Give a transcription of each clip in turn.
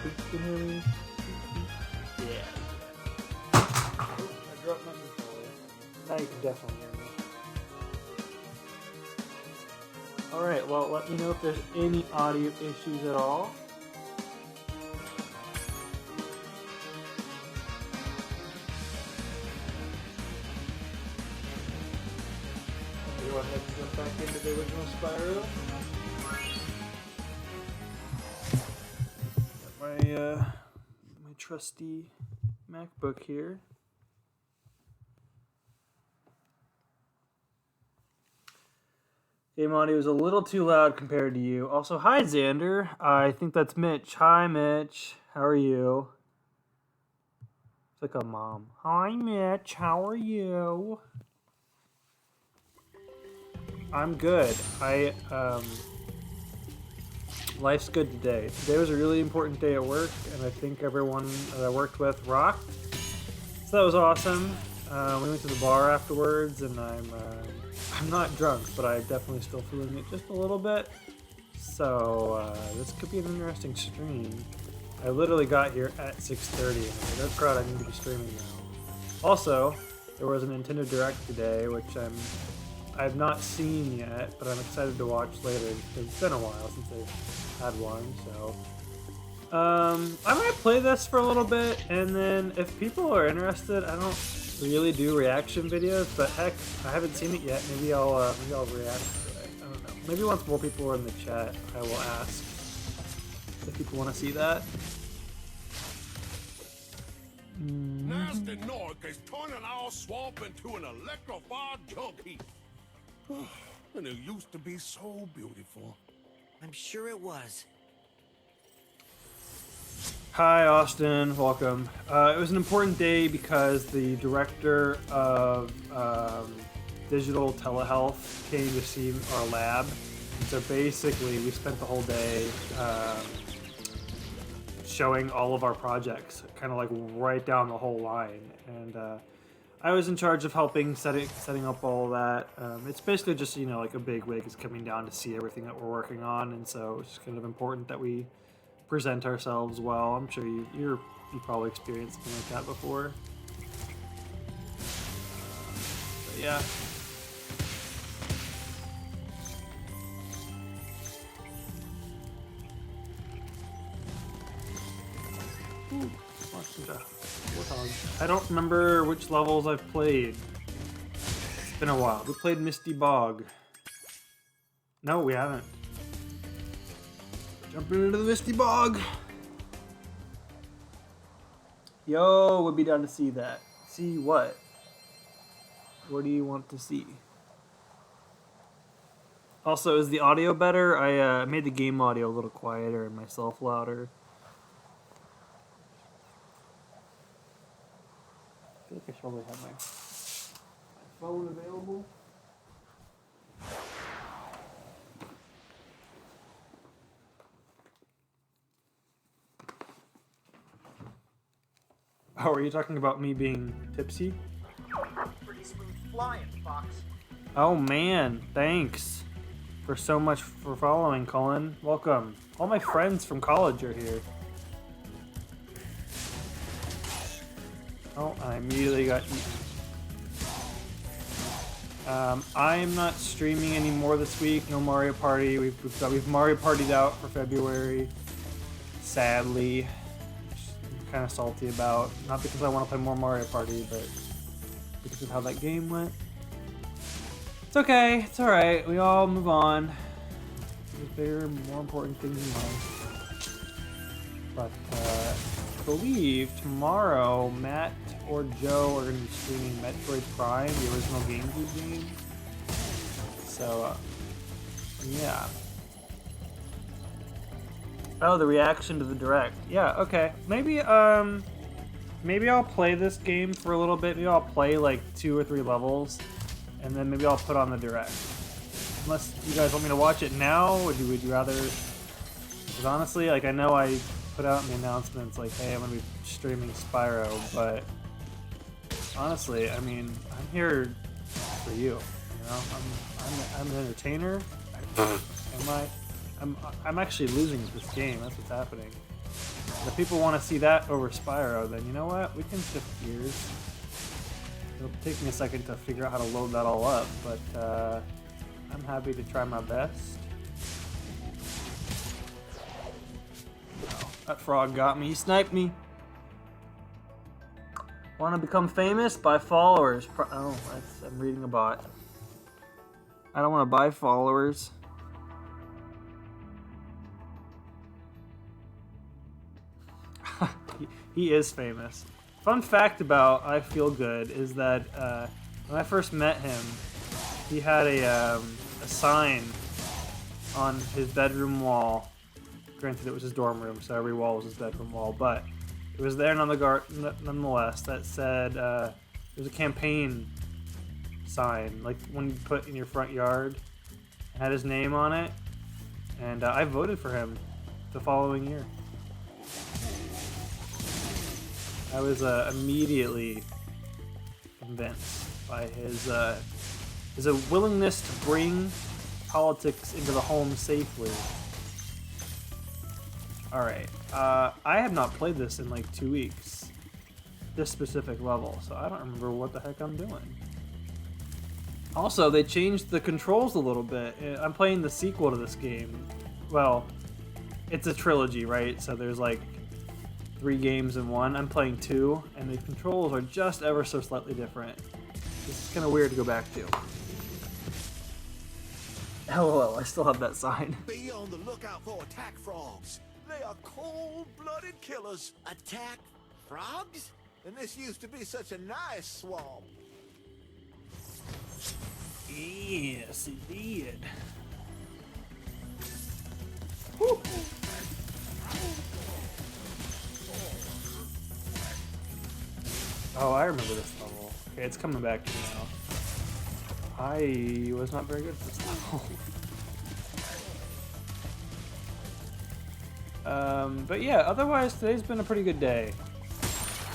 you can hear me? Yeah. Oh, I dropped my controller. Now you can definitely hear me. Alright, well, let me know if there's any audio issues at all. Go ahead and jump back into the original Spyro. Got my trusty MacBook here. Game audio is a little too loud compared to you. Also, hi Xander. I think that's Mitch. Hi Mitch. How are you? It's like a mom. Hi Mitch. How are you? I'm good. Life's good today. Today was a really important day at work, and I think everyone that I worked with rocked. So that was awesome. We went to the bar afterwards, and I'm not drunk, but I'm definitely still feeling it just a little bit. So this could be an interesting stream. I literally got here at 6:30, and I was like, oh crap, I need to be streaming now. Also, there was a Nintendo Direct today, which I've not seen yet, but I'm excited to watch later because it's been a while since I've had one. So I might play this for a little bit, and then if people are interested, I don't really do reaction videos, but heck, I haven't seen it yet. Maybe I'll react to it. I don't know. Maybe once more people are in the chat, I will ask if people want to see that. Nasty Nork is turning our swamp into an electrified junk heap. And it used to be so beautiful. I'm sure it was. Hi Austin, welcome. It was an important day because the director of digital telehealth came to see our lab. And so basically we spent the whole day showing all of our projects, kind of like right down the whole line. And I was in charge of helping setting up all that. It's basically just, like a big wig is coming down to see everything that we're working on, and so it's kind of important that we present ourselves well. I'm sure you probably experienced something like that before. But yeah. Ooh, I don't remember which levels I've played. It's been a while. We played Misty Bog. No, we haven't. Jumping into the Misty Bog. Yo, would be down to see that. See what? What do you want to see? Also, is the audio better? I made the game audio a little quieter and myself louder. I feel like I should probably have my phone available. Oh, are you talking about me being tipsy? Pretty smooth flying, Fox. Oh man, thanks for so much for following, Colin. Welcome. All my friends from college are here. Oh, I immediately got eaten. I am not streaming anymore this week. No Mario Party. We've Mario Partied out for February. Sadly, which I'm kind of salty about. Not because I want to play more Mario Party, but because of how that game went. It's okay. It's all right. We all move on. There are more important things in life. But I believe tomorrow Matt or Joe are going to be streaming Metroid Prime, the original GameCube game. So, yeah. Oh, the reaction to the Direct. Yeah, okay. Maybe I'll play this game for a little bit. Maybe I'll play like 2 or 3 levels, and then maybe I'll put on the Direct. Unless you guys want me to watch it now, or would you rather? Because honestly, like I know I put out in the announcements like, hey, I'm gonna be streaming Spyro, but honestly, I mean, I'm here for you. You know, I'm an entertainer. I'm actually losing this game. That's what's happening. If people want to see that over Spyro, then you know what? We can shift gears. It'll take me a second to figure out how to load that all up, but I'm happy to try my best. Oh, that frog got me. He sniped me. Want to become famous? Buy followers. Oh, I'm reading a bot. I don't want to buy followers. He is famous. Fun fact about I Feel Good is that when I first met him, he had a sign on his bedroom wall. Granted, it was his dorm room, so every wall was his bedroom wall, but it was there nonetheless that said it was a campaign sign, like one you put in your front yard. It had his name on it, and I voted for him the following year. I was immediately convinced by his willingness to bring politics into the home safely. Alright, I have not played this in like 2 weeks, this specific level, so I don't remember what the heck I'm doing. Also, they changed the controls a little bit. I'm playing the sequel to this game. Well, it's a trilogy, right? So there's like 3 games in one. I'm playing 2, and the controls are just ever so slightly different. This is kind of weird to go back to. LOL, I still have that sign. Be on the lookout for attack frogs. They are cold-blooded killers. Attack frogs? And this used to be such a nice swamp. Yes, it did. Woo. Oh, I remember this level. Okay, it's coming back to me now. I was not very good at this level. But yeah, otherwise today's been a pretty good day.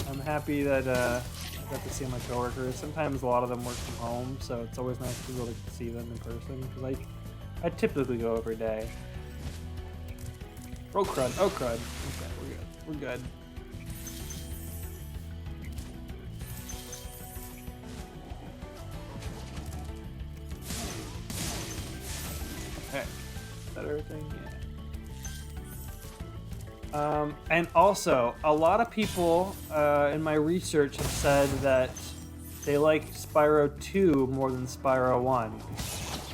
I'm happy that I got to see my coworkers. Sometimes a lot of them work from home, so it's always nice to be able to see them in person. Because I typically go every day. Oh crud! Oh crud! Okay, we're good. We're good. Okay, is that everything? Yeah. And also, a lot of people in my research have said that they like Spyro 2 more than Spyro 1.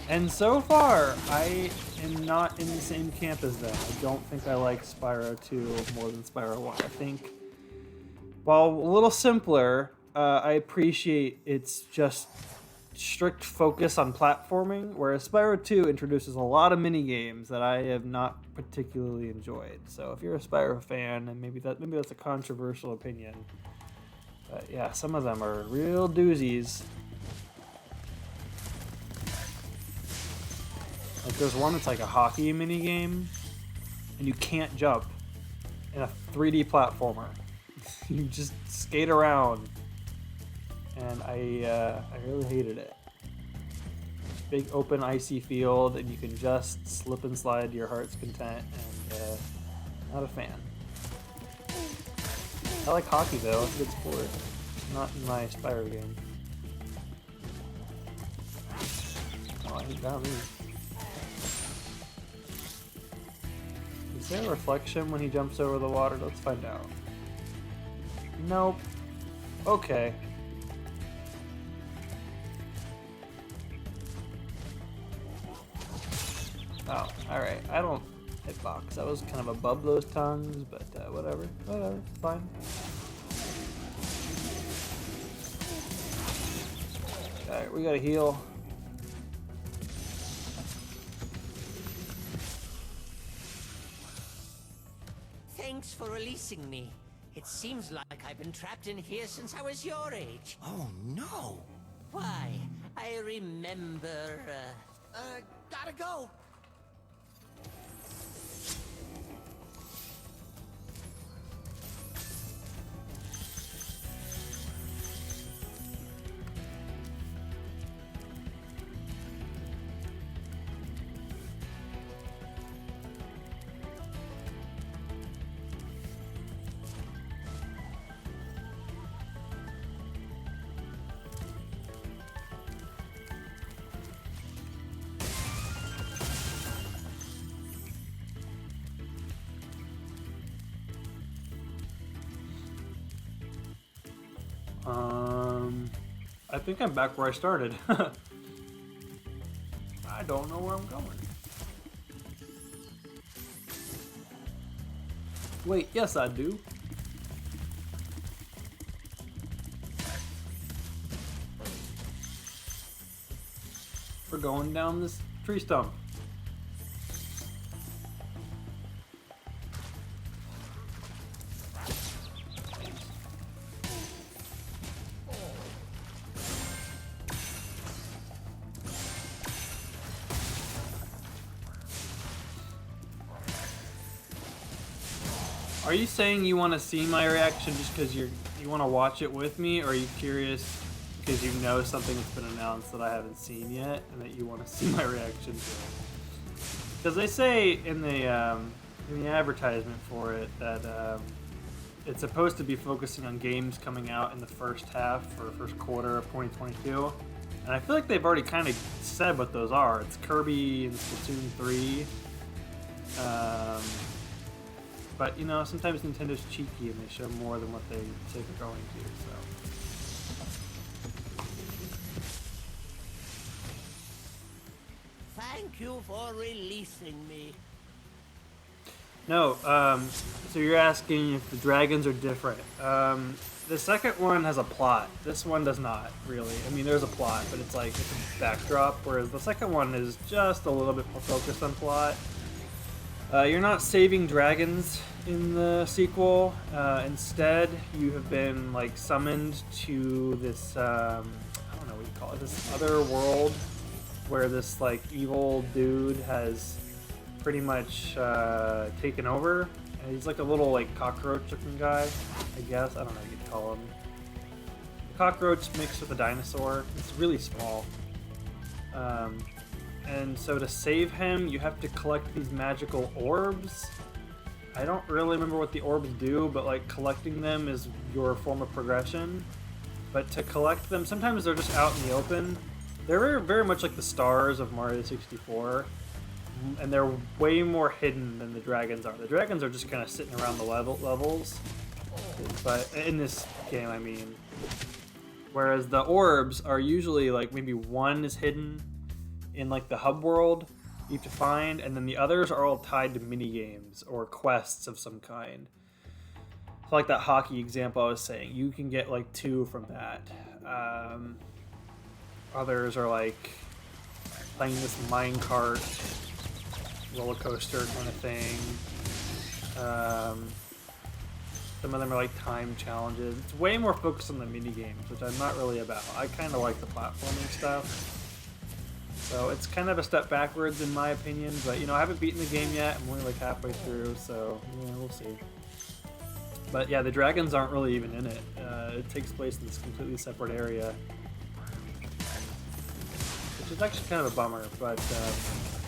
And so far, I am not in the same camp as them. I don't think I like Spyro 2 more than Spyro 1. I think, while a little simpler, I appreciate its just strict focus on platforming, whereas Spyro 2 introduces a lot of mini-games that I have not particularly enjoyed. So if you're a Spyro fan, and maybe that's a controversial opinion, but yeah, some of them are real doozies. Like there's one that's like a hockey mini-game, and you can't jump in a 3D platformer. You just skate around. And I really hated it. Big open icy field, and you can just slip and slide to your heart's content, and not a fan. I like hockey though, it's a good sport. Not in my Spyro game. Oh, he got me. Is there a reflection when he jumps over the water? Let's find out. Nope. Okay. Oh, alright. I don't hitbox. I was kind of above those tongues, but whatever. Whatever. It's fine. Alright, we gotta heal. Thanks for releasing me. It seems like I've been trapped in here since I was your age. Oh, no. Why? I remember, Gotta go. think I'm back where I started. I don't know where I'm going. Wait, yes I do. We're going down this tree stump. Are you saying you want to see my reaction just because you want to watch it with me, or are you curious because you know something that's been announced that I haven't seen yet and that you want to see my reaction to it? Because they say in the advertisement for it that it's supposed to be focusing on games coming out in the first half or first quarter of 2022, and I feel like they've already kind of said what those are. It's Kirby and Splatoon 3. But, you know, sometimes Nintendo's cheeky and they show more than what they say they're going to, so. Thank you for releasing me. No, so you're asking if the dragons are different. The second one has a plot. This one does not, really. I mean, there's a plot, but it's like, it's a backdrop, whereas the second one is just a little bit more focused on plot. You're not saving dragons in the sequel. Instead, you have been like summoned to this, I don't know what you call it, this other world where this like evil dude has pretty much taken over. And he's like a little like cockroach looking guy, I guess. I don't know what you'd call him. A cockroach mixed with a dinosaur. It's really small. And so to save him, you have to collect these magical orbs. I don't really remember what the orbs do, but like collecting them is your form of progression. But to collect them, sometimes they're just out in the open. They're very, very much like the stars of Mario 64. And they're way more hidden than the dragons are. The dragons are just kind of sitting around the levels. But in this game, I mean. Whereas the orbs are usually like maybe one is hidden in like the hub world you have to find, and then the others are all tied to mini games or quests of some kind. So like that hockey example I was saying, you can get like 2 from that. Others are like playing this minecart roller coaster kind of thing. Some of them are like time challenges. It's way more focused on the mini games, which I'm not really about. I kind of like the platforming stuff. So it's kind of a step backwards in my opinion, but you know, I haven't beaten the game yet. I'm only like halfway through, so yeah, we'll see. But yeah, the dragons aren't really even in it. It takes place in this completely separate area, which is actually kind of a bummer, but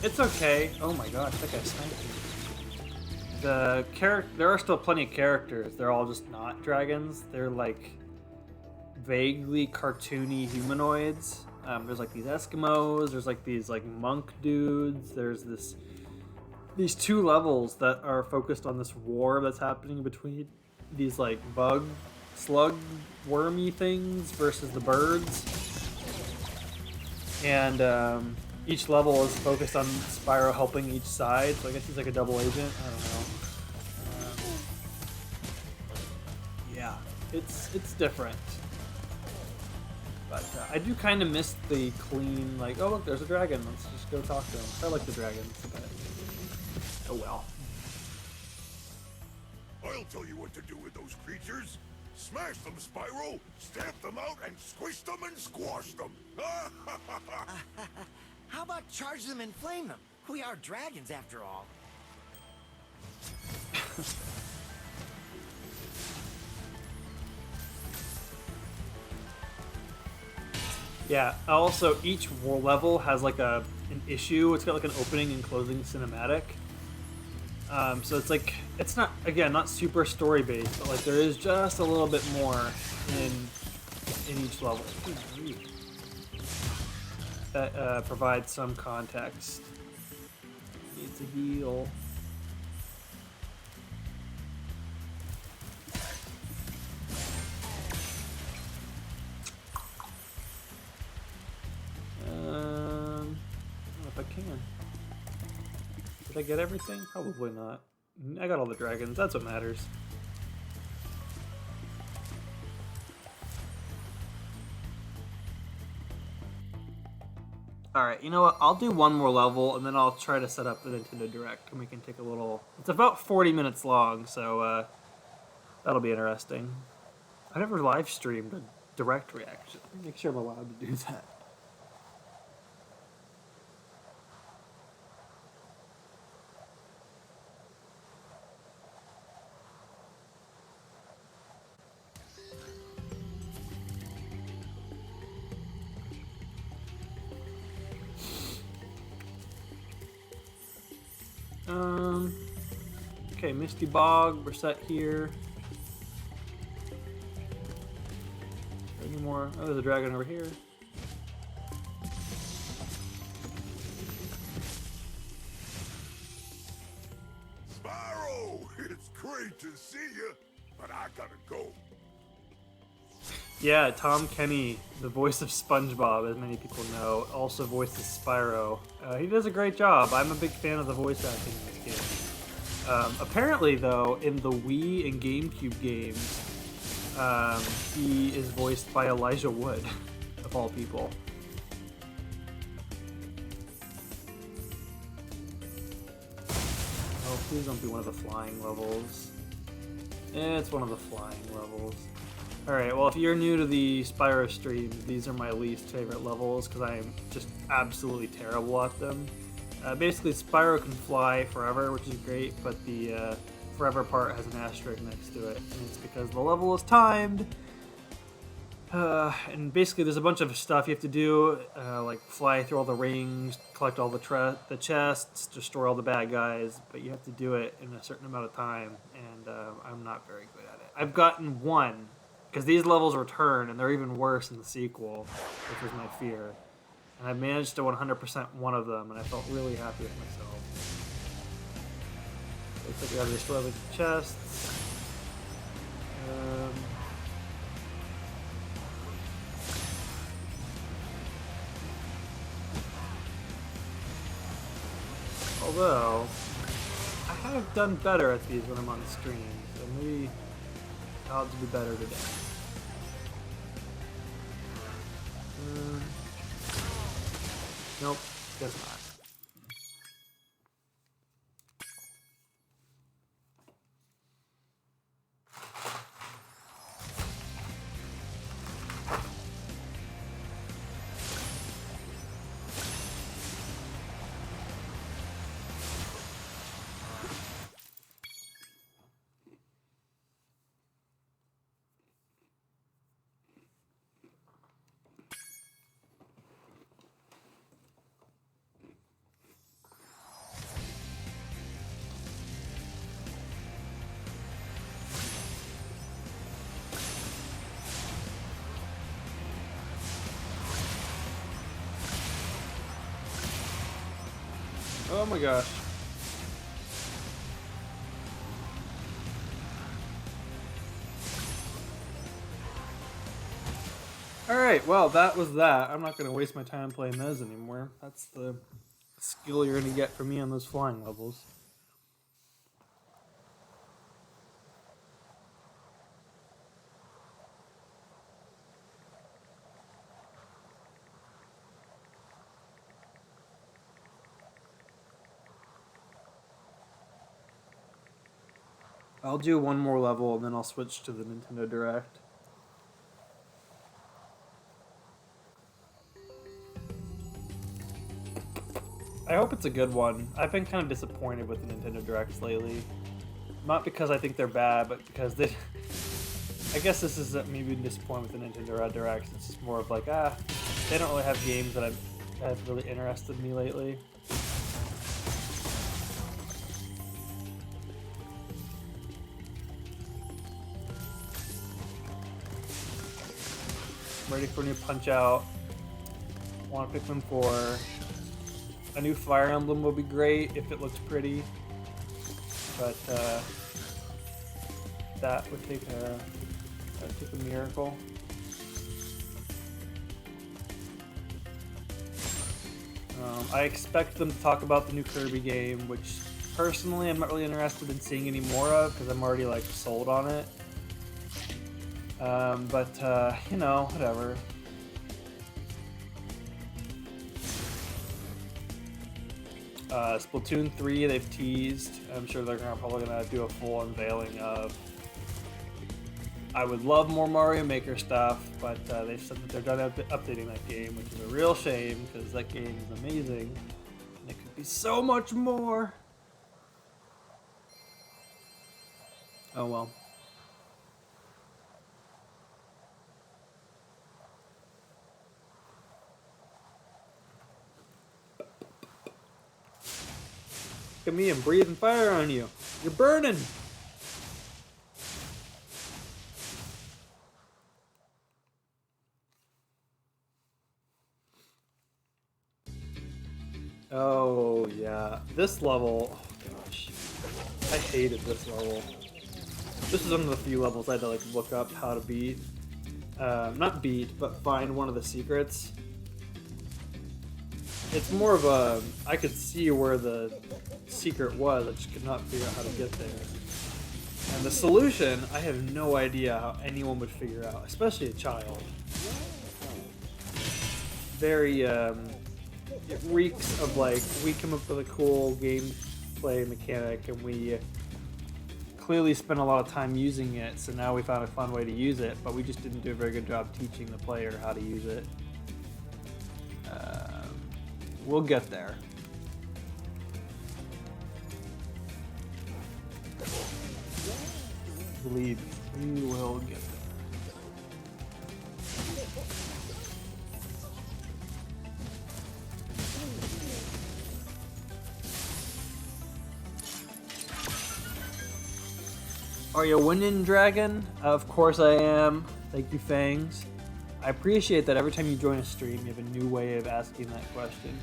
it's okay. Oh my gosh, that guy sniped me. There are still plenty of characters. They're all just not dragons. They're like vaguely cartoony humanoids. There's like these Eskimos, there's like these like monk dudes, there's these 2 levels that are focused on this war that's happening between these like slug, wormy things versus the birds. And each level is focused on Spyro helping each side, so I guess he's like a double agent, I don't know. Yeah, it's different. But I do kind of miss the clean, like, oh look, there's a dragon, let's just go talk to him. I like the dragons, but oh well. I'll tell you what to do with those creatures. Smash them, Spyro, stamp them out, and squish them and squash them. How about charge them and flame them? We are dragons after all. Yeah, also each level has like an issue. It's got like an opening and closing cinematic. So it's like, it's not, again, not super story based, but like there is just a little bit more in each level that provides some context. Needs a heal. Did I get everything? Probably not. I got all the dragons. That's what matters. Alright, you know what? I'll do one more level, and then I'll try to set up the Nintendo Direct, and we can take a little... It's about 40 minutes long, so that'll be interesting. I never live streamed a Direct reaction. Make sure I'm allowed to do that. Okay, Misty Bog, we're set here. Any more? Oh, there's a dragon over here. Spyro, it's great to see you, but I gotta go. Yeah, Tom Kenny, the voice of SpongeBob, as many people know, also voices Spyro. He does a great job. I'm a big fan of the voice acting in this game. Apparently, though, in the Wii and GameCube games, he is voiced by Elijah Wood, of all people. Oh, please don't be one of the flying levels. It's one of the flying levels. Alright, well, if you're new to the Spyro streams, these are my least favorite levels because I am just absolutely terrible at them. Basically, Spyro can fly forever, which is great, but the forever part has an asterisk next to it, and it's because the level is timed. And basically, there's a bunch of stuff you have to do, like fly through all the rings, collect all the chests, destroy all the bad guys, but you have to do it in a certain amount of time, and I'm not very good at it. I've gotten one, because these levels return, and they're even worse in the sequel, which was my fear. And I managed to 100% one of them, and I felt really happy with myself. Looks like we gotta destroy the chests. Although, I have done better at these when I'm on stream, so maybe I'll do better today. Nope, guess not. Oh my gosh. Alright, well, that was that. I'm not going to waste my time playing those anymore. That's the skill you're going to get from me on those flying levels. I'll do one more level and then I'll switch to the Nintendo Direct. I hope it's a good one. I've been kind of disappointed with the Nintendo Directs lately. Not because I think they're bad, but because they... I guess this is me being disappointed with the Nintendo Directs. It's just more of like, they don't really have games that have really interested me lately. Ready for a new Punch-Out. Want to pick one for... A new Fire Emblem would be great if it looks pretty. But, that would take a miracle. I expect them to talk about the new Kirby game, which personally I'm not really interested in seeing any more of because I'm already like sold on it. You know, whatever. Splatoon 3 they've teased. I'm sure they're probably gonna do a full unveiling of. I would love more Mario Maker stuff, but they've said that they're done updating that game, which is a real shame because that game is amazing and it could be so much more. Oh well. Look at me, I'm breathing fire on you. You're burning! Oh, yeah. This level... Oh, gosh. I hated this level. This is one of the few levels I had to, like, look up how to beat. Not beat, but find one of the secrets. It's more of a... I could see where the secret was, I just could not figure out how to get there. And the solution, I have no idea how anyone would figure out, especially a child. Very, it reeks of like, we come up with a cool gameplay mechanic and we clearly spent a lot of time using it, so now we found a fun way to use it, but we just didn't do a very good job teaching the player how to use it. We'll get there. Believe me, we will get there. Are you winning, Dragon? Of course I am. Thank you, Fangs. I appreciate that every time you join a stream, you have a new way of asking that question.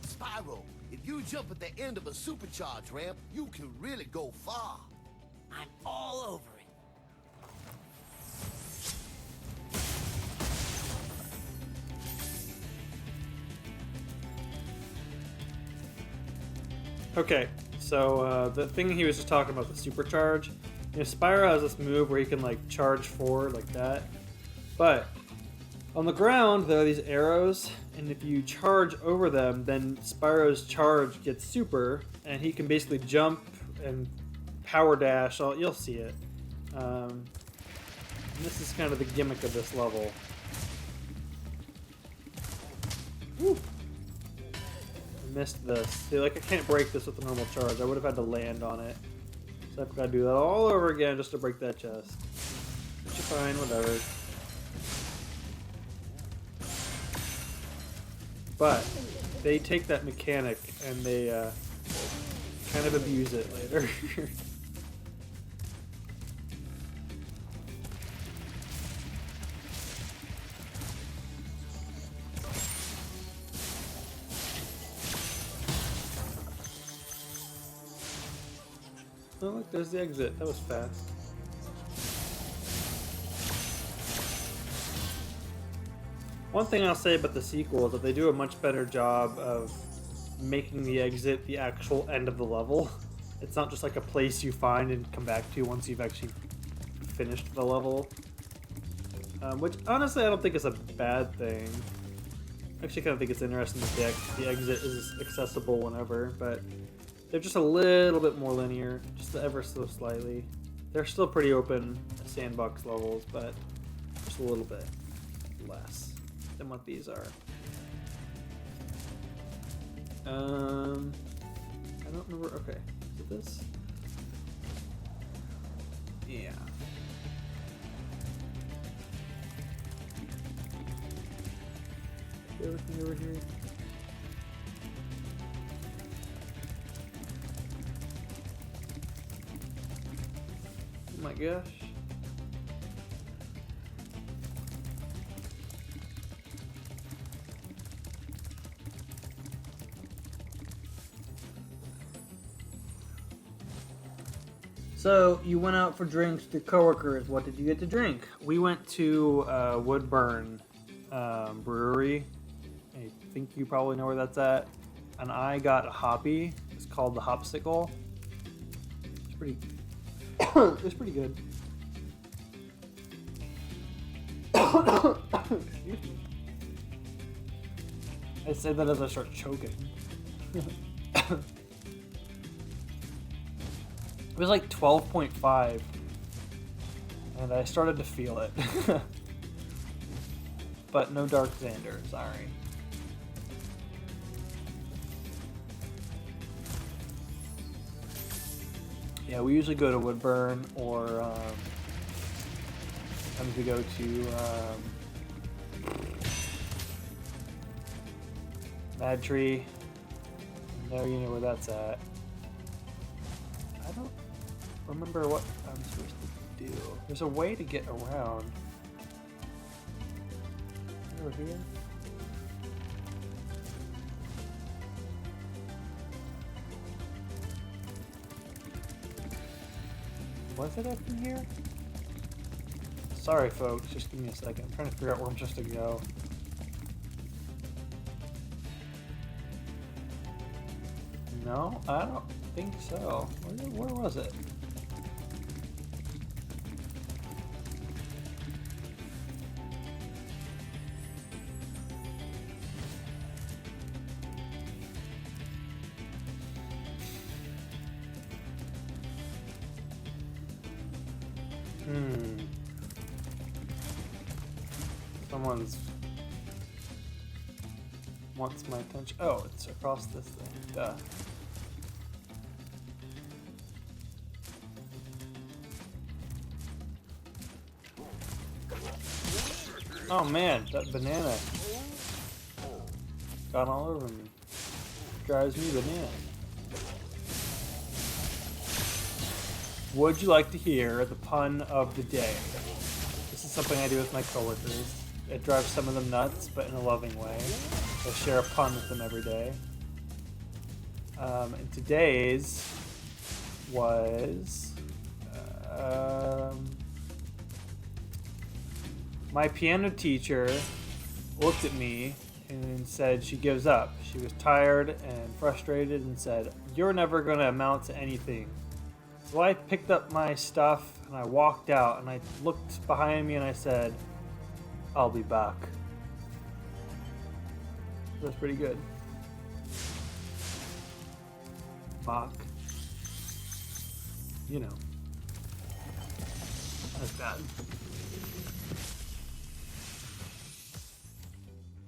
Spyro, if you jump at the end of a supercharge ramp, you can really go far. I'm all over it. Okay, so the thing he was just talking about, the supercharge. You know, Spyro has this move where he can like charge forward like that, but on the ground there are these arrows, and if you charge over them, then Spyro's charge gets super, and he can basically jump and power dash. You'll see it. And this is kind of the gimmick of this level. Woo. Missed this. See, like I can't break this with a normal charge. I would have had to land on it. So I've got to do that all over again just to break that chest. Which is fine, whatever. But they take that mechanic and they kind of abuse it later. Oh, look, there's the exit. That was fast. One thing I'll say about the sequel is that they do a much better job of making the exit the actual end of the level. It's not just like a place you find and come back to once you've actually finished the level. Which, honestly, I don't think is a bad thing. I actually kind of think it's interesting that the exit is accessible whenever, but they're just a little bit more linear, just ever so slightly. They're still pretty open sandbox levels, but just a little bit less than what these are. I don't remember. Okay, is it this? Yeah. Everything over here. Oh my gosh. So you went out for drinks with your coworkers. What did you get to drink? We went to Woodburn Brewery. I think you probably know where that's at. And I got a hoppy. It's called the Hopsicle. It's pretty. It's pretty good. Excuse me. I say that as I start choking. It was like 12.5, and I started to feel it. But no dark Xander, sorry. Yeah, we usually go to Woodburn, or sometimes we go to Mad Tree. There, you know where that's at. I don't remember what I'm supposed to do. There's a way to get around. Over here? Was it up in here? Sorry, folks. Just give me a second. I'm trying to figure out where I'm supposed to go. No, I don't think so. Where was it? Someone's wants my attention. Oh, it's across this thing. Duh. Oh man, that banana got all over me. Drives me banana. Would you like to hear the pun of the day? This is something I do with my coworkers. It drives some of them nuts, but in a loving way. I share a pun with them every day. And today's was my piano teacher looked at me and said she gives up. She was tired and frustrated and said, "You're never going to amount to anything." So I picked up my stuff and I walked out and I looked behind me and I said, "I'll be back." That's pretty good. Bach. You know. That's bad.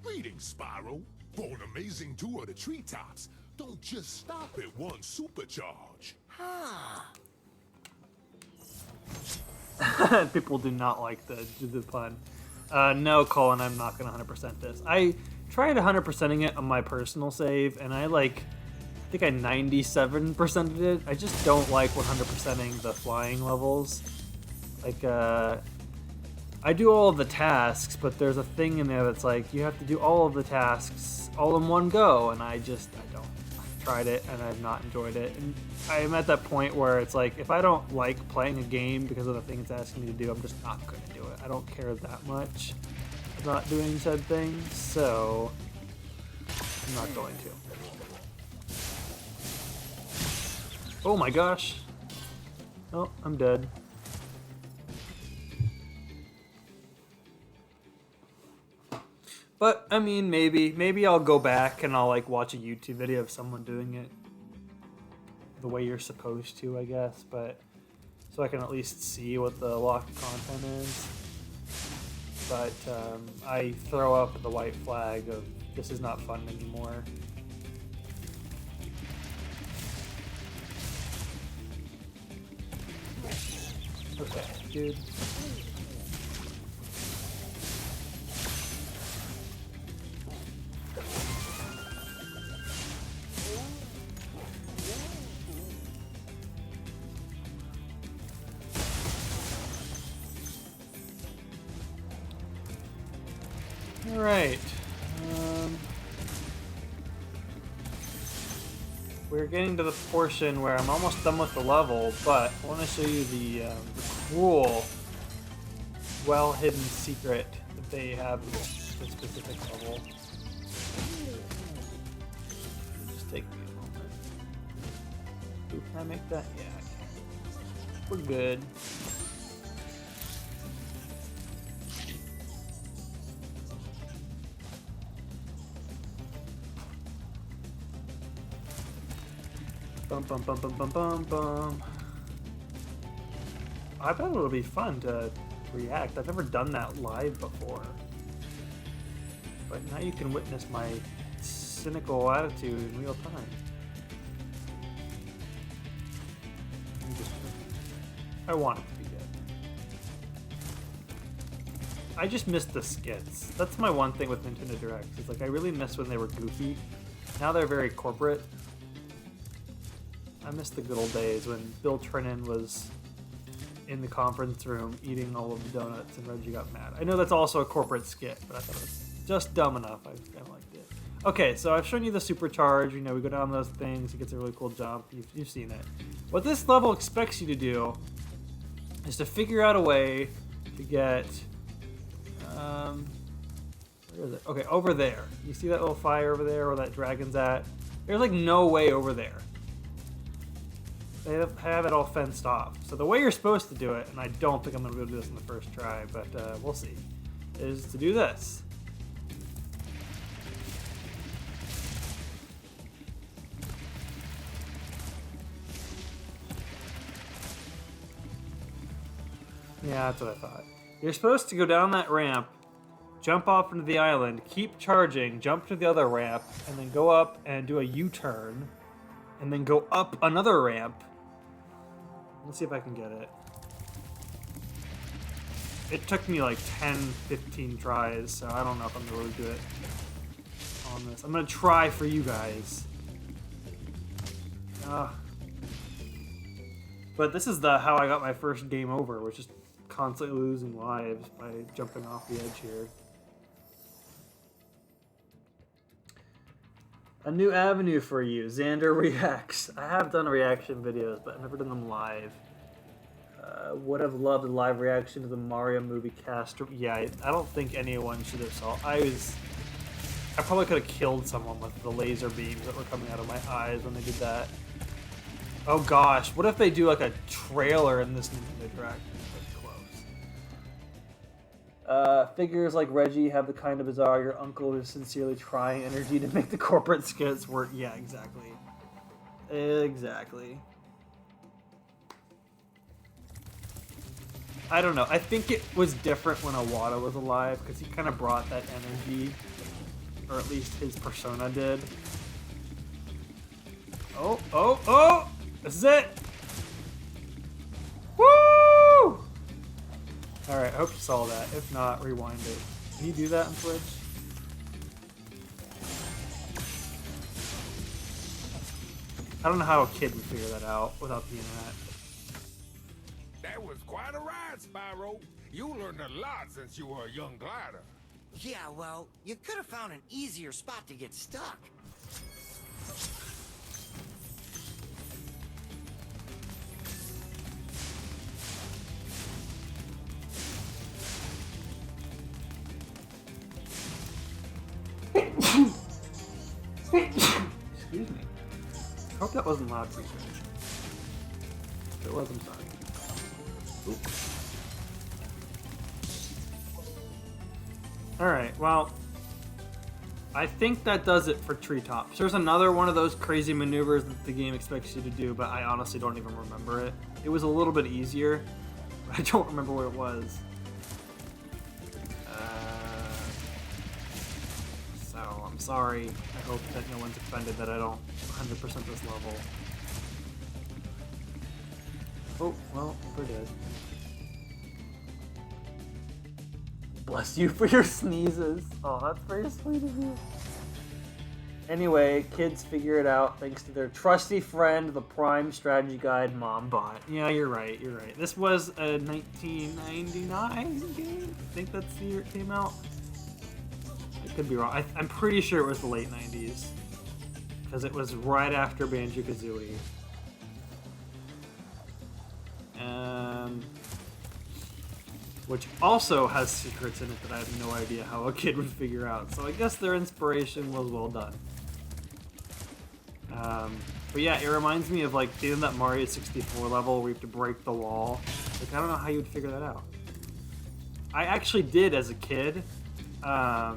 Greetings, Spyro. For an amazing tour of the treetops, don't just stop at one supercharge. People do not like the pun. No, Colin, I'm not going to 100% this. I tried 100%ing it on my personal save, and I think I 97%ed it. I just don't like 100%ing the flying levels. I do all of the tasks, but there's a thing in there that's like, you have to do all of the tasks all in one go, and I don't. I've tried it, and I've not enjoyed it. And I'm at that point where it's like, if I don't like playing a game because of the thing it's asking me to do, I'm just not going to do it. I don't care that much about doing said things, so I'm not going to. Oh my gosh. Oh, I'm dead. But, I mean, maybe I'll go back and I'll, watch a YouTube video of someone doing it the way you're supposed to, I guess, but so I can at least see what the locked content is. But, I throw up the white flag of, this is not fun anymore. Okay, dude. Alright. we're getting to the portion where I'm almost done with the level, but I want to show you the cool, well-hidden secret that they have in this specific level. Just take me a moment. Ooh, can I make that? Yeah, I can. We're good. Bum bum bum bum bum bum bum. I bet it'll be fun to react. I've never done that live before. But now you can witness my cynical attitude in real time. I want it to be good. I just miss the skits. That's my one thing with Nintendo Directs. It's like I really miss when they were goofy. Now they're very corporate. I miss the good old days when Bill Trennan was in the conference room eating all of the donuts and Reggie got mad. I know that's also a corporate skit, but I thought it was just dumb enough. I kind of liked it. Okay, so I've shown you the supercharge. You know, we go down those things. It gets a really cool jump. You've seen it. What this level expects you to do is to figure out a way to get... where is it? Okay, over there. You see that little fire over there where that dragon's at? There's like no way over there. They have it all fenced off. So the way you're supposed to do it, and I don't think I'm going to be able to do this in the first try, but we'll see, is to do this. Yeah, that's what I thought. You're supposed to go down that ramp, jump off into the island, keep charging, jump to the other ramp, and then go up and do a U-turn, and then go up another ramp. Let's see if I can get it. It took me like 10, 15 tries, so I don't know if I'm going to really do it on this. I'm going to try for you guys. But this is how I got my first game over, which is constantly losing lives by jumping off the edge here. A new avenue for you, Xander Reacts. I have done reaction videos, but I've never done them live. Would have loved a live reaction to the Mario movie cast. Yeah, I don't think anyone should have saw. I probably could have killed someone with the laser beams that were coming out of my eyes when they did that. Oh gosh, what if they do like a trailer in this Nintendo Direct? Figures like Reggie have the kind of bizarre your uncle is sincerely trying energy to make the corporate skits work. Yeah, exactly. Exactly. I don't know. I think it was different when Iwata was alive because he kind of brought that energy, or at least his persona did. Oh, oh, oh! This is it! Woo! Alright, I hope you saw that. If not, rewind it. Can you do that on Twitch? I don't know how a kid would figure that out without the internet. That was quite a ride, Spyro. You learned a lot since you were a young glider. Yeah, well, you could have found an easier spot to get stuck. Excuse me. I hope that wasn't loud for you. If it was, I'm sorry. Oops. Alright, well, I think that does it for Treetops. There's another one of those crazy maneuvers that the game expects you to do, but I honestly don't even remember it. It was a little bit easier, but I don't remember what it was. So, I'm sorry. I hope that no one's offended that I don't 100% this level. Oh, well, we're dead. Bless you for your sneezes. Oh, that's very sweet of you. Anyway, kids figure it out thanks to their trusty friend, the Prime Strategy Guide MomBot. Yeah, you're right, you're right. This was a 1999 game? I think that's the year it came out. I could be wrong. I'm pretty sure it was the late 90s. because it was right after Banjo-Kazooie. Which also has secrets in it that I have no idea how a kid would figure out. So I guess their inspiration was well done. But yeah, it reminds me of like the end of that Mario 64 level where you have to break the wall. Like I don't know how you would figure that out. I actually did as a kid, but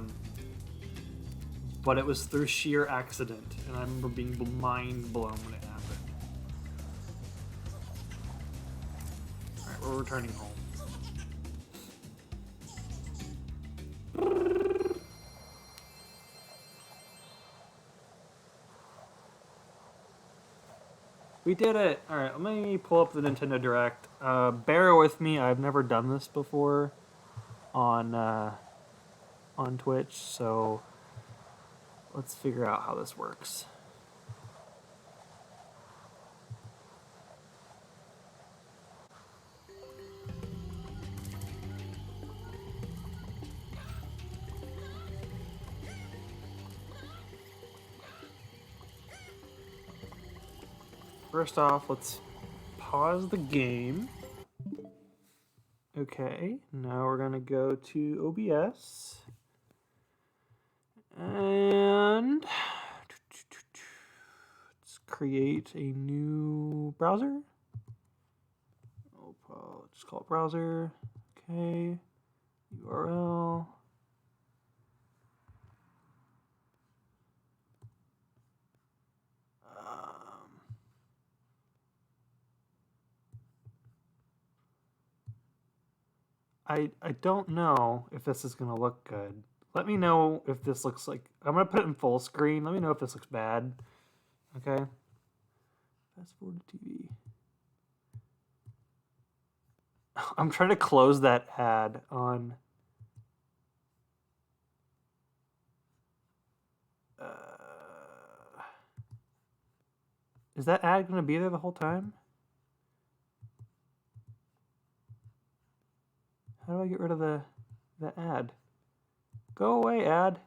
it was through sheer accident, and I remember being mind blown when it happened. All right, we're returning home. We did it! Alright, let me pull up the Nintendo Direct. Bear with me, I've never done this before on Twitch, so let's figure out how this works. First off, let's pause the game. Okay, now we're gonna go to OBS. And let's create a new browser. I'll just call it browser. Okay, URL. I don't know if this is gonna look good. Let me know if this looks like... I'm gonna put it in full screen. Let me know if this looks bad. Okay. Fast forward to TV. I'm trying to close that ad on... Is that ad gonna be there the whole time? How do I get rid of the ad? Go away, ad.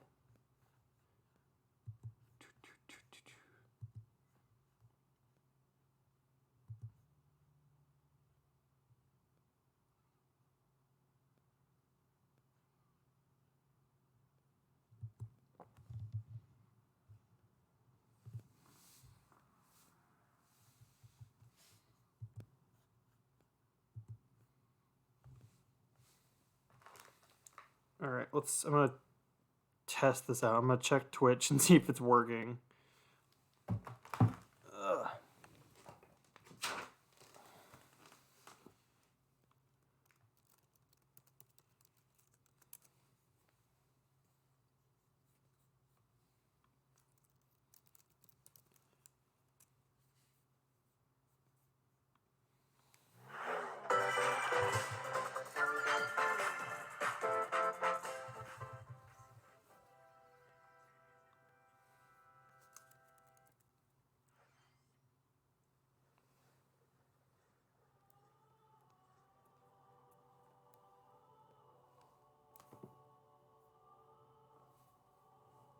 All right, I'm gonna test this out. I'm gonna check Twitch and see if it's working. Ugh.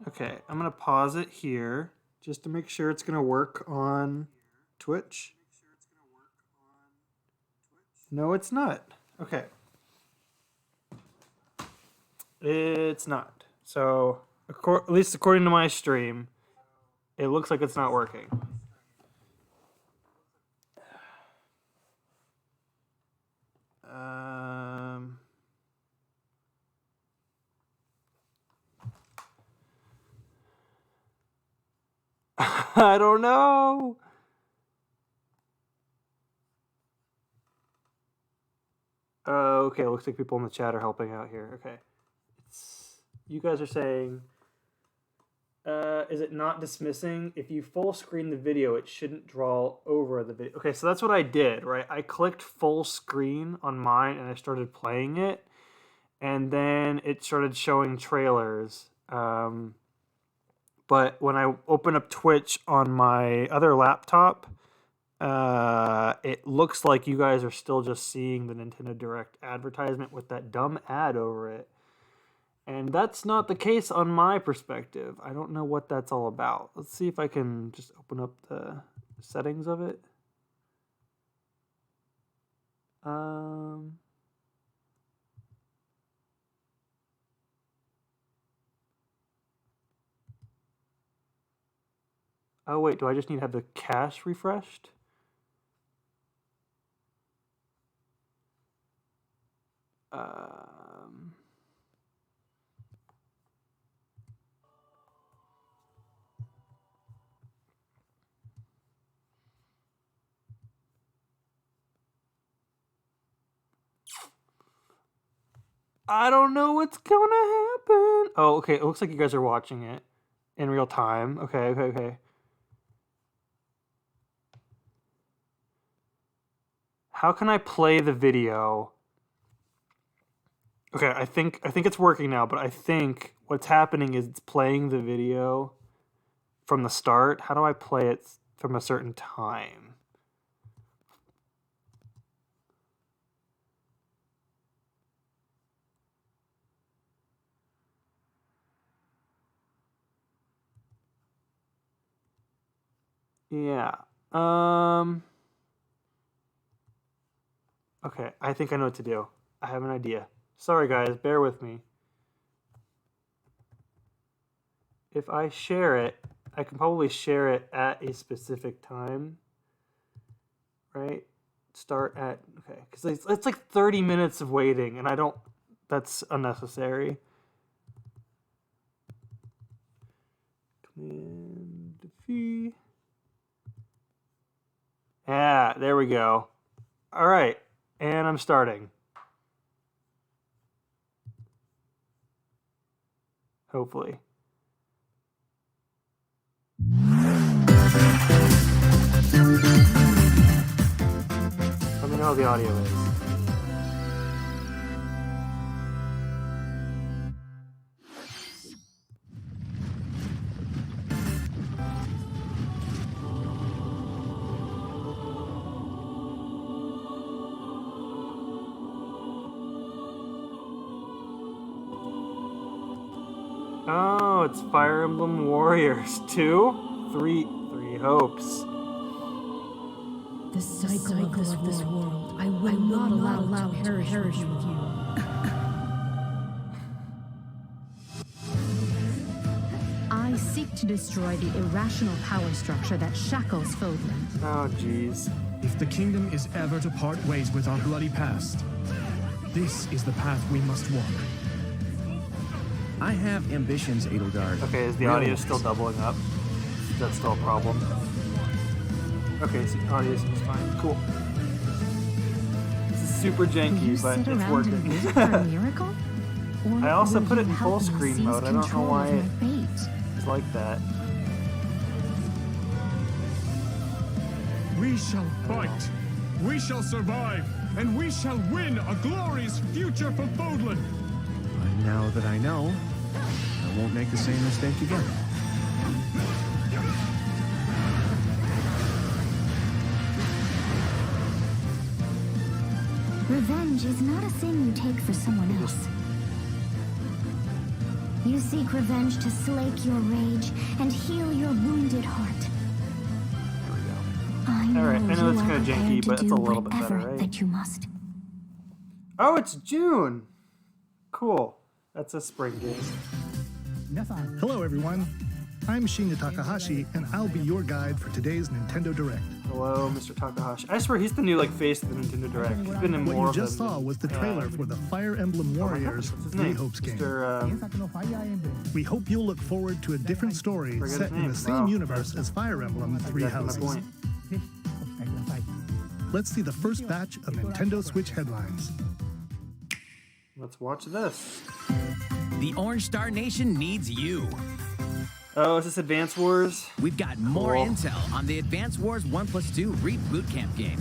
Okay, I'm gonna pause it here just to make sure it's gonna work on Twitch. No, it's not. Okay. It's not. So, at least according to my stream, it looks like it's not working. I don't know. Okay, looks like people in the chat are helping out here. Okay. You guys are saying, is it not dismissing? If you full screen the video, it shouldn't draw over the video. Okay, so that's what I did, right? I clicked full screen on mine and I started playing it. And then it started showing trailers. But when I open up Twitch on my other laptop, it looks like you guys are still just seeing the Nintendo Direct advertisement with that dumb ad over it. And that's not the case on my perspective. I don't know what that's all about. Let's see if I can just open up the settings of it. Oh wait, do I just need to have the cache refreshed? I don't know what's gonna happen. Oh, okay. It looks like you guys are watching it in real time. Okay. How can I play the video? Okay, I think it's working now, but I think what's happening is it's playing the video from the start. How do I play it from a certain time? Yeah. Okay, I think I know what to do. I have an idea. Sorry guys, bear with me. If I share it, I can probably share it at a specific time. Right? Start at, okay, because it's like 30 minutes of waiting, and I don't, that's unnecessary. Command V. Yeah, there we go. All right, and I'm starting. Hopefully. Let me know how the audio is. Oh, it's Fire Emblem Warriors 2? Three hopes. The cycle of this world, I will not allow to perish with you. I seek to destroy the irrational power structure that shackles Fodlan. Oh, jeez. If the kingdom is ever to part ways with our bloody past, this is the path we must walk. I have ambitions, Edelgard. Okay, is the audio still doubling up? Is that still a problem? Okay, so the audio seems fine. Cool. This is super janky, but it's working. For a miracle? I also put it in full screen mode. I don't know why it's like that. We shall fight, we shall survive, and we shall win a glorious future for Fodlan. Now that I know, I won't make the same mistake again. Revenge is not a sin you take for someone else. You seek revenge to slake your rage and heal your wounded heart. There we go. I know, I know it's kind of janky, but it's a little bit whatever better, right? that you must. Oh, it's June! Cool. That's a spring game. Hello everyone, I'm Shinya Takahashi, and I'll be your guide for today's Nintendo Direct. Hello, Mr. Takahashi. I swear he's the new face of the Nintendo Direct. He's been in What more you of just them saw than- was the trailer for the Fire Emblem Warriors What's his Three name? Hopes game. Mr. We hope you'll look forward to a different story Forget set his in name. the same Wow. universe as Fire Emblem Three Exactly my Houses. point. Let's see the first batch of Nintendo Switch headlines. Let's watch this. The Orange Star Nation needs you. Oh, is this Advance Wars? We've got more Cool. intel on the Advance Wars 1+2 Reboot Camp game.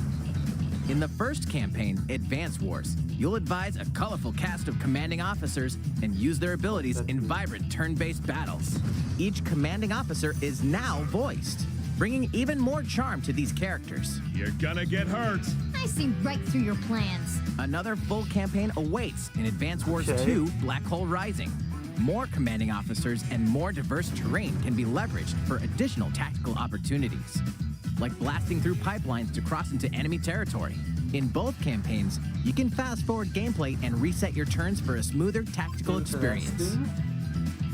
In the first campaign, Advance Wars, you'll advise a colorful cast of commanding officers and use their abilities in vibrant turn-based battles. Each commanding officer is now voiced, bringing even more charm to these characters. You're gonna get hurt. I see right through your plans. Another full campaign awaits in Advance Wars Okay. 2 Black Hole Rising. More commanding officers and more diverse terrain can be leveraged for additional tactical opportunities, like blasting through pipelines to cross into enemy territory. In both campaigns, you can fast-forward gameplay and reset your turns for a smoother tactical experience.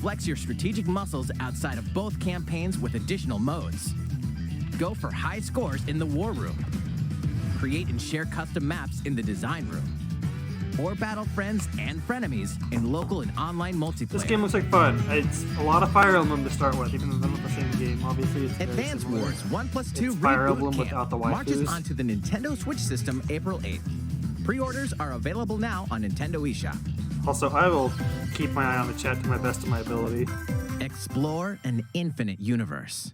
Flex your strategic muscles outside of both campaigns with additional modes. Go for high scores in the War Room. Create and share custom maps in the Design Room. Or battle friends and frenemies in local and online multiplayer. This game looks like fun. It's a lot of Fire Emblem to start with, even though they're not the same game. Obviously, it's Advance Wars 1+2 Fire Reboot Emblem Camp without the marches waifus. onto the Nintendo Switch system April 8th. Pre-orders are available now on Nintendo eShop. Also, I will keep my eye on the chat to my best of my ability. Explore an infinite universe.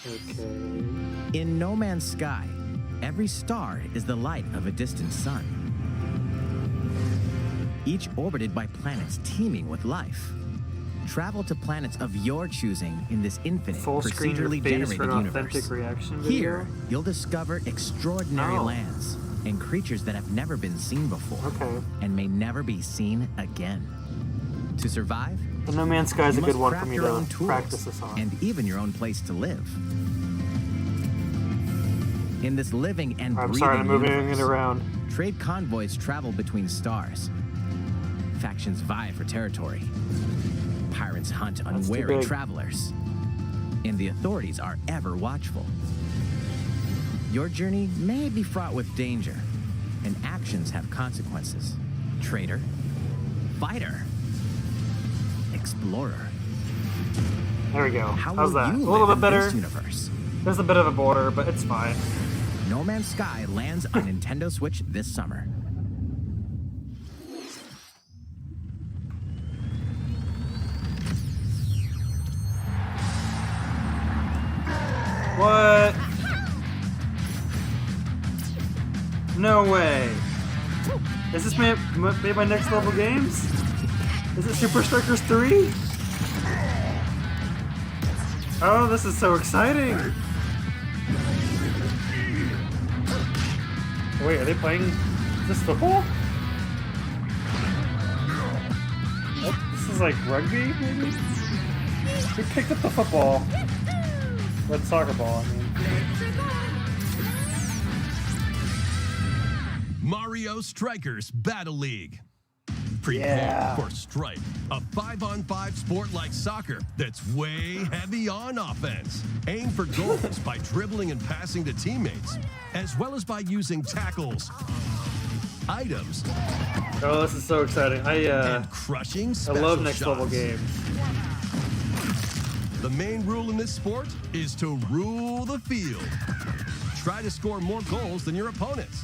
Okay. In No Man's Sky, every star is the light of a distant sun, each orbited by planets teeming with life. Travel to planets of your choosing in this infinite, Full screen your procedurally face generated for an universe. authentic reaction video? Here, you'll discover extraordinary lands and creatures that have never been seen before and may never be seen again. To survive, The No Man's Sky is you a good must one craft for me your own to tools practice this on. and even your own place to live. In this living and I'm breathing sorry, I'm moving universe, it around. trade convoys travel between stars. Factions vie for territory. Pirates hunt That's too unwary big. travelers. And the authorities are ever watchful. Your journey may be fraught with danger, and actions have consequences. Traitor, fighter, explorer. There we go. How How's will that? A you little live bit in better. this universe? There's a bit of a border, but it's fine. No Man's Sky lands on Nintendo Switch this summer. What? No way. Is this made by Next Level Games? Is it Super Strikers 3? Oh, this is so exciting! Wait, are they playing this football? What? This is like rugby, maybe? Who picked up the football? Red soccer ball, I mean. Mario Strikers Battle League. Prepare for Strike, a 5-on-5 sport like soccer that's way heavy on offense. Aim for goals by dribbling and passing to teammates, as well as by using tackles, items, Oh, this is so exciting. and crushing I special love Next Level shots. Games. The main rule in this sport is to rule the field. Try to score more goals than your opponents.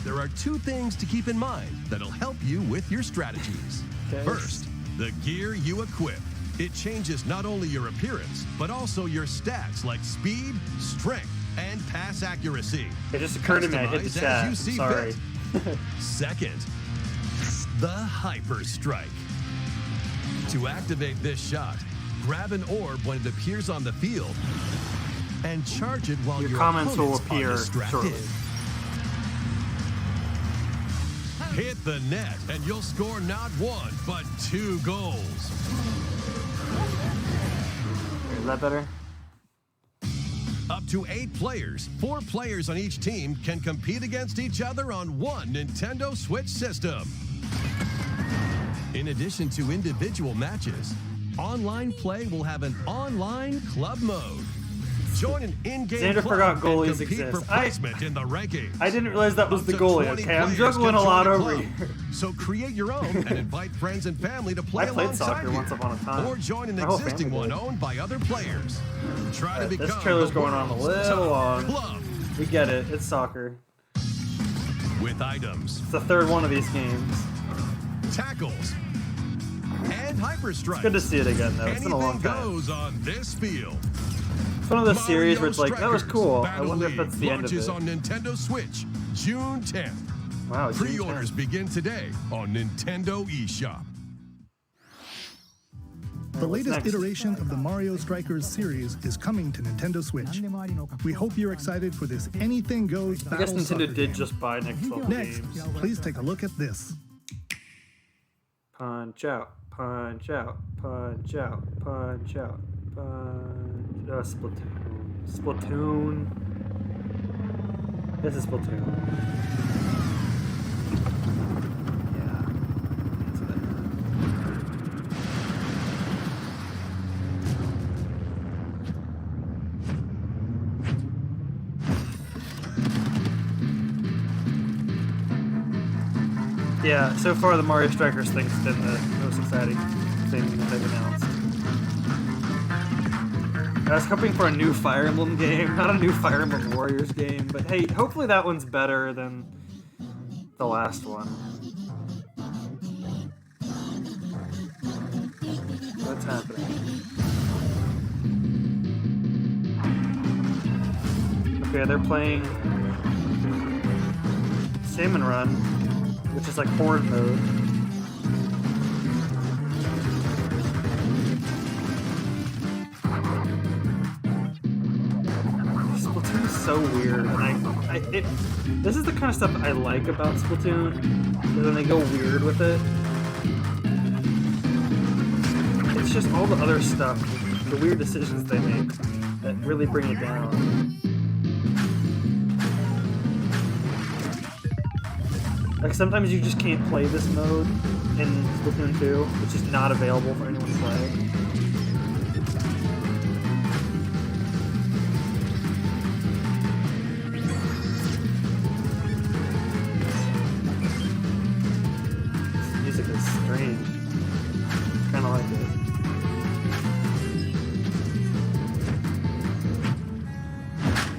There are two things to keep in mind that'll help you with your strategies. Okay. First, the gear you equip. It changes not only your appearance, but also your stats like speed, strength, and pass accuracy. It just occurred to me, I hit the Customize chat. as you see Sorry. fit. Second, the Hyper Strike. To activate this shot, grab an orb when it appears on the field and charge it while Your your comments will opponents are appear distracted. shortly. Hit the net and you'll score not one, but 2 goals. Is that better? Up to 8 players, 4 players on each team can compete against each other on one Nintendo Switch system. In addition to individual matches, online play will have an online club mode. Join an in-game Xander club forgot and goalies compete exist. for placement in the rankings. I didn't realize that was Up the to goalie. 20 Okay, I'm players juggling can a lot join the over club. here. So create your own and invite friends and family to play I played alongside soccer you. once upon a time. Or join an My whole existing family one did. owned by other players. Try to become This trailer's the going on a world's little top long. club. We get it. It's soccer. With items, It's the third one of these games. tackles, and hyper strikes. It's good to see it again, though. It's been a long Anything time. goes on this field. It's one of those series where it's like, that was Strikers cool. I Battle wonder if League that's the end of launches it. on Nintendo Switch June 10th. Wow, June 10th. Pre-orders begin today on Nintendo eShop. The latest next? iteration of the Mario Strikers series is coming to Nintendo Switch. We hope you're excited for this anything goes I guess battle Nintendo soccer did game. just buy Next Level Next, Games. please take a look at this. Punch out, punch out, punch out, punch out, punch. Splatoon. Splatoon. This is Splatoon. Yeah. That's what Yeah, so far the Mario Strikers thing's been the most exciting thing that they've announced. I was hoping for a new Fire Emblem game, not a new Fire Emblem Warriors game, but hey, hopefully that one's better than the last one. What's happening? Okay, they're playing Salmon Run, which is like horde mode. Splatoon is so weird, and this is the kind of stuff I like about Splatoon, is when they go weird with it. It's just all the other stuff, the weird decisions they make, that really bring it down. Like, sometimes you just can't play this mode in Splatoon 2. It's just not available for anyone to play. This music is strange. Kind of like it.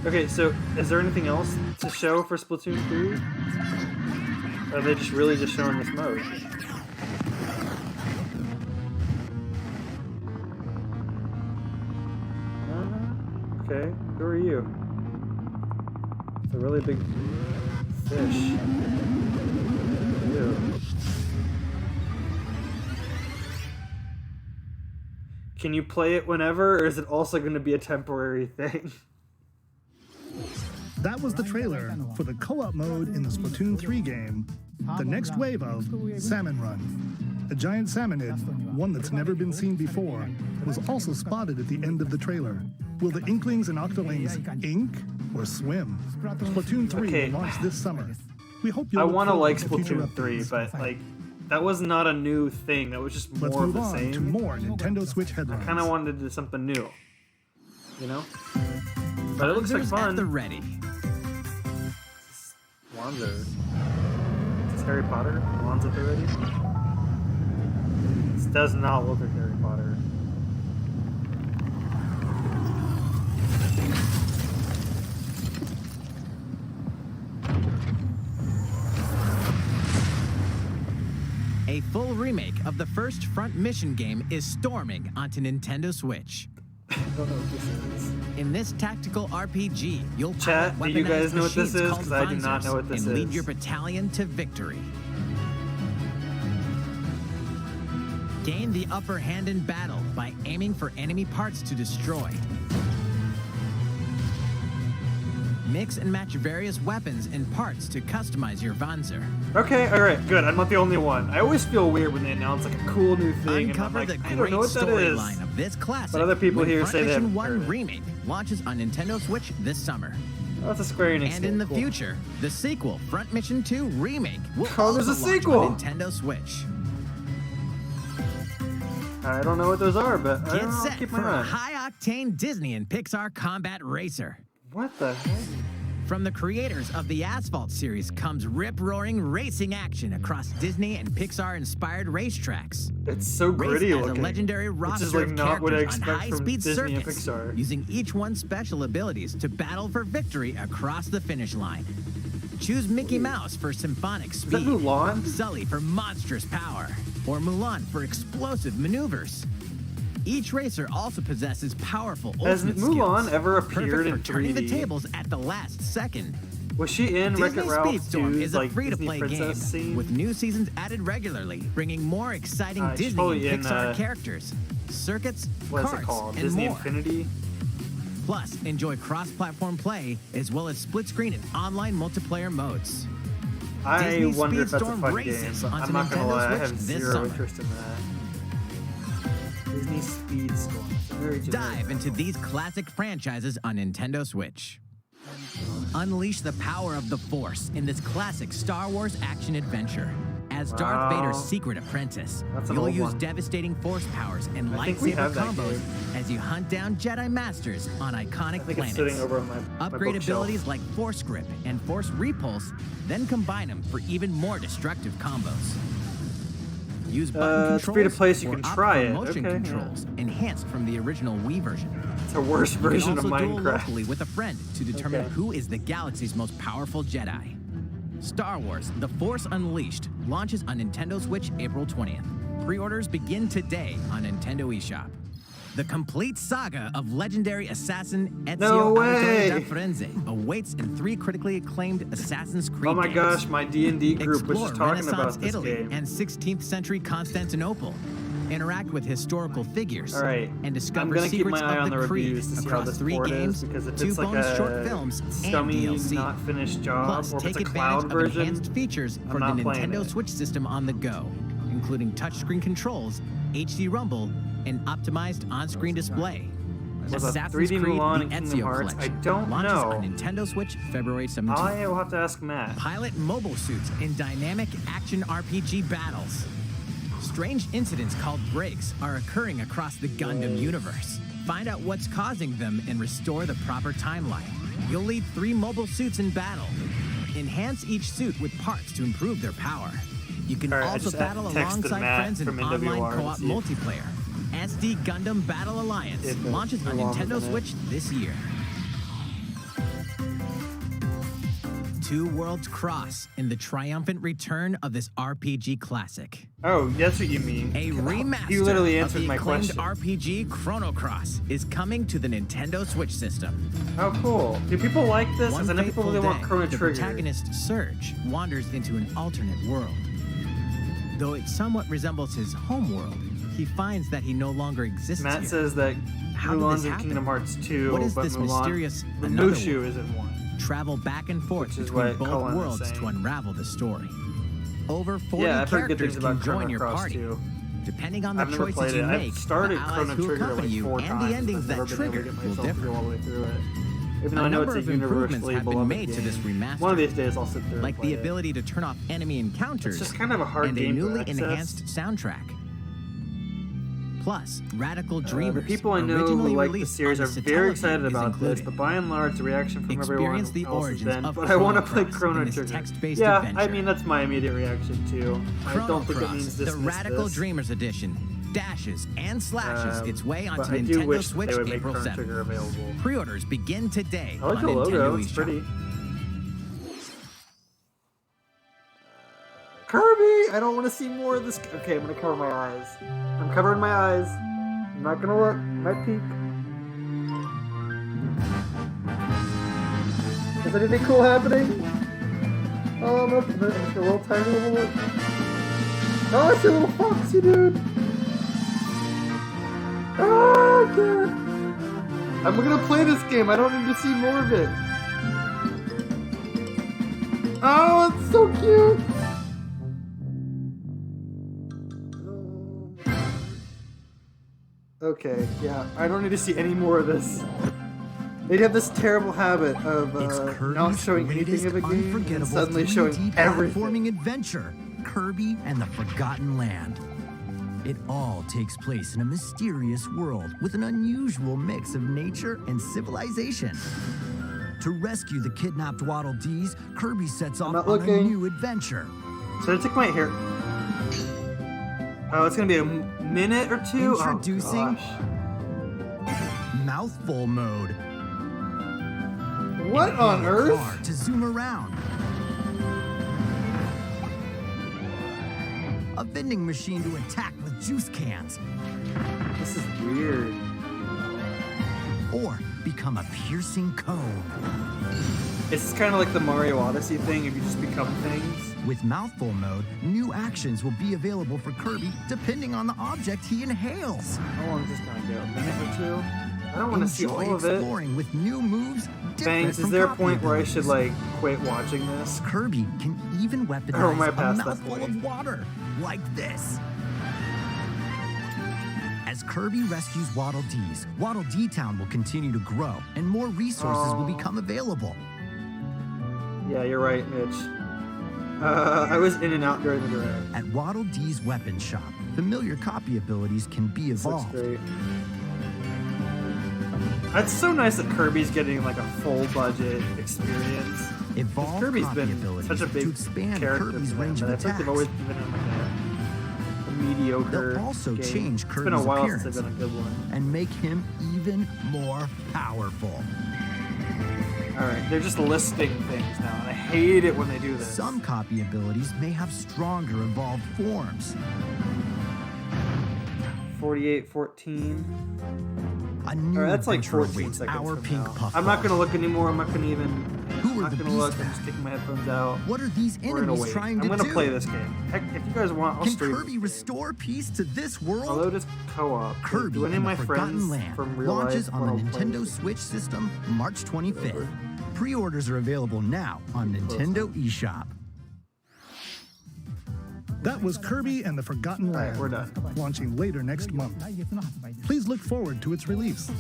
Okay, so is there anything else to show for Splatoon 3? Or are they just really just showing this mode? Okay, who are you? It's a really big fish. Ew. Can you play it whenever, or is it also going to be a temporary thing? That was the trailer for the co-op mode in the Splatoon 3 game, the next wave of Salmon Run. A giant salmonid, one that's never been seen before, was also spotted at the end of the trailer. Will the Inklings and Octolings ink or swim? Splatoon 3 will launch this summer. We hope you'll I want to like future Splatoon 3, updates. but like that was not a new thing. That was just Let's more of move the on same. to more Nintendo Switch I headlines. kind of wanted to do something new, you know? But it looks like Sponsors fun. at the ready. Wanzer. Is this Harry Potter? Wands at the ready? This does not look like Harry Potter. A full remake of the first Front Mission game is storming onto Nintendo Switch. I don't know what this is. In this tactical RPG, you'll Chat, pilot do you guys weaponized know what this machines is? called 'Cause I do not know what this and lead is. your battalion to victory. Gain the upper hand in battle by aiming for enemy parts to destroy. Mix and match various weapons and parts to customize your Wanzer. Okay, alright, good. I'm not the only one. I always feel weird when they announce like a cool new thing Uncover and I'm the like, I don't great know what that is. storyline of this classic. But other people when here Front say they Mission haven't 1 heard it. remake launches on Nintendo Switch this summer. Oh, that's a Square Enix And game. in the Cool. future, the sequel, Front Mission 2 Remake, will Oh, there's also a launch sequel! on Nintendo Switch. I don't know what those are, but I Get don't know, I'll set keep for my a eye. high-octane Disney and Pixar combat racer. What the heck? From the creators of the Asphalt series comes rip-roaring racing action across Disney and Pixar-inspired racetracks. It's so Race gritty as looking. a legendary Which roster is like of not what I characters on expect from high-speed Disney and circuits, Pixar. using each one's special abilities to battle for victory across the finish line. Choose Mickey Mouse for symphonic Is speed, that Mulan? Sully for monstrous power, or Mulan for explosive maneuvers. Each racer also possesses powerful Has ultimate Mulan skills, ever perfect appeared for in turning the 3D? tables at the last second. Was she in Disney Wreck-It Ralph Speedstorm 2's is a like free-to-play Disney game princess scene? with new seasons added regularly, bringing more exciting she's Disney probably and in, Pixar characters, circuits, What is carts, it called? and Disney more. Infinity? Plus, enjoy cross-platform play as well as split-screen and online multiplayer modes. I Disney wonder if that's a Speedstorm fun races game, but onto I'm not gonna Nintendo lie, I Switch have this zero summer. interest in that. Disney Speedstorm. It's a very generic Dive into title. these classic franchises on Nintendo Switch. Unleash the power of the Force in this classic Star Wars action-adventure. As Darth Wow. Vader's secret apprentice, That's an you'll old use one. devastating Force powers and I think we lightsaber have that combos game. as you hunt down Jedi Masters on iconic I think planets. it's sitting over on my Upgrade bookshelf. abilities like Force Grip and Force Repulse, then combine them for even more destructive combos. Use button it's controls free to play, so you or can opt try for it. motion Okay, yeah. controls, enhanced from the original Wii version. It's a worse You can version of also duel Minecraft. locally with a friend to determine Okay. who is the galaxy's most powerful Jedi. Star Wars: The Force Unleashed launches on Nintendo Switch April 20th. Pre-orders begin today on Nintendo eShop. The complete saga of legendary assassin Ezio No Auditore way! da Firenze awaits in 3 critically acclaimed Assassin's Creed Oh my games. gosh, my D&D group was Explore just talking Renaissance about this Italy game. and 16th century Constantinople. Interact with historical figures. All right, And I'm discover gonna keep my secrets eye on of the the Creed reviews to see how across this 3 port games, is, because if 2 it's like bonus a short films, and scummy, DLC. not finished job, Plus, or if take it's a advantage cloud of version, enhanced features for the I'm not playing Nintendo it. Switch system on the go, including touchscreen controls, HD Rumble, and optimized on-screen display. Was a Assassin's 3D Creed: Mulan The and Kingdom Ezio Hearts? I Collection don't launches know. on Nintendo Switch February 17th. I will have to ask Matt. Pilot mobile suits in dynamic action RPG battles. Strange incidents called breaks are occurring across the Gundam universe. Find out what's causing them and restore the proper timeline. You'll lead 3 mobile suits in battle. Enhance each suit with parts to improve their power. You can All right, I also just battle texted alongside Matt friends in from online NWR to co-op see if- multiplayer. SD Gundam Battle Alliance If launches on Mulan was Nintendo in it. Switch this year. Two worlds cross in the triumphant return of this RPG classic. Oh, that's what you mean. A remaster You literally of answered the my acclaimed question. RPG Chrono Cross is coming to the Nintendo Switch system. Oh, cool. Do people like this? Because I One know people fateful really want day, Chrono the Trigger. protagonist Surge wanders into an alternate world. Though it somewhat resembles his home world, he finds that he no longer exists Matt here. says that How did Mulan's this in happen? Kingdom Hearts 2, What is but this Mulan, mysterious the another Mushu world? is in one. Travel back and forth Which is between what both Cullen is worlds saying. to unravel the story. Over 40 Yeah, I've heard good characters things can about join Chrono your Cross party. too. Depending on the I've never choices played you it. make, I've started the allies Chrono who Trigger accompany like you 4 and times. the endings I've that never been able to trigger get will myself to differ. go all the way through it. Even though A I know number it's a of improvements universally have been beloved made game. to this remaster. One of these days I'll sit there Like and play the it. ability to turn off enemy encounters It's just kind of a hard and a game to newly access. enhanced soundtrack. Plus, Radical Dreamers, the people I know who originally like the released series on are the very Satella excited game, is about this, included. but by and large, the reaction from everyone Experience the else has origins been, of but I want to play Chrono Cross Chrono in this Trigger. text-based Yeah, adventure. I mean, that's my immediate reaction, too. I Chrono don't think it Cross, means the dismiss Radical this. Dreamers edition, dashes and slashes its way But onto I do Nintendo wish Switch they would make April Chrono 7th. Trigger available. Pre-orders begin today I like on the Nintendo logo, it's eShop. pretty. Kirby! I don't want to see more of this. Okay, I'm gonna cover my eyes. I'm covering my eyes. I'm not gonna look. Might peek. Is anything cool happening? Oh, look, there's a little tiny little. Oh, I see a little foxy dude. Oh, yeah. I'm gonna play this game. I don't need to see more of it. Oh, it's so cute. Okay, yeah, I don't need to see any more of this. They have this terrible habit of not showing anything of a game and suddenly showing everything. Platforming adventure, Kirby and the Forgotten Land. It all takes place in a mysterious world with an unusual mix of nature and civilization. To rescue the kidnapped Waddle Dees, Kirby sets off on a new adventure. Should I take my hair? Oh, it's gonna be a minute or two? Introducing Oh, Mouthful Mode. What on earth? Car to zoom around. A vending machine to attack with juice cans. This is weird. Or become a piercing cone. It's kind of like the Mario Odyssey thing if you just become things. With Mouthful Mode, new actions will be available for Kirby depending on the object he inhales. How long is this gonna go? A minute or two? I don't want to see all of it. Exploring with new moves. Bangs, is there a point where I should like quit watching this? Kirby can even weaponize a mouthful of water, like this. As Kirby rescues Waddle Dees, Waddle Dee Town will continue to grow, and more resources will become available. Yeah, you're right, Mitch. I was in and out during the direct. At Waddle Dee's weapon shop, familiar copy abilities can be evolved. That's great. It's so nice that Kirby's getting like a full budget experience. Evolve Kirby's copy been abilities such a big to expand character Kirby's for them, range of but I think they've always been in like a mediocre They'll also game. change It's been a Kirby's while appearance since they've done a good one. and make him even more powerful. Alright, they're just listing things now, and I hate it when they do this. Some copy abilities may have stronger evolved forms. 48-14. A new Alright, that's like adventure 14 awaits seconds our from pink now. puff I'm not balls. gonna look anymore, I'm not gonna even... Who are I'm not the gonna look, beast I'm just taking my headphones out. What are these We're gonna enemies wait. trying to I'm gonna do? play this game. Heck, if you guys want, I'll Can stream Kirby restore peace to this I'll world? load his co-op. Kirby Do any of and my the Forgotten friends Land from real launches life on the wanna play Nintendo this? Switch system March 25th. Pre-orders are available now on Nintendo eShop. That was Kirby and the Forgotten Land, we're done. launching later next month. Please look forward to its release.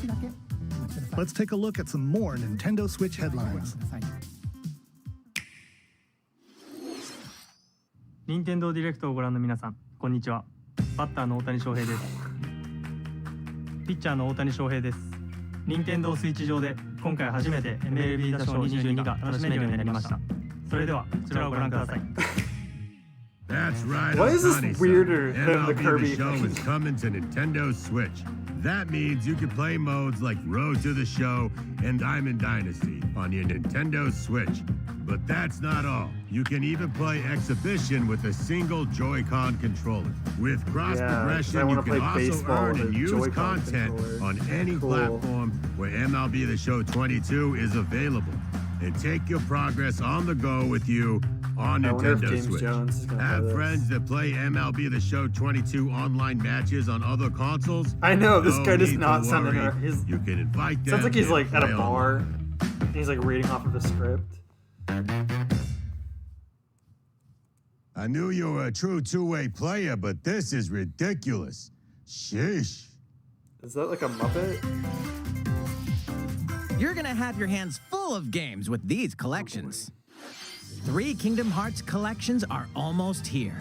Let's take a look at some more Nintendo Switch headlines. 任天堂ディレクトをご覧の皆さん、こんにちは。バッターの大谷翔平です。ピッチャーの大谷翔平です。任天堂スイッチ上で今回初めて MLB 打賞22が楽しめるようになりました。それではこちらをご覧ください。 That's right. Why is this Otani-san. weirder than the MLB Kirby The Show thing? is coming to Nintendo Switch. That means you can play modes like Road to the Show and Diamond Dynasty on your Nintendo Switch. But that's not all. You can even play Exhibition with a single Joy-Con controller. With cross progression, you can also earn and use content on any platform where MLB The Show 22 is available. And take your progress on the go with you on Nintendo Switch. Have friends that play MLB The Show 22 online matches on other consoles? I know, this No guy does need to not sound worry. his... You can invite them. Sounds like he's and like at a play bar. online. He's like reading off of a script. I knew you were a true two-way player, but this is ridiculous. Sheesh. Is that like a Muppet? You're gonna have your hands full of games with these collections. 3 Kingdom Hearts collections are almost here.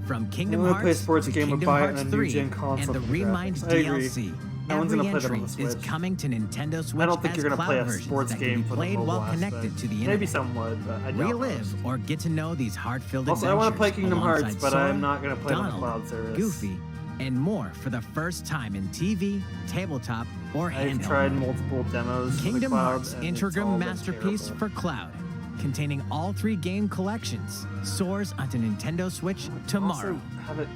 From Kingdom wanna play a Hearts sports to game, but Kingdom buy it on Hearts a new 3 gen console and the for Reignited graphics. I agree. DLC. No one's Every gonna play that on entry the is Switch. coming to Nintendo Switch I don't think as you're gonna cloud play a versions sports that game can be for the played mobile while aspect. connected to the Maybe internet. some would, but I doubt Relive most. or get to know these heart-filled Also, I adventures want to play Kingdom Hearts, alongside but I'm Sora, not gonna play it on the Donald, cloud service. Goofy, and more for the first time in TV, tabletop, or I've handheld. tried multiple demos for the Kingdom cloud, Hearts and it's all Integrum been Masterpiece terrible. for Cloud, containing all 3 game collections, soars onto Nintendo Switch tomorrow. Also, have it...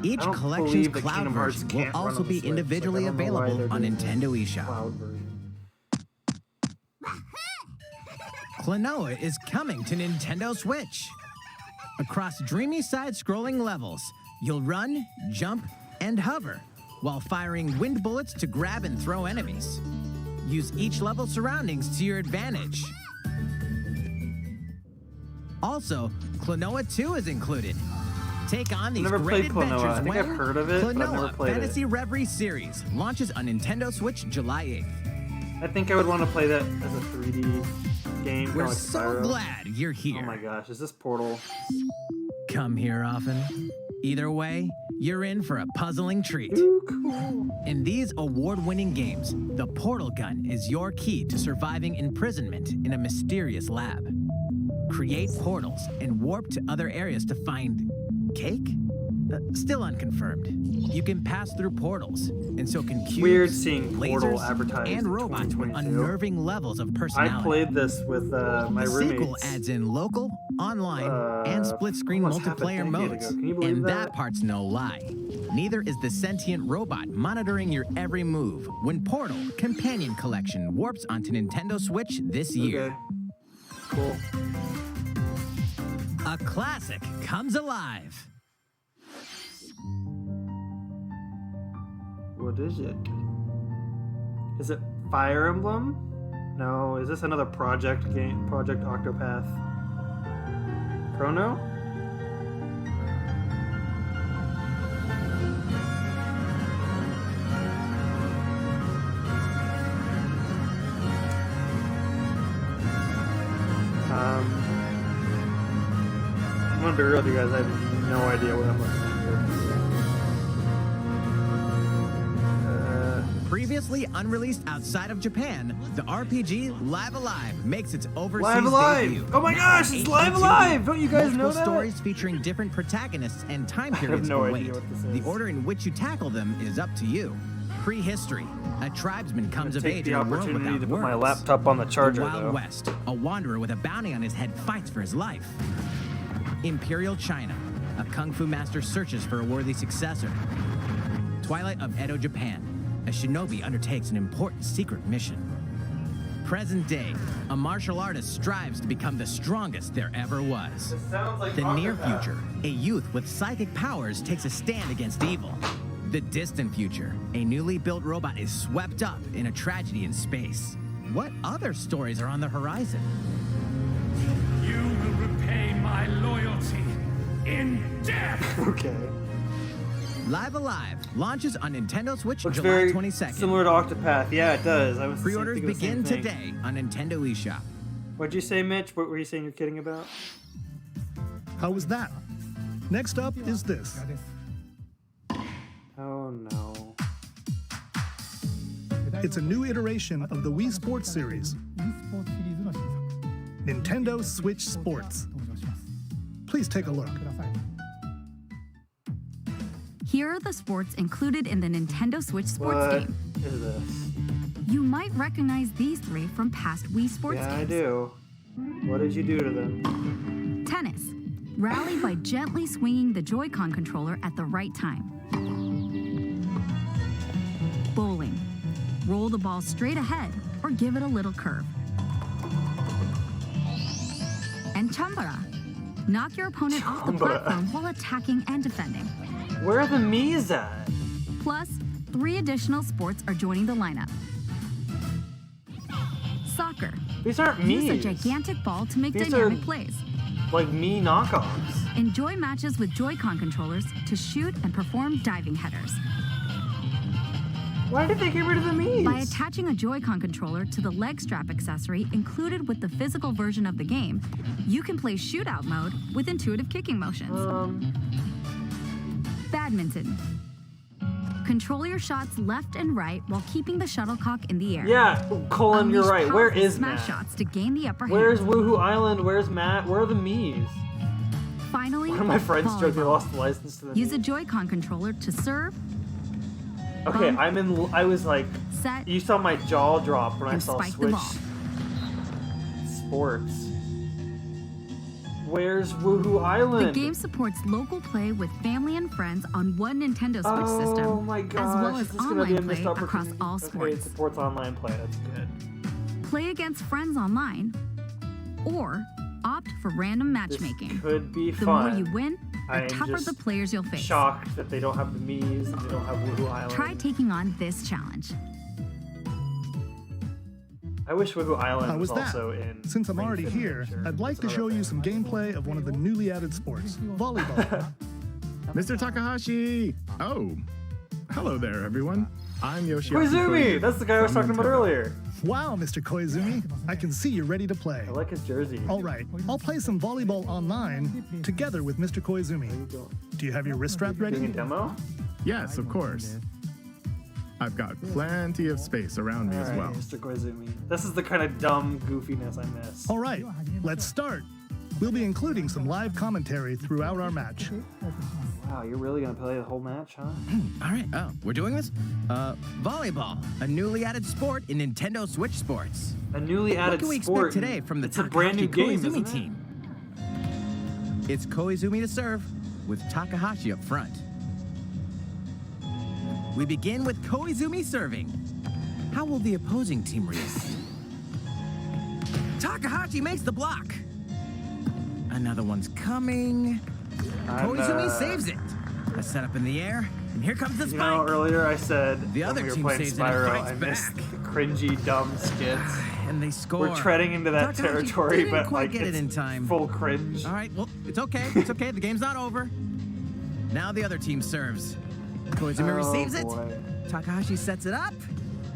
Each I don't collection's believe that cloud Kingdom Hearts version will can't run also on the be Switch. individually Like, I don't know why available they're on doing Nintendo the eShop. cloud version. Klonoa is coming to Nintendo Switch. Across dreamy side-scrolling levels, you'll run, jump, and hover while firing wind bullets to grab and throw enemies. Use each level's surroundings to your advantage. Also, Klonoa 2 is included. Take on these Never great played Klonoa. adventures I think when I've heard of it, but I've never Klonoa played it. Fantasy Reverie Series launches on Nintendo Switch July 8th. I think I would want to play that as a 3D game. Kinda We're like so Spyro. glad you're here. Oh my gosh, is this Portal? Come here often. Either way, you're in for a puzzling treat. In these award-winning games, the portal gun is your key to surviving imprisonment in a mysterious lab. Create portals and warp to other areas to find cake? Still unconfirmed. You can pass through portals, and so can cubes, Weird seeing Portal lasers, advertised and in robots with 2022. unnerving levels of personality. I played this with my The roommates. sequel adds in local, online, and split-screen almost half a multiplayer decade modes, ago. Can you believe and that? that part's no lie. Neither is the sentient robot monitoring your every move when Portal Companion Collection warps onto Nintendo Switch this year. Cool. A classic comes alive. What is it? Is it Fire Emblem? No, is this another Project game? Project Octopath? Chrono? I'm gonna be real with you guys, I have no idea what I'm looking at here. Previously unreleased outside of Japan, the RPG Live Alive makes its overseas Live Alive! debut. Oh my gosh, it's Live Alive! Don't you guys know Multiple that? stories featuring different protagonists and time periods no await. idea what this is. The order in which you tackle them is up to you. Prehistory. A tribesman comes of Take age the in a world opportunity without to put my words. laptop on the charger, The Wild though. West. A wanderer with a bounty on his head fights for his life. Imperial China. A kung fu master searches for a worthy successor. Twilight of Edo, Japan. A shinobi undertakes an important secret mission. Present day. A martial artist strives to become the strongest there ever was. This sounds like The near Octopath. future. A youth with psychic powers takes a stand against evil. The distant future. A newly built robot is swept up in a tragedy in space. What other stories are on the horizon? You will repay my loyalty in death! Okay. Live Alive launches on Nintendo Switch Looks July very 22nd. similar to Octopath. Yeah, it does. I was Pre-orders thinking the same begin thing. today on Nintendo eShop. What'd you say, Mitch? What were you saying you're kidding about? How was that? Next up is this. Oh no. It's a new iteration of the Wii Sports series, Nintendo Switch Sports. Please take a look. Here are the sports included in the Nintendo Switch Sports What game. is this? You might recognize these three from past Wii Sports Yeah, I games. do. What did you do to them? Tennis. Rally by gently swinging the Joy-Con controller at the right time. Bowling. Roll the ball straight ahead or give it a little curve. And Chambara. Knock your opponent off the Chambara. platform while attacking and defending. Where are the Mii's at? Plus, 3 additional sports are joining the lineup. Soccer. These aren't Use a Mii's. gigantic ball to make These dynamic are- plays. Like Mii knockoffs. Enjoy matches with Joy-Con controllers to shoot and perform diving headers. Why did they get rid of the Mii's? By attaching a Joy-Con controller to the leg strap accessory included with the physical version of the game, you can play shootout mode with intuitive kicking motions. Badminton. Control your shots left and right while keeping the shuttlecock in the air. Yeah, Colin, you're Unleash right. Where powerful is smash Matt? shots to gain the upper hand. Where's Woohoo Island? Where's Matt? Where are the Mii's? Finally, One of my friends joked they volleyball. lost the license to the Use a Mii. Joy-Con controller to serve, Okay, bump, I was like, set, you saw my jaw drop when I and saw spike the Switch ball. Sports. Where's Woohoo Island? The game supports local play with family and friends on one Nintendo Switch system, Oh my gosh, as well as this is gonna be a online missed play across opportunity. all Okay, it sports. supports online play. That's good. Play against friends online, or opt for random matchmaking. Could be The fun. more you win, the I am tougher the just players you'll face. Shocked that they don't have the Mii's and they don't have Woohoo Island. Try taking on this challenge. I wish Woohoo Island How was that? also in. Since I'm Ring already Fit here, Adventure. I'd like to show you some gameplay of one of the newly added sports, volleyball. Mr. Takahashi! Oh, hello there, everyone. I'm Yoshiaki Koizumi! That's the guy I was talking about earlier. Wow, Mr. Koizumi, I can see you're ready to play. I like his jersey. All right, I'll play some volleyball online together with Mr. Koizumi. Do you have your wrist strap Doing a ready? demo? Yes, of course. I've got plenty of space around me as Alright, well. Mr. Koizumi. This is the kind of dumb goofiness I miss. All right, let's start. We'll be including some live commentary throughout our match. Wow, you're really gonna play the whole match, huh? All right, we're doing this? Volleyball, a newly added sport in Nintendo Switch Sports. A newly added What can we sport. expect today from the It's a brand new Takahashi game, Koizumi isn't it? team? It's Koizumi to serve, with Takahashi up front. We begin with Koizumi serving. How will the opposing team react? Takahashi makes the block. Another one's coming. Koizumi saves it. A setup in the air. And here comes the You spike. know, earlier I said The when other we were team playing saves it and Spyro, fights I missed back. the cringy, dumb skits. And they score. We're treading into that Takahashi territory, didn't but quite like get it's it in time. full cringe. All right, well, it's okay. It's okay. The game's not over. Now the other team serves. Koizumi receives it. Takahashi sets it up.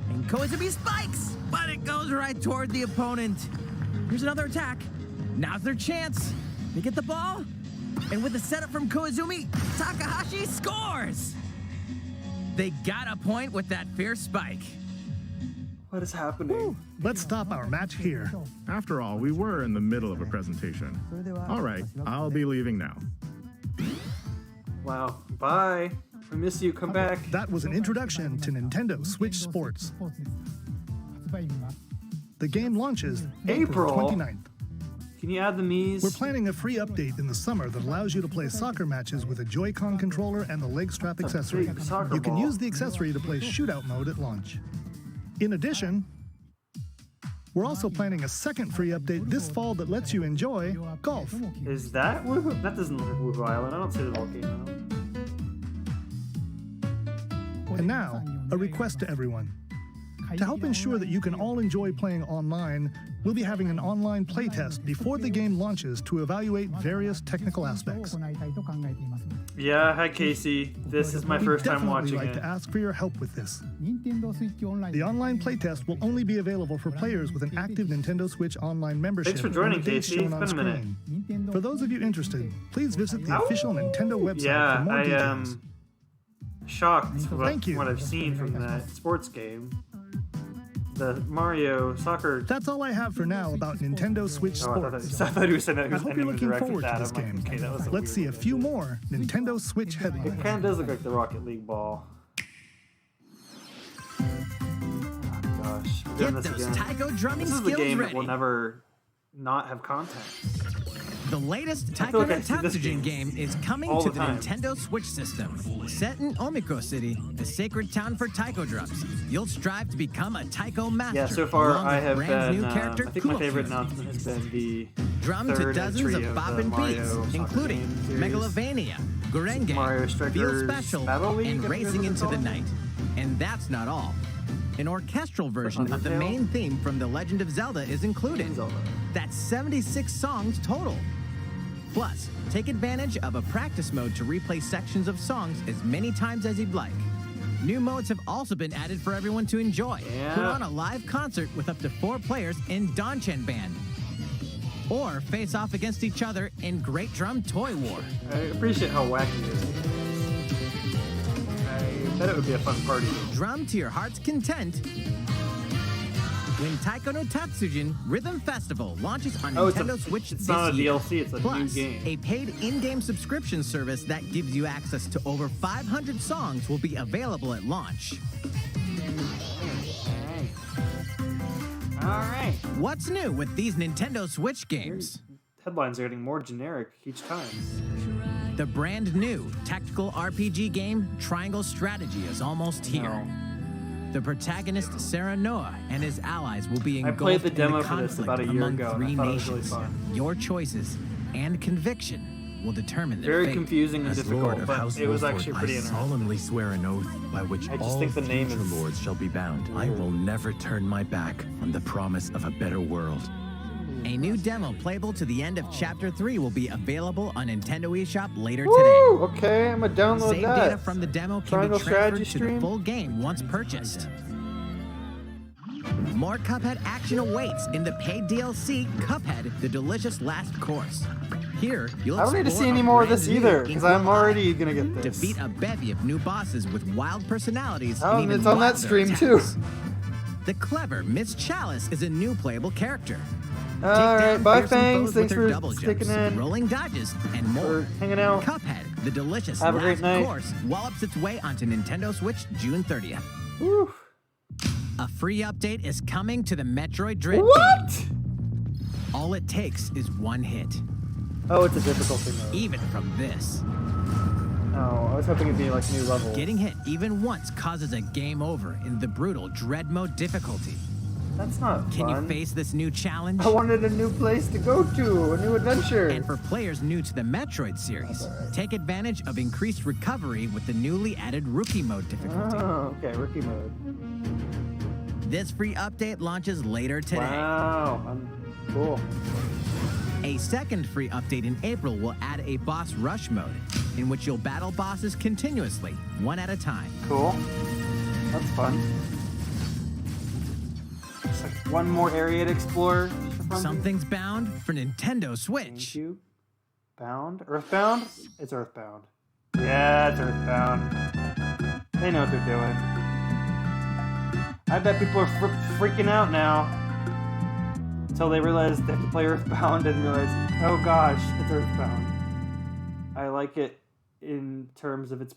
And Koizumi spikes. But it goes right toward the opponent. Here's another attack. Now's their chance. They get the ball. And with the setup from Koizumi, Takahashi scores. They got a point with that fierce spike. What is happening? Let's stop our match here. After all, we were in the middle of a presentation. All right, I'll be leaving now. Wow. Bye. We miss you. Come back. That was an introduction to Nintendo Switch Sports. The game launches April 29th. Can you add the Mii's? We're planning a free update in the summer that allows you to play soccer matches with a Joy-Con controller and the leg strap accessory. You can use the accessory to play shootout mode at launch. In addition, we're also planning a second free update this fall that lets you enjoy golf. Is that Woohoo? That doesn't look like Woohoo Island. I don't see the volcano. And now, a request to everyone. To help ensure that you can all enjoy playing online, we'll be having an online playtest before the game launches to evaluate various technical aspects. Yeah, hi Casey. This is my first time watching We'd like it. to ask for your help with this. The online playtest will only be available for players with an active Nintendo Switch Online membership. Thanks for joining, on the dates Casey. shown It's on been a minute. screen. For those of you interested, please visit the official Nintendo website Yeah, for more I details. am shocked about Thank you. what I've seen from that sports game. The Mario soccer. That's all I have for now about Nintendo Switch Oh, Sports. I thought he was saying that he I was hope you're ending the looking direct forward with to that. this I'm like, game. okay, that was a Let's see a few more Nintendo Switch headlines. It kind of does look like the Rocket League ball. Oh, gosh, we're doing Get this those again. taiko drumming This is the skills game ready. that will never not have content. The latest I feel Taiko like no I see this Tatsujin game is coming all to the the time. Nintendo Switch system. Set in Omiko City, the sacred town for taiko drums, you'll strive to become a taiko master. Yeah, so far along I with have brand been. new character I think my favorite Kuroki. announcement has been the Drum to third dozens entry of the bopping Mario beats, soccer including game series. Megalovania, Gurenge, Mario Feel Strikers Special, Battle League, and I think is Racing what it's into the called. Night. And that's not all. An orchestral version of the Undertale? main theme from The Legend of Zelda is included. That's 76 songs total. Plus, take advantage of a practice mode to replay sections of songs as many times as you'd like. New modes have also been added for everyone to enjoy. Yeah. Put on a live concert with up to 4 players in Donchen Band. Or face off against each other in Great Drum Toy War. I appreciate how wacky this game is. I bet it would be a fun party. Drum to your heart's content when Taiko no Tatsujin Rhythm Festival launches on Oh, Nintendo Switch it's this not a year. DLC, it's a new Plus, game. a paid in-game subscription service that gives you access to over 500 songs will be available at launch. Alright. What's new with these Nintendo Switch games? Headlines are getting more generic each time. The brand new tactical RPG game Triangle Strategy is almost here. The protagonist Sarah Noah and his allies will be I engulfed played the in demo the for this conflict about a year among ago, and I 3 thought it was really nations. fun. Your choices and conviction will determine their Very fate. confusing and As difficult, Lord of but House it was Wolford, actually pretty I interesting. solemnly swear an oath by which I just all think the name future is lords shall be bound. I will never turn my back on the promise of a better world. A new demo playable to the end of Chapter 3 will be available on Nintendo eShop later Woo! today. Okay, I'm gonna download Save that. data from the demo can Triangle be transferred strategy to stream? the full game once purchased. More Cuphead action awaits in the paid DLC, Cuphead: The Delicious Last Course. Here, you'll I don't need to explore see any a more of this brand new either, because Inkwell I'm already Island, gonna get this. defeat a bevy of new bosses with wild personalities Oh, and and even it's on that wilder stream too. attacks. The clever Miss Chalice is a new playable character. Take Alright, down bye fearsome Fangs, foes thanks with her for double sticking jumps, in. rolling dodges, and more. For hanging out. Cuphead: The Delicious Have a great Last night. Course wallops its way onto Nintendo Switch June 30th. Woo. A free update is coming to the Metroid Dread What? game. All it takes is one hit. Oh, it's a difficult thing though. Even from this. Oh, I was hoping it'd be like new levels. Getting hit even once causes a game over in the brutal Dread Mode difficulty. That's not Can fun. you face this new challenge? I wanted a new place to go to, a new adventure. And for players new to the Metroid series, take advantage of increased recovery with the newly added Rookie Mode difficulty. Oh, okay, Rookie Mode. This free update launches later today. Wow, cool. A second free update in April will add a boss rush mode, in which you'll battle bosses continuously, one at a time. Cool. That's fun. It's like one more area to explore. Something's bound for Nintendo Switch. GameCube. Bound? Earthbound? It's Earthbound. Yeah, it's Earthbound. They know what they're doing. I bet people are freaking out now. Until they realize they have to play Earthbound and realize, oh gosh, it's Earthbound. I like it in terms of its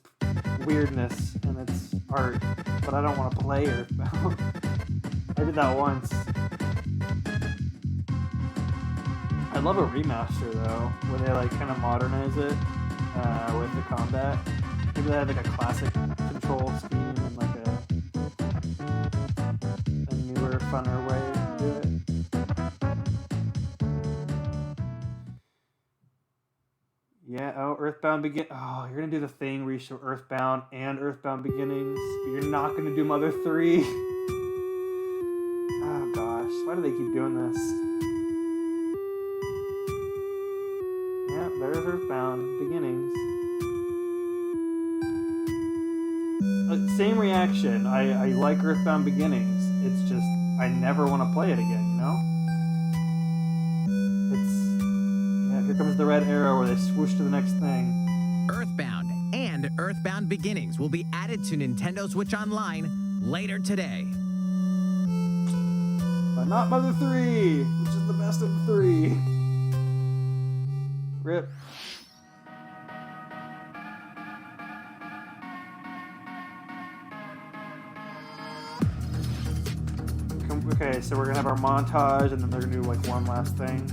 weirdness and its art, but I don't want to play Earthbound. I did that once. I love a remaster though, where they like kind of modernize it with the combat. Maybe they have like a classic control scheme and like a newer, funner way to do it. Yeah, oh, Earthbound Begin. Oh, you're gonna do the thing where you show Earthbound and Earthbound Beginnings, but you're not gonna do Mother 3. Oh gosh, why do they keep doing this? Yeah, there's Earthbound Beginnings. Same reaction. I like Earthbound Beginnings. It's just I never want to play it again, you know? Here comes the red arrow where they swoosh to the next thing. Earthbound and Earthbound Beginnings will be added to Nintendo Switch Online later today. But not Mother 3, which is the best of the 3. Rip. Okay, so we're gonna have our montage and then they're gonna do like one last thing.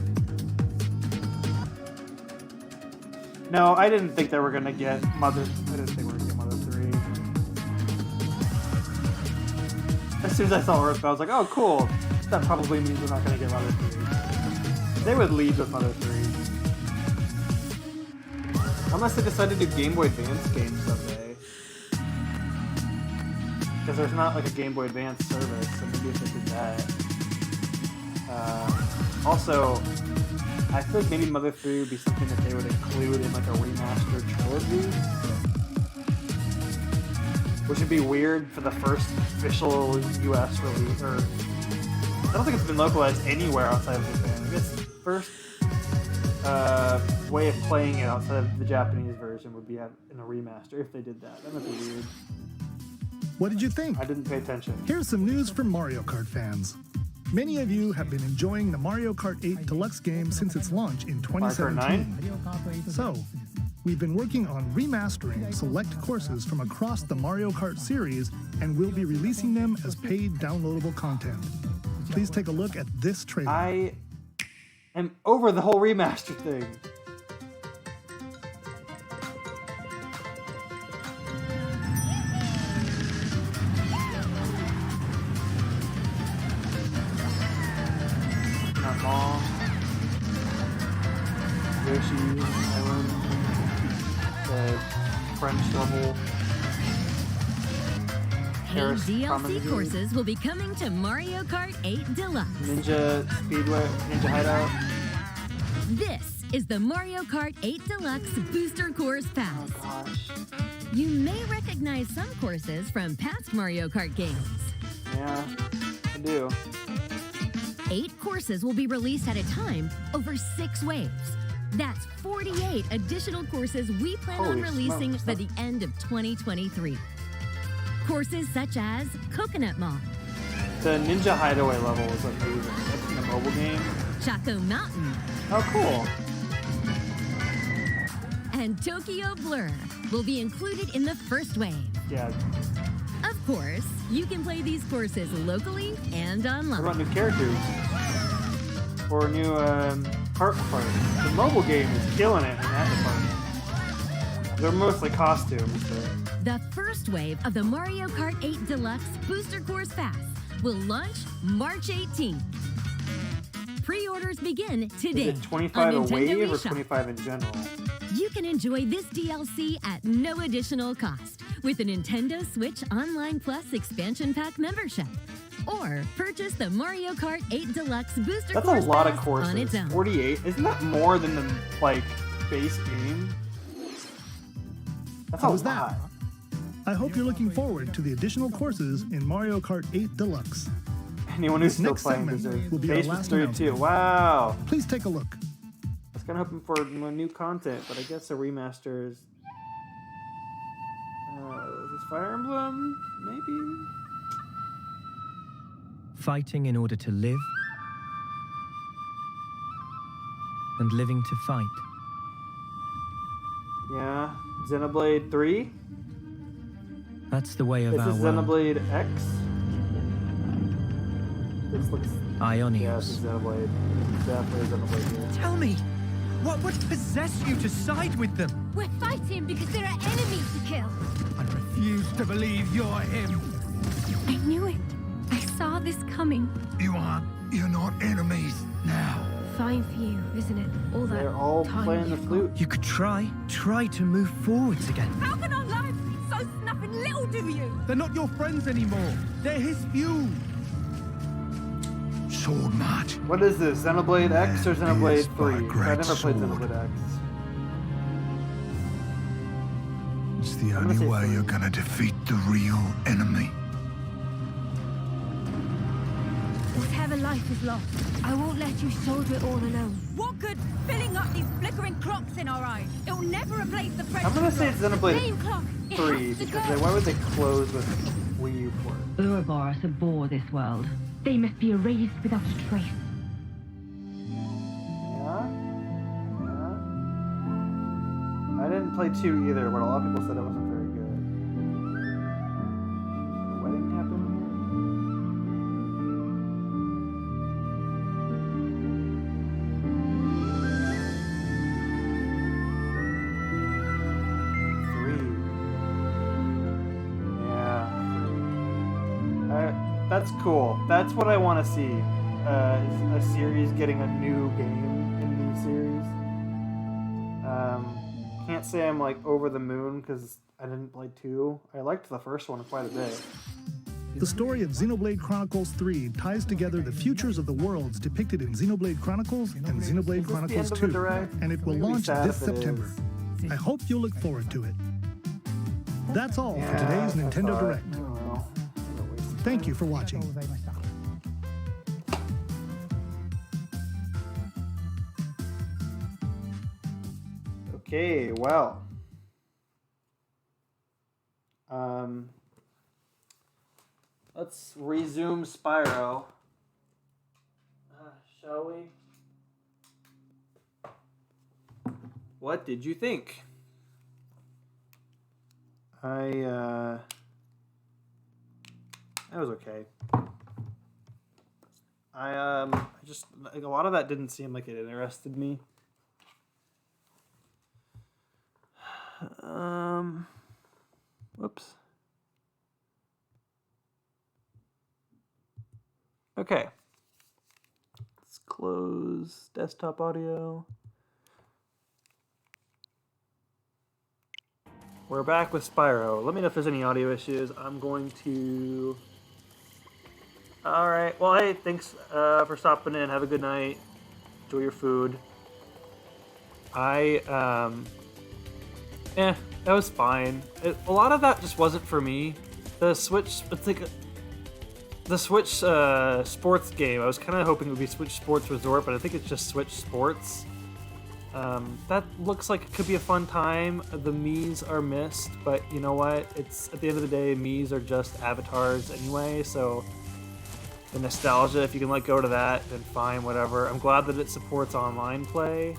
No, I didn't think they were gonna get Mother. I didn't think we were gonna get Mother 3. As soon as I saw Earthbound, I was like, oh, cool. That probably means we're not gonna get Mother 3. They would lead with Mother 3. Unless they decide to do Game Boy Advance games someday. Because there's not like a Game Boy Advance service, so maybe if they did that. Also, I feel like maybe Mother 3 would be something that they would include in like a remastered trilogy. Which would be weird for the first official US release, or I don't think it's been localized anywhere outside of Japan. I guess the first way of playing it outside of the Japanese version would be in a remaster if they did that. That might be weird. What did you think? I didn't pay attention. Here's some news from Mario Kart fans. Many of you have been enjoying the Mario Kart 8 Deluxe game since its launch in 2017. So, we've been working on remastering select courses from across the Mario Kart series, and we'll be releasing them as paid downloadable content. Please take a look at this trailer. I am over the whole remaster thing. Yoshi Island, the French level. Paid DLC courses will be coming to Mario Kart 8 Deluxe. Ninja Speedway, Ninja Hideout. This is the Mario Kart 8 Deluxe Booster Course Pass. Oh gosh. You may recognize some courses from past Mario Kart games. Yeah, I do. 8 courses will be released at a time over 6 waves. That's 48 additional courses we plan on releasing by the end of 2023. Courses such as Coconut Mall. The Ninja Hideaway level is amazing. That's in the mobile game. Choco Mountain. Oh, cool. And Tokyo Blur will be included in the first wave. Yeah. Of course, you can play these courses locally and online. What about new characters? Or new part. The mobile game is killing it in that department. They're mostly costumes, but... The first wave of the Mario Kart 8 Deluxe Booster Course Pass will launch March 18th. Pre-orders begin today. Is it 25 a on Nintendo wave or eShop. 25 in general? You can enjoy this DLC at no additional cost with a Nintendo Switch Online Plus expansion pack membership. Or purchase the Mario Kart 8 Deluxe Booster That's a Course lot of Pass on its courses. own. 48. Isn't that more than the like base game? That's a How was lot. that? I hope you're looking forward to the additional courses in Mario Kart 8 Deluxe. Anyone who's This still next playing segment deserves will be our base was last 32. announcement. Wow. Please take a look. I was kind of hoping for more new content, but I guess a remaster is. Is this Fire Emblem? Maybe. Fighting in order to live, and living to fight. Yeah. Xenoblade 3? That's the way of This our is world. Xenoblade X? This looks. Ionios. Yeah, this is Xenoblade. This is definitely Xenoblade here. Tell me, what would possess you to side with them? We're fighting because there are enemies to kill. I refuse to believe you're him. I knew it. I saw this coming. You're not enemies now. Fine for you, isn't it? All that They're all time playing the you've flute. You could try to move forwards again. How can our lives be so snuffing little to you? They're not your friends anymore. They're his fuel. Sword match. What is this? Xenoblade X or Xenoblade 3? great I never played sword. Xenoblade X. It's the I'm only gonna say way three. you're gonna defeat the real enemy. Whatever life is lost, I won't let you shoulder it all alone. What good filling up these flickering clocks in our eyes? It'll never replace the precious I'm gonna say it's Xenoblade Flame clock. It 3 has to because go. why would they close with Wii U port? Ouroboros abhor this world. They must be erased without a trace. Yeah? I didn't play 2 either, but a lot of people said it wasn't very good. Did a wedding happen here? 3. Yeah. That's cool. That's what I want to see. Is a series getting a new game in the series. Can't say I'm like over the moon because I didn't play 2. I liked the first one quite a bit. The story of Xenoblade Chronicles 3 ties together the futures of the worlds depicted in Xenoblade Chronicles and Xenoblade Chronicles end of the 2, direct? and it will I'm gonna be launch sad this if it September. is. I hope you'll look forward to it. That's all for Yeah, today's I Nintendo thought- Direct. I don't know. Thank you for watching. Okay, well. Let's resume Spyro. Shall we? What did you think? That was okay. I just like, a lot of that didn't seem like it interested me. Whoops. Okay. Let's close desktop audio. We're back with Spyro. Let me know if there's any audio issues. I'm going to... Alright, well hey, thanks for stopping in. Have a good night. Enjoy your food. That was fine. A lot of that just wasn't for me. The Switch, it's like... The Switch sports game, I was kind of hoping it would be Switch Sports Resort, but I think it's just Switch Sports. That looks like it could be a fun time. The Miis are missed, but you know what? It's at the end of the day, Miis are just avatars anyway, so the nostalgia, if you can let go to that, then fine, whatever. I'm glad that it supports online play.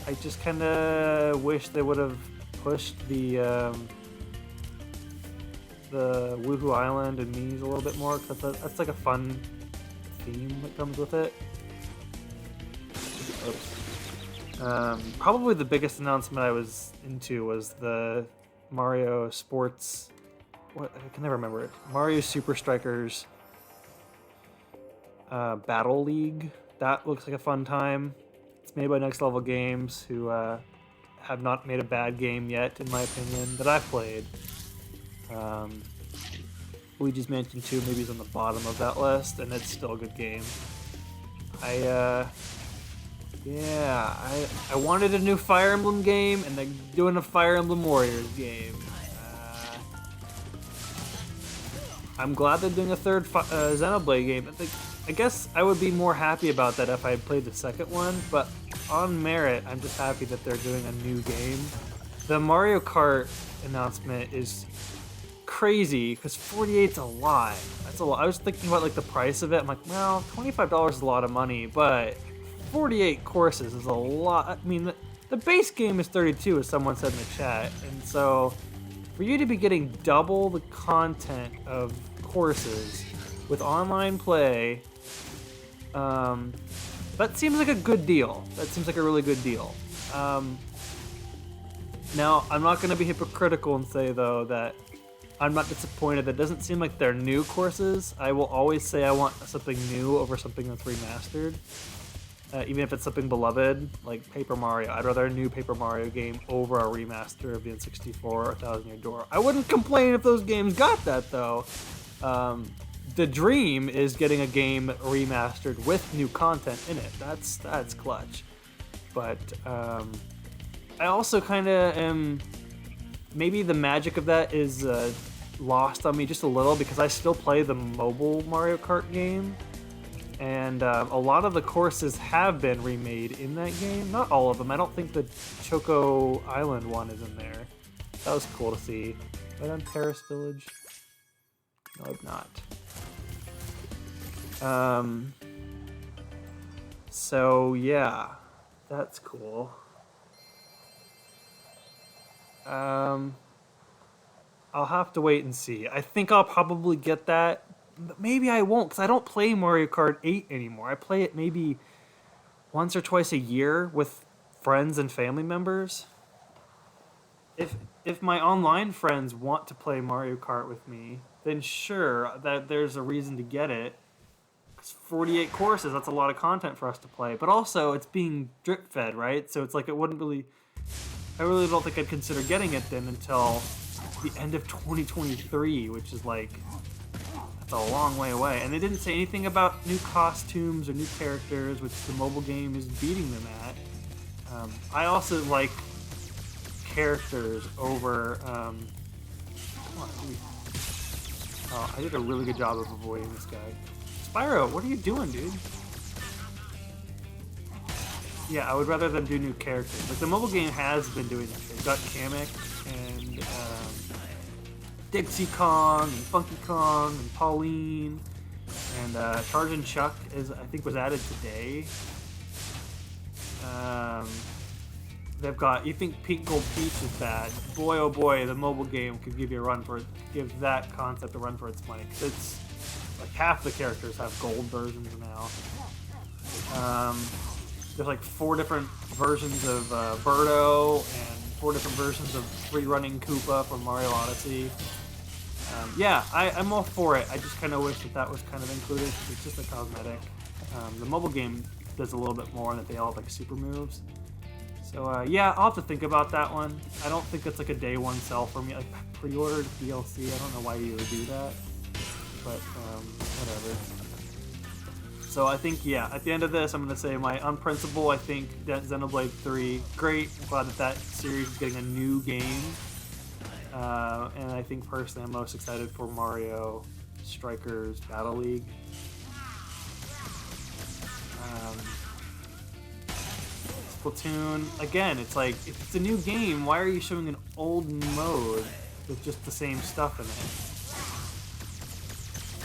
I just kind of wish they would have pushed the Woohoo Island and Miis a little bit more, because that's like a fun theme that comes with it. Oops. Probably the biggest announcement I was into was the Mario Sports what I can never remember it. Mario Super Strikers Battle League. That looks like a fun time. It's made by Next Level Games, who have not made a bad game yet, in my opinion, that I've played. Luigi's Mansion 2 maybe is on the bottom of that list, and it's still a good game. I wanted a new Fire Emblem game, and they're doing a Fire Emblem Warriors game. I'm glad they're doing a third Xenoblade game. I guess I would be more happy about that if I had played the second one, but on merit, I'm just happy that they're doing a new game. The Mario Kart announcement is crazy because 48's a lot. That's a lot. I was thinking about like the price of it. I'm like, well, $25 is a lot of money, but 48 courses is a lot. I mean, the base game is 32, as someone said in the chat, and so for you to be getting double the content of courses with online play, that seems like a good deal. That seems like a really good deal. Now, I'm not going to be hypocritical and say, though, that I'm not disappointed. That doesn't seem like they're new courses. I will always say I want something new over something that's remastered. Even if it's something beloved, like Paper Mario. I'd rather a new Paper Mario game over a remaster of the N64 or Thousand Year Door. I wouldn't complain if those games got that, though. The dream is getting a game remastered with new content in it. That's clutch. But I also kind of am... Maybe the magic of that is lost on me just a little because I still play the mobile Mario Kart game. And a lot of the courses have been remade in that game. Not all of them. I don't think the Choco Island one is in there. That was cool to see. Have I done Paris Village? No, I've not. So yeah, that's cool. I'll have to wait and see. I think I'll probably get that. But maybe I won't, because I don't play Mario Kart 8 anymore. I play it maybe once or twice a year with friends and family members. If my online friends want to play Mario Kart with me, then sure, that there's a reason to get it. 48 courses, that's a lot of content for us to play. But also, it's being drip-fed, right? So it's like it wouldn't really... I really don't think I'd consider getting it then until the end of 2023, which is like... That's a long way away. And they didn't say anything about new costumes or new characters, which the mobile game is beating them at. I also like characters over... Come on, oh, I did a really good job of avoiding this guy. Spyro, what are you doing, dude? Yeah, I would rather them do new characters. Like, the mobile game has been doing that. They've got Kamek and Dixie Kong and Funky Kong and Pauline. And Chargin' Chuck, I think, was added today. They've got, you think Pink Gold Peach is bad. Boy, oh boy, the mobile game could give you a run for it, give that concept a run for its money. 'Cause it's, like, half the characters have gold versions now. There's like 4 different versions of Birdo and 4 different versions of free-running Koopa from Mario Odyssey. Yeah, I'm all for it. I just kind of wish that was kind of included because it's just a cosmetic. The mobile game does a little bit more in that they all have like super moves. So yeah, I'll have to think about that one. I don't think it's like a day one sell for me. Like pre-ordered DLC, I don't know why you would do that. But whatever. So I think, yeah, at the end of this, I'm going to say on principle, I think Xenoblade 3, great. I'm glad that series is getting a new game. And I think personally I'm most excited for Mario Strikers Battle League. Splatoon, again, it's like, if it's a new game, why are you showing an old mode with just the same stuff in it?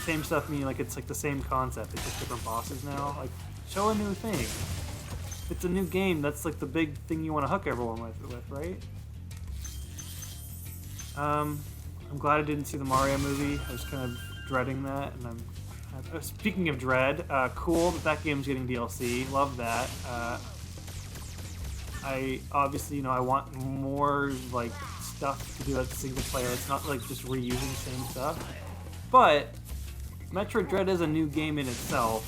Same stuff meaning like it's like the same concept, it's just different bosses now. Like, show a new thing. If it's a new game, that's like the big thing you want to hook everyone with, right? I'm glad I didn't see the Mario movie. I was kind of dreading that, and speaking of dread, cool that game's getting DLC. Love that. I obviously, I want more like stuff to do as a single player. It's not like just reusing the same stuff. But Metroid Dread is a new game in itself,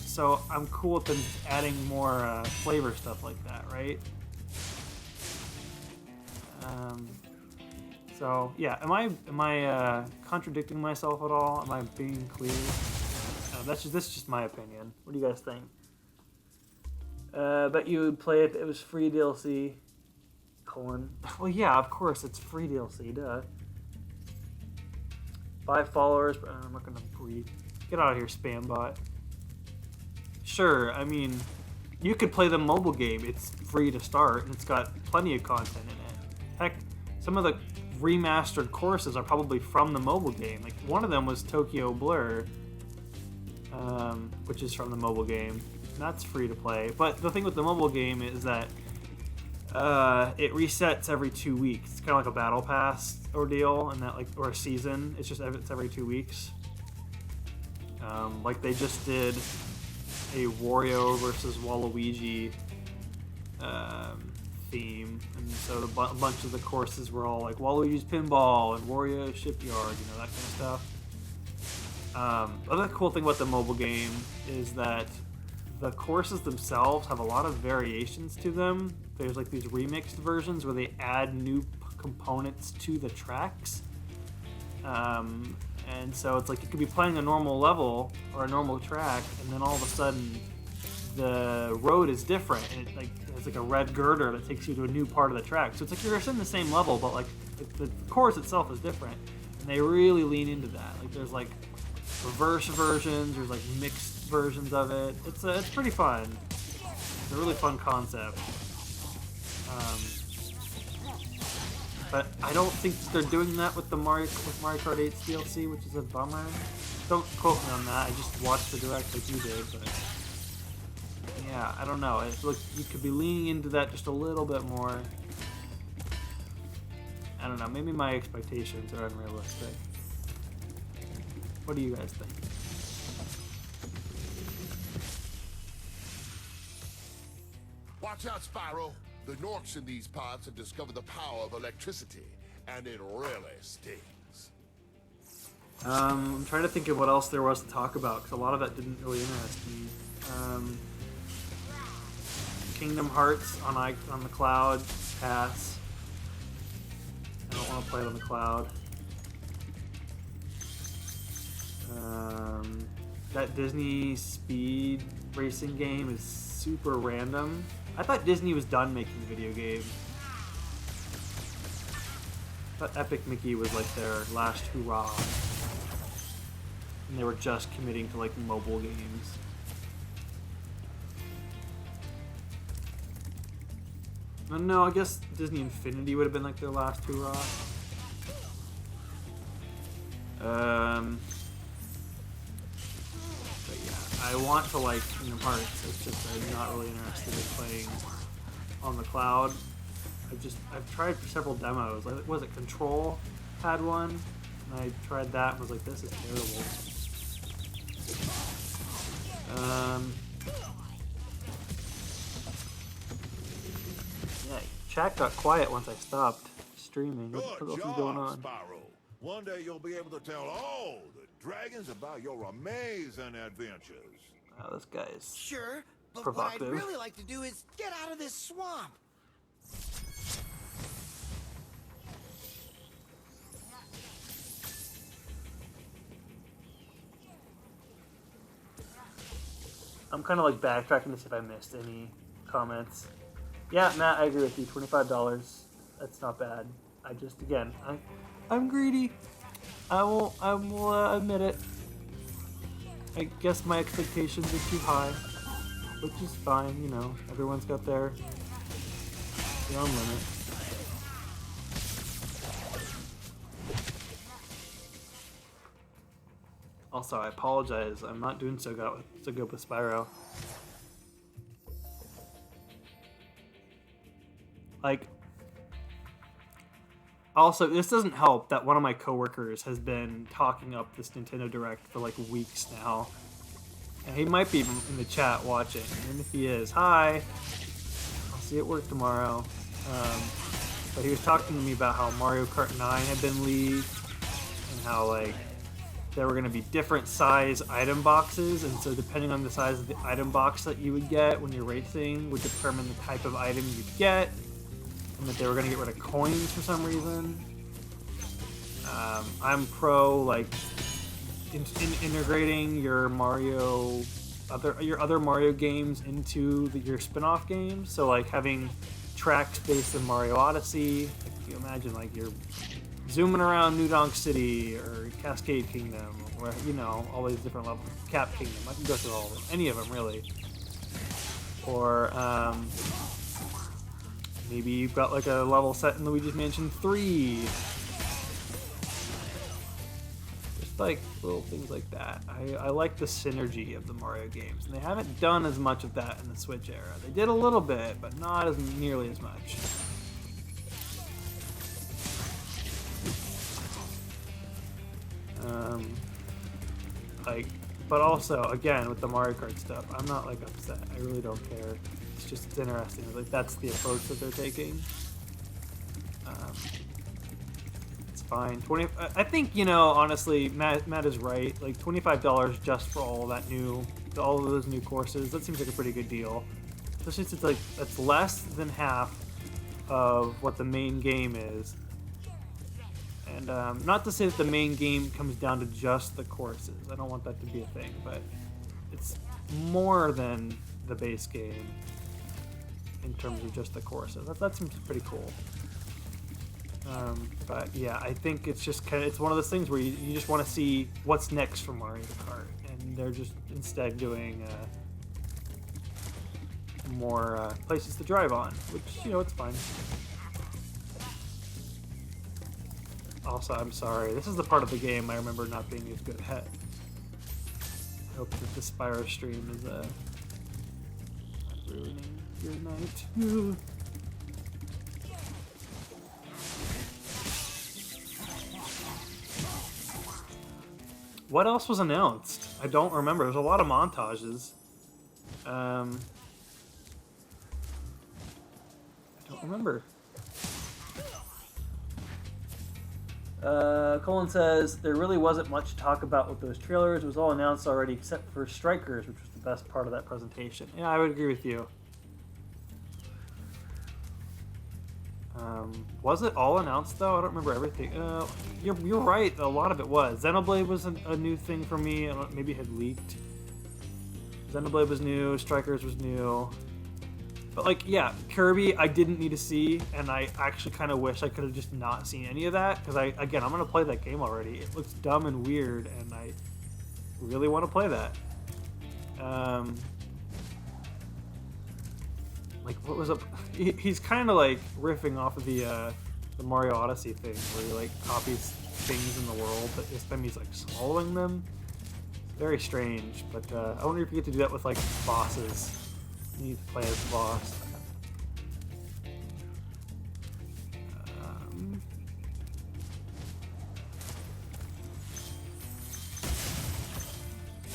so I'm cool with them adding more flavor stuff like that, right? So yeah, am I contradicting myself at all? Am I being clear? That's just my opinion. What do you guys think? Bet you would play it if it was free DLC. Colon. Well, yeah, of course it's free DLC. Duh. 5 followers, but I'm not gonna breathe. Get out of here, spam bot. Sure, I mean, you could play the mobile game. It's free to start, and it's got plenty of content in it. Heck, some of the remastered courses are probably from the mobile game. Like, one of them was Tokyo Blur, which is from the mobile game. And that's free to play. But the thing with the mobile game is that it resets every 2 weeks. It's kind of like a battle pass ordeal, and that or a season. It's every 2 weeks. Like they just did a Wario versus Waluigi theme, and so a bunch of the courses were all like Waluigi's Pinball and Wario Shipyard, that kind of stuff. Other cool thing about the mobile game is that the courses themselves have a lot of variations to them. There's like these remixed versions where they add new components to the tracks. And so it's like you could be playing a normal level or a normal track, and then all of a sudden the road is different, and it's like a red girder that takes you to a new part of the track. So it's like you're in the same level, but like the course itself is different, and they really lean into that. Like there's like reverse versions, there's like mixed versions of it. It's pretty fun. It's a really fun concept. But I don't think they're doing that with Mario Kart 8 DLC, which is a bummer. Don't quote me on that. I just watched the direct like you did, but yeah, I don't know. It looks you could be leaning into that just a little bit more. I don't know. Maybe my expectations are unrealistic. What do you guys think? Watch out, Spyro. The Norks in these pods have discovered the power of electricity, and it really stings. I'm trying to think of what else there was to talk about, because a lot of that didn't really interest me. Kingdom Hearts on the cloud, pass. I don't want to play it on the cloud. That Disney speed racing game is super random. I thought Disney was done making video games. I thought Epic Mickey was like their last hurrah. And they were just committing to like mobile games. No, I guess Disney Infinity would have been like their last hurrah. But yeah, I want to like Kingdom Hearts. It's just I'm not really interested in playing on the cloud. I've tried several demos. Like, was it Control had one? And I tried that and was like, this is terrible. Yeah, chat got quiet once I stopped streaming. What else is going on? Spyro. One day you'll be able to tell all the dragons about your amazing adventures. Oh, this guy's sure, but provocative. what I'd really like to do is get out of this swamp. I'm kind of like backtracking to see if I missed any comments. Yeah, Matt, I agree with you. $25. That's not bad. I just, again, I'm greedy. I will admit it. I guess my expectations are too high, which is fine. You know, everyone's got their own limit. Also, I apologize. I'm not doing so good with Spyro. Like, also, this doesn't help that one of my coworkers has been talking up this Nintendo Direct for like weeks now. And he might be in the chat watching. And if he is, hi. I'll see you at work tomorrow. but he was talking to me about how Mario Kart 9 had been leaked and how like there were going to be different size item boxes, and so depending on the size of the item box that you would get when you're racing would determine the type of item you'd get, and that they were going to get rid of coins for some reason. I'm pro like in integrating your other Mario games into your spin-off games. So like having tracks based in Mario Odyssey. Like, you imagine like you're zooming around New Donk City or Cascade Kingdom, or you know, all these different levels. Cap Kingdom. I can go through all of them, any of them really. Or maybe you've got like a level set in Luigi's Mansion 3. Just like little things like that. I like the synergy of the Mario games, and they haven't done as much of that in the Switch era. They did a little bit, but not as nearly as much. But also, again, with the Mario Kart stuff, I'm not like upset. I really don't care. It's interesting. Like that's the approach that they're taking. It's fine. I think, you know, honestly, Matt is right. Like $25 just for all of those new courses. That seems like a pretty good deal. Especially since it's like that's less than half of what the main game is. And not to say that the main game comes down to just the courses. I don't want that to be a thing, but it's more than the base game in terms of just the courses. That seems pretty cool. But yeah, I think it's just it's one of those things where you just want to see what's next for Mario Kart, and they're just instead doing more places to drive on, which, you know, it's fine. Also, I'm sorry. This is the part of the game I remember not being as good at. I hope that the Spyro stream is not ruining your night. What else was announced? I don't remember. There's a lot of montages. I don't remember. Colin says, there really wasn't much to talk about with those trailers. It was all announced already except for Strikers, which was the best part of that presentation. Yeah, I would agree with you. Was it all announced though? I don't remember everything. You're right, a lot of it was. Xenoblade was a new thing for me. Maybe it had leaked. Xenoblade was new, Strikers was new. But like, yeah, Kirby I didn't need to see, and I actually kind of wish I could have just not seen any of that, because I'm going to play that game already. It looks dumb and weird, and I really want to play that. Like, what was up? He's kind of like riffing off of the Mario Odyssey thing, where he like copies things in the world, but this time he's like swallowing them. Very strange, but I wonder if you get to do that with like bosses. You need to play as the boss.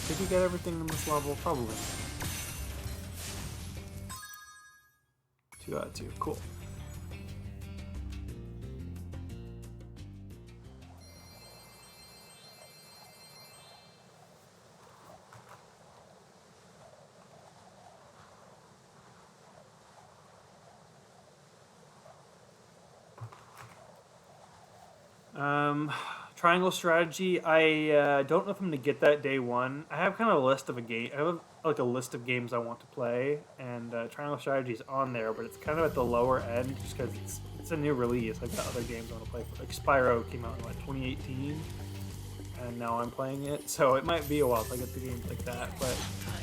Did you get everything in this level? Probably. 2 out of 2. Cool. Triangle Strategy, I don't know if I'm going to get that day one. I have kind of a list of a list of games I want to play, and Triangle Strategy is on there, but it's kind of at the lower end just because it's a new release. I've got other games I want to play. Like Spyro came out in 2018, and now I'm playing it, so it might be a while till I get the games like that, but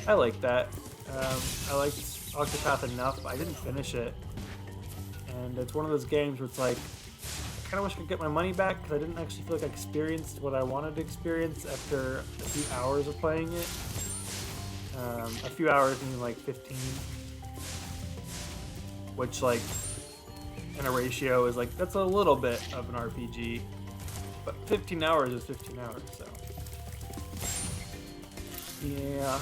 I like that. I liked Octopath enough, but I didn't finish it, and it's one of those games where it's like, I kind of wish I could get my money back because I didn't actually feel like I experienced what I wanted to experience after a few hours of playing it. A few hours meaning like 15, which like in a ratio is like, that's a little bit of an RPG, but 15 hours is 15 hours, so yeah.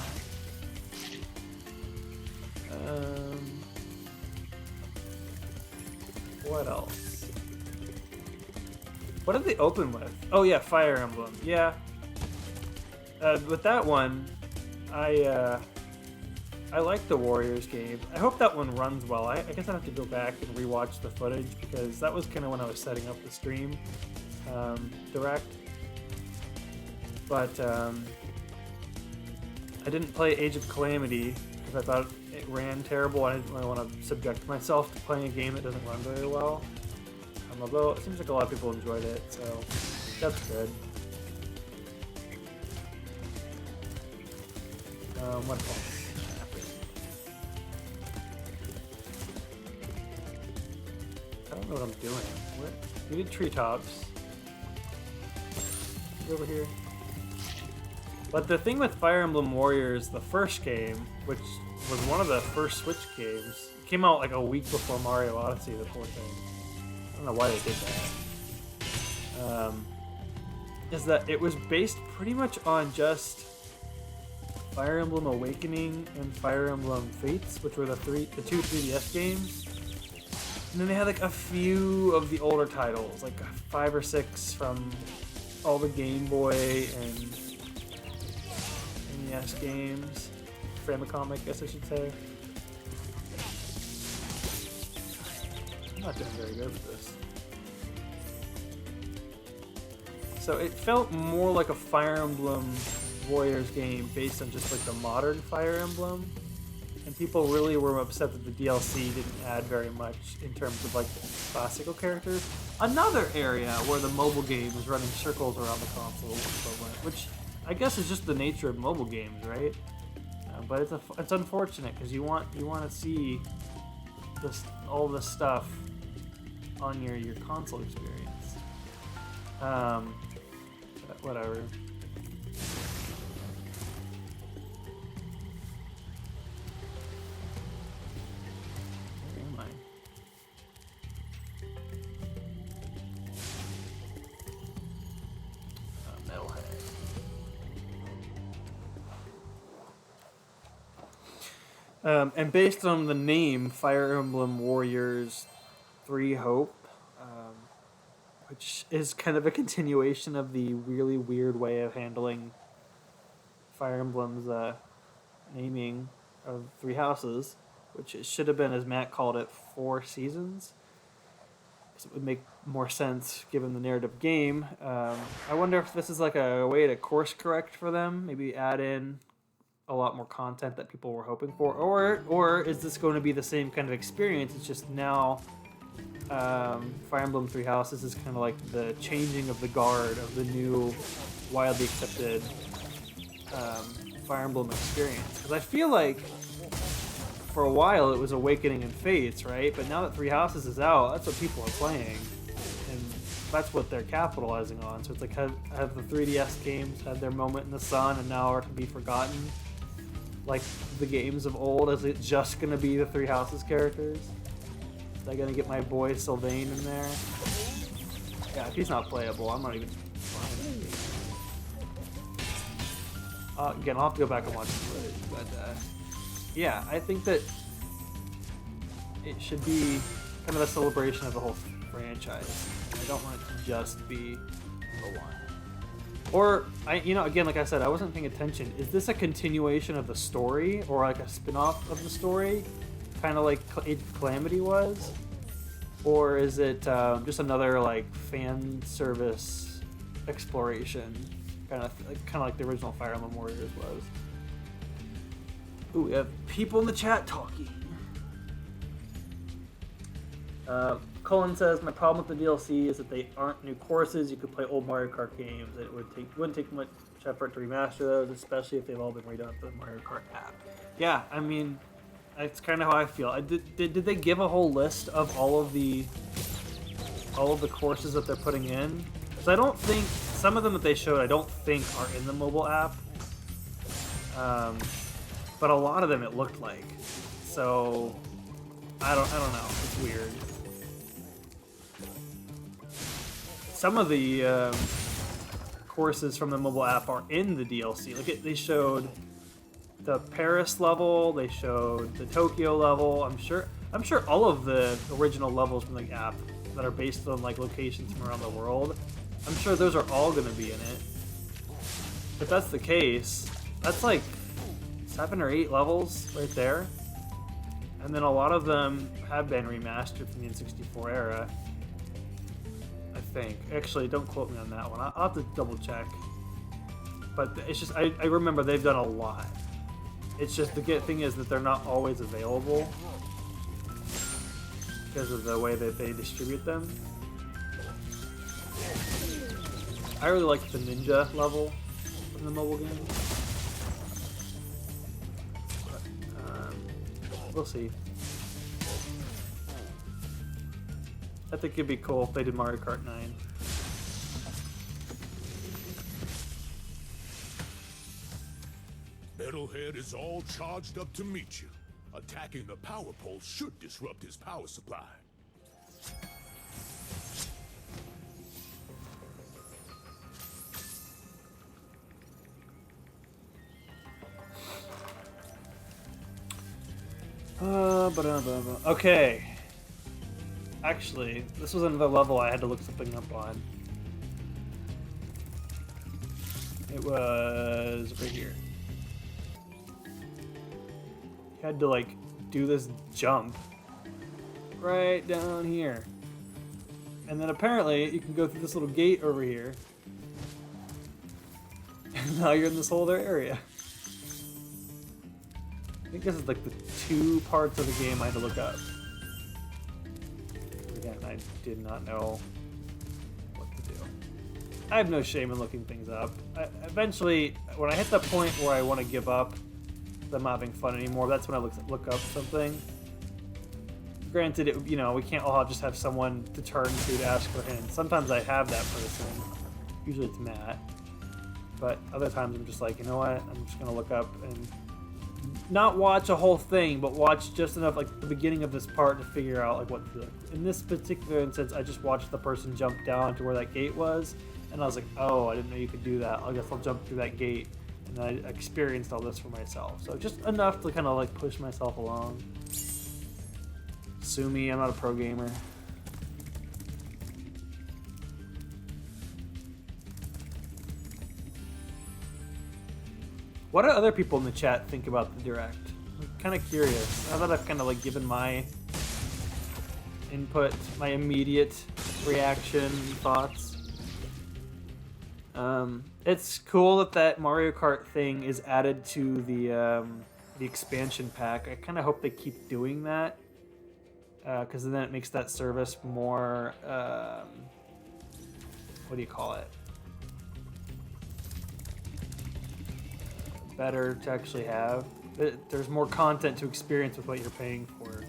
What else? What did they open with? Oh yeah, Fire Emblem. Yeah. With that one, I like the Warriors game. I hope that one runs well. I guess I have to go back and rewatch the footage because that was kind of when I was setting up the stream direct. But I didn't play Age of Calamity because I thought it ran terrible. I didn't really want to subject myself to playing a game that doesn't run very well. Although it seems like a lot of people enjoyed it, so that's good. What else happened? I don't know what I'm doing. What? We did treetops. Over here. But the thing with Fire Emblem Warriors, the first game, which was one of the first Switch games, came out like a week before Mario Odyssey, the poor thing. I don't know why they did that. Is that it was based pretty much on just Fire Emblem Awakening and Fire Emblem Fates, which were the two 3DS games. And then they had like a few of the older titles, like 5 or 6 from all the Game Boy and NES games. Famicom, I guess I should say. I'm not doing very good with this. So it felt more like a Fire Emblem Warriors game based on just like the modern Fire Emblem. And people really were upset that the DLC didn't add very much in terms of like the classical characters. Another area where the mobile game is running circles around the console equivalent, which I guess is just the nature of mobile games, right? But it's unfortunate because you want to see all this stuff on your console experience. Whatever. Where am I? Metalhead. And based on the name, Fire Emblem Warriors 3 Hope, which is kind of a continuation of the really weird way of handling Fire Emblem's naming of 3 houses, which it should have been, as Matt called it, 4 seasons. Because it would make more sense given the narrative game. I wonder if this is like a way to course correct for them, maybe add in a lot more content that people were hoping for, or is this going to be the same kind of experience? It's just now Fire Emblem 3 Houses is kind of like the changing of the guard of the new widely accepted Fire Emblem experience. Because I feel like for a while it was Awakening and Fates, right? But now that 3 Houses is out, that's what people are playing, and that's what they're capitalizing on. So it's like have the 3DS games had their moment in the sun and now are to be forgotten? Like the games of old, is it just gonna be the 3 Houses characters? Is I gonna get my boy Sylvain in there? Yeah, if he's not playable, I'm not even playing. Again, I'll have to go back and watch the footage, but yeah, I think that it should be kind of a celebration of the whole franchise. I don't want it to just be the one. Or, again, like I said, I wasn't paying attention. Is this a continuation of the story, or like a spin-off of the story? Kind of like Age of Calamity was? Or is it just another, like, fan service exploration? Kind of like the original Fire Emblem Warriors was. Ooh, we have people in the chat talking. Cullen says, my problem with the DLC is that they aren't new courses. You could play old Mario Kart games. It wouldn't take much effort to remaster those, especially if they've all been redone for the Mario Kart app. Yeah, I mean, that's kind of how I feel. Did they give a whole list of all of the courses that they're putting in? Because I don't think some of them that they showed, I don't think are in the mobile app. But a lot of them it looked like. So I don't know. It's weird. Some of the courses from the mobile app are in the DLC. Like they showed the Paris level, they showed the Tokyo level. I'm sure all of the original levels from the app that are based on like locations from around the world I'm sure those are all going to be in it. If that's the case, that's like 7 or 8 levels right there. And then a lot of them have been remastered from the N64 era. I think. Actually, don't quote me on that one. I'll have to double check. But it's just, I remember they've done a lot. It's just the thing is that they're not always available because of the way that they distribute them. I really like the ninja level from the mobile game. But, we'll see. I think it'd be cool if they did Mario Kart 9. Metalhead is all charged up to meet you. Attacking the power pole should disrupt his power supply. Okay. Actually, this was another level I had to look something up on. It was right here. You had to like do this jump right down here. And then apparently you can go through this little gate over here. And now you're in this whole other area. I think this is like the 2 parts of the game I had to look up. Again, I did not know what to do. I have no shame in looking things up. Eventually, when I hit the point where I want to give up, I'm not having fun anymore, that's when I look up something. Granted, we can't all just have someone to turn to ask for hints. Sometimes I have that person. Usually it's Matt. But other times I'm just like, you know what? I'm just going to look up and not watch a whole thing, but watch just enough, like the beginning of this part, to figure out like what to do. In this particular instance, I just watched the person jump down to where that gate was, and I was like, oh, I didn't know you could do that. I guess I'll jump through that gate, and I experienced all this for myself. So just enough to kind of like push myself along. Sue me, I'm not a pro gamer. What do other people in the chat think about the Direct? I'm kind of curious. Now that I've kind of like given my input, my immediate reaction and thoughts. It's cool that Mario Kart thing is added to the expansion pack. I kind of hope they keep doing that, because then it makes that service more, what do you call it? Better to actually have. There's more content to experience with what you're paying for.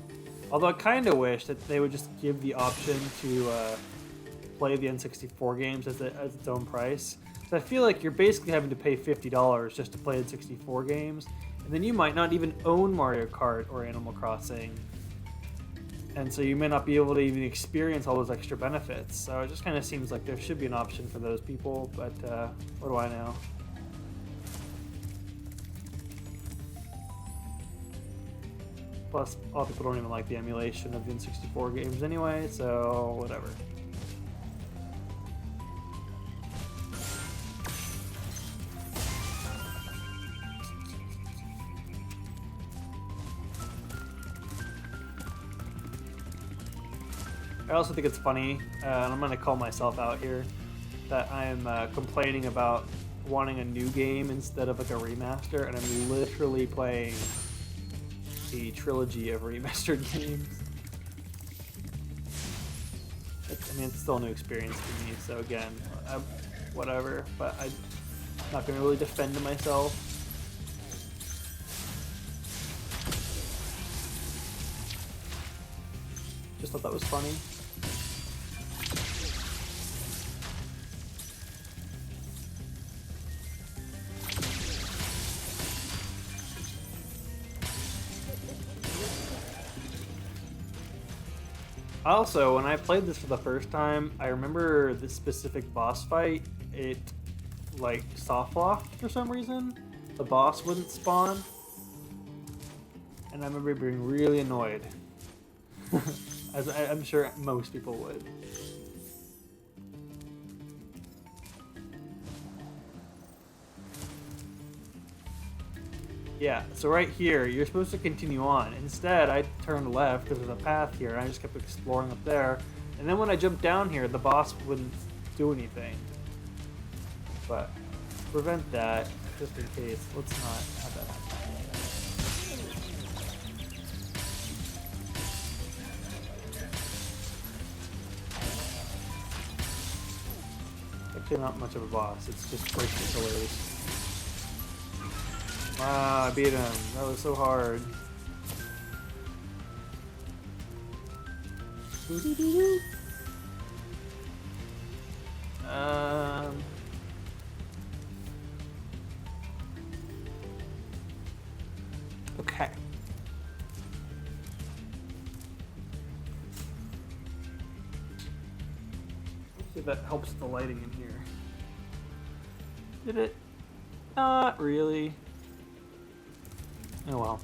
Although I kind of wish that they would just give the option to play the N64 games as its own price. So I feel like you're basically having to pay $50 just to play N64 games, and then you might not even own Mario Kart or Animal Crossing, and so you may not be able to even experience all those extra benefits. So it just kind of seems like there should be an option for those people, but what do I know? Plus, a lot of people don't even like the emulation of the N64 games anyway, so whatever. I also think it's funny, and I'm going to call myself out here, that I'm complaining about wanting a new game instead of like a remaster, and I'm literally playing a trilogy of remastered games. I mean, it's still a new experience for me, so again, whatever, but I'm not going to really defend myself. Just thought that was funny. Also, when I played this for the first time, I remember this specific boss fight, it like soft locked for some reason. The boss wouldn't spawn. And I remember being really annoyed. As I'm sure most people would. Yeah, so right here, you're supposed to continue on. Instead, I turned left because there's a path here, and I just kept exploring up there. And then when I jumped down here, the boss wouldn't do anything. But prevent that, just in case. Let's not have that happen. Actually, not much of a boss. It's just breaking the pillars. Ah, I beat him. That was so hard. Okay. See if that helps the lighting in here. Did it? Not really. Oh well.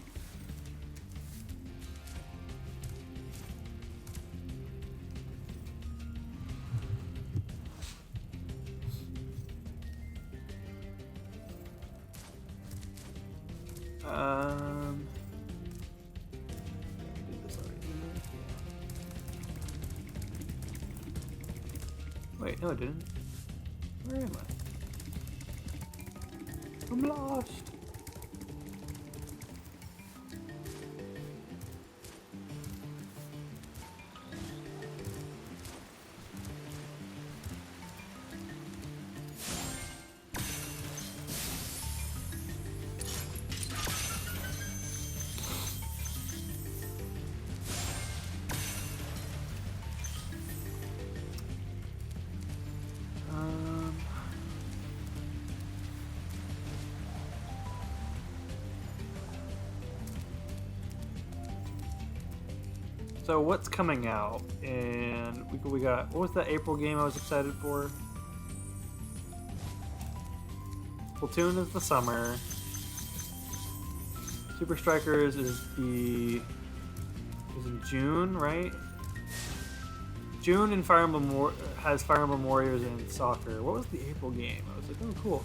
I did this already. Wait, no, I didn't. Where am I? I'm lost. So what's coming out? And we got, what was that April game I was excited for? Splatoon is the summer. Super Strikers is in June, right? June and has Fire Emblem Warriors and soccer. What was the April game? I was like, oh cool.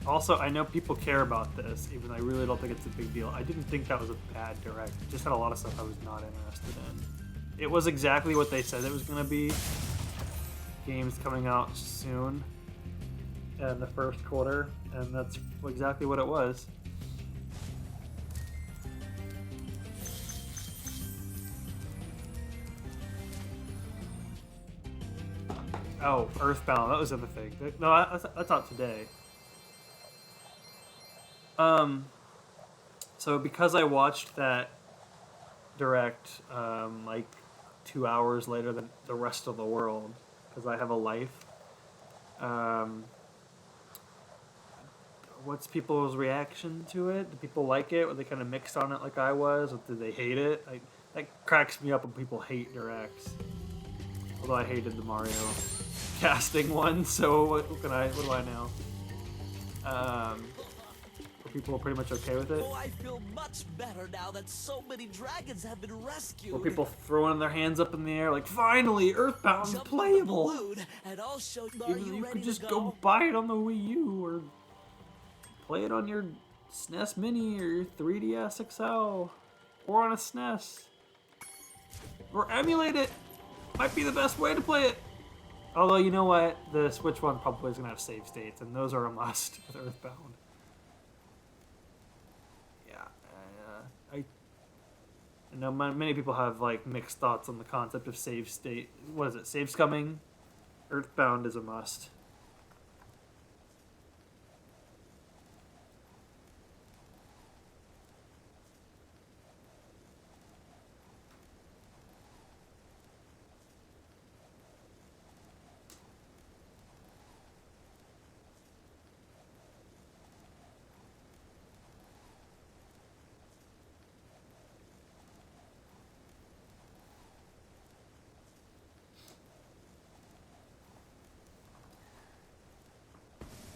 Also, I know people care about this, even though I really don't think it's a big deal. I didn't think that was a bad direct. It just had a lot of stuff I was not interested in. It was exactly what they said it was going to be. Games coming out soon in the first quarter, and that's exactly what it was. Oh, Earthbound, that was the other thing. No, I thought today. So because I watched that direct, like 2 hours later than the rest of the world, because I have a life, what's people's reaction to it? Do people like it? Were they kind of mixed on it like I was? Or did they hate it? That cracks me up when people hate directs. Although I hated the Mario casting one, so what do I know? People are pretty much okay with it. Oh, I feel much better now that so many dragons have been rescued. Or people throwing their hands up in the air like, finally, Earthbound's playable! And I'll show you could just go buy it on the Wii U or play it on your SNES Mini or your 3DS XL or on a SNES. Or emulate it! Might be the best way to play it! Although, you know what? The Switch one probably is going to have save states, and those are a must with Earthbound. I know many people have like mixed thoughts on the concept of save state. What is it? Save scumming? Earthbound is a must.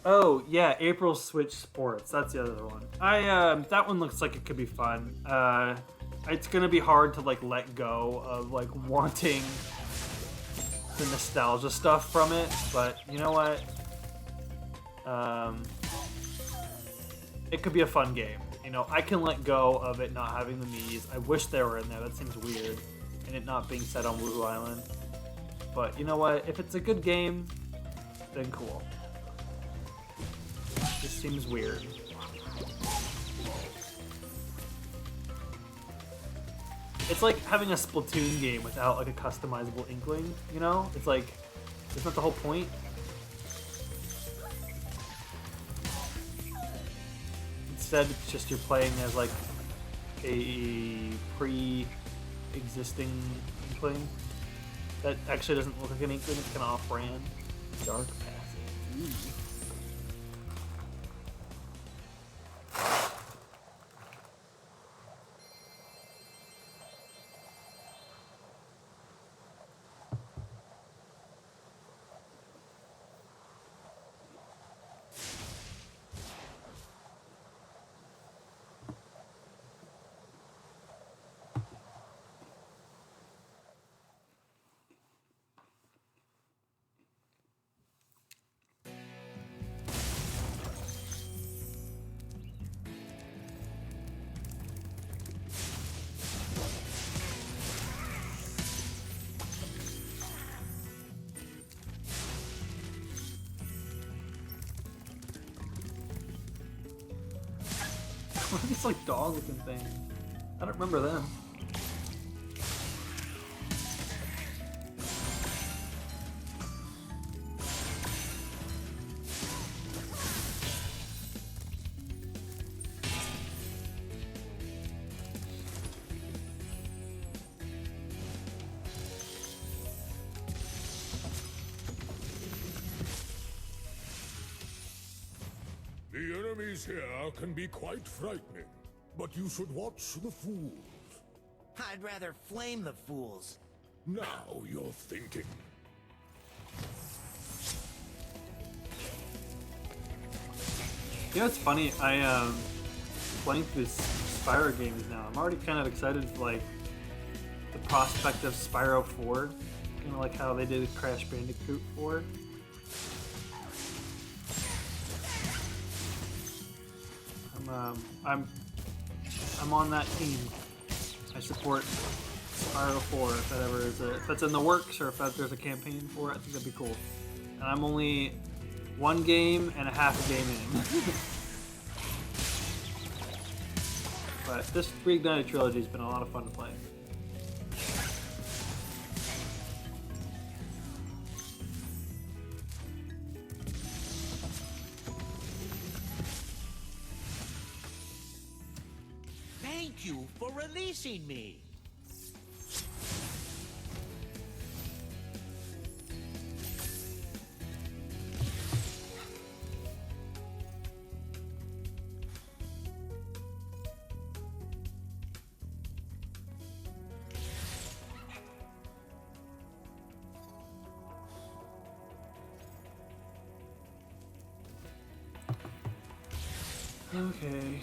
Oh yeah, April Switch Sports. That's the other one. That one looks like it could be fun. it's gonna be hard to like let go of like wanting the nostalgia stuff from it, but you know what? It could be a fun game. You know, I can let go of it not having the Mii's. I wish they were in there. That seems weird, and it not being set on Woohoo Island. But you know what? If it's a good game, then cool. This seems weird. It's like having a Splatoon game without like a customizable Inkling, you know? It's like, isn't that the whole point? Instead, it's just you're playing as like a pre-existing Inkling that actually doesn't look like an Inkling, it's kind of off-brand. Dark Passage. Ooh. What are these like dog looking things? I don't remember them. The enemies here can be quite frightening, but you should watch the fools. I'd rather flame the fools. Now you're thinking. You know, it's funny. I playing through Spyro games now. I'm already kind of excited for like the prospect of Spyro 4, kind of like how they did Crash Bandicoot 4. I'm on that team. I support Spyro 4 if that ever is if that's in the works or if there's a campaign for it. I think that'd be cool. And I'm only one game and a half a game in. But this Reignited Trilogy has been a lot of fun to play. Thank you for releasing me. Okay.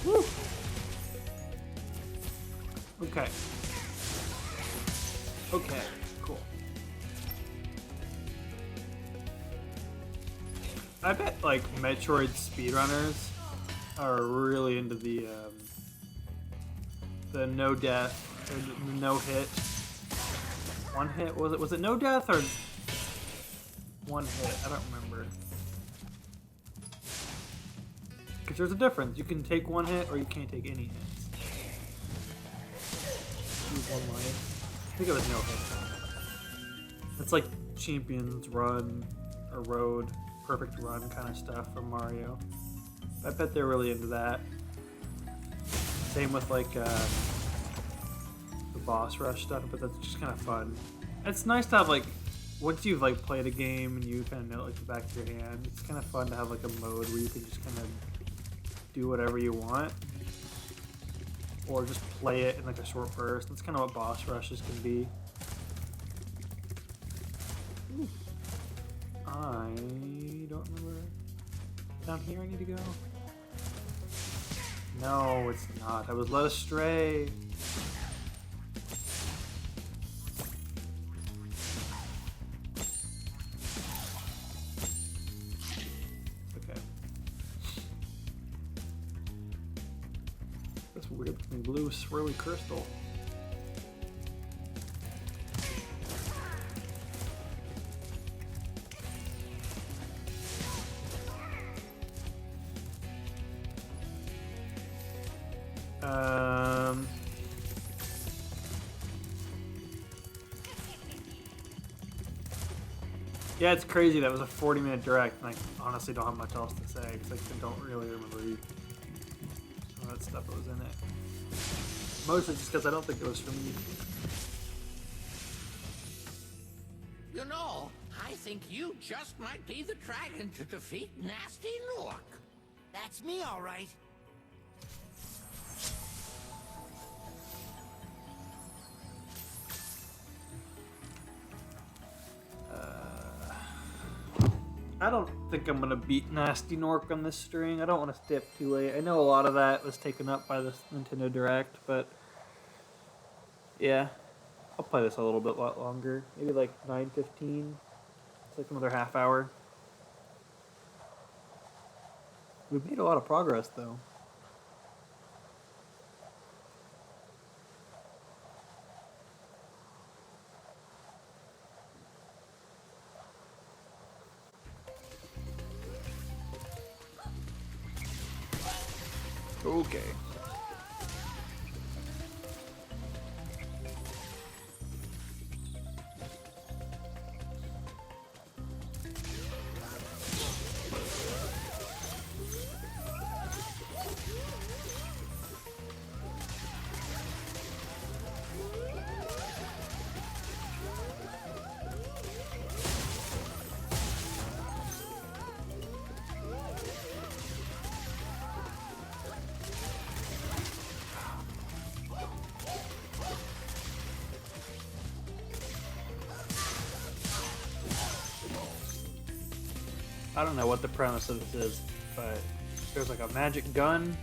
Woo. Okay. Okay, cool. I bet like Metroid speedrunners are really into the no death or the no hit. One hit, was it no death or one hit? I don't remember. Because there's a difference. You can take one hit or you can't take any hits. Use one life. I think it was no hit. It's like Champions Run or Road, Perfect Run kind of stuff from Mario. I bet they're really into that. Same with like the boss rush stuff, but that's just kind of fun. It's nice to have like, once you've like played a game and you kind of know it like the back of your hand, it's kind of fun to have like a mode where you can just kind of do whatever you want. or just play it in like a short burst. That's kind of what boss rushes can be. Ooh. I don't remember. Down here I need to go? No, it's not. I was led astray. Okay. That's weird looking blue swirly crystal. Yeah, it's crazy. That was a 40-minute direct, and I honestly don't have much else to say because I don't really remember some of that stuff that was in it. Mostly just because I don't think it was for me. You know, I think you just might be the dragon to defeat Nasty Nork. That's me, all right. I don't think I'm gonna beat Nasty Nork on this string. I don't want to stay up too late. I know a lot of that was taken up by this Nintendo Direct, but yeah, I'll play this a little bit longer. Maybe like 9:15. It's like another half hour. We've made a lot of progress though. Okay. I don't know what the premise of this is, but there's like a magic gun,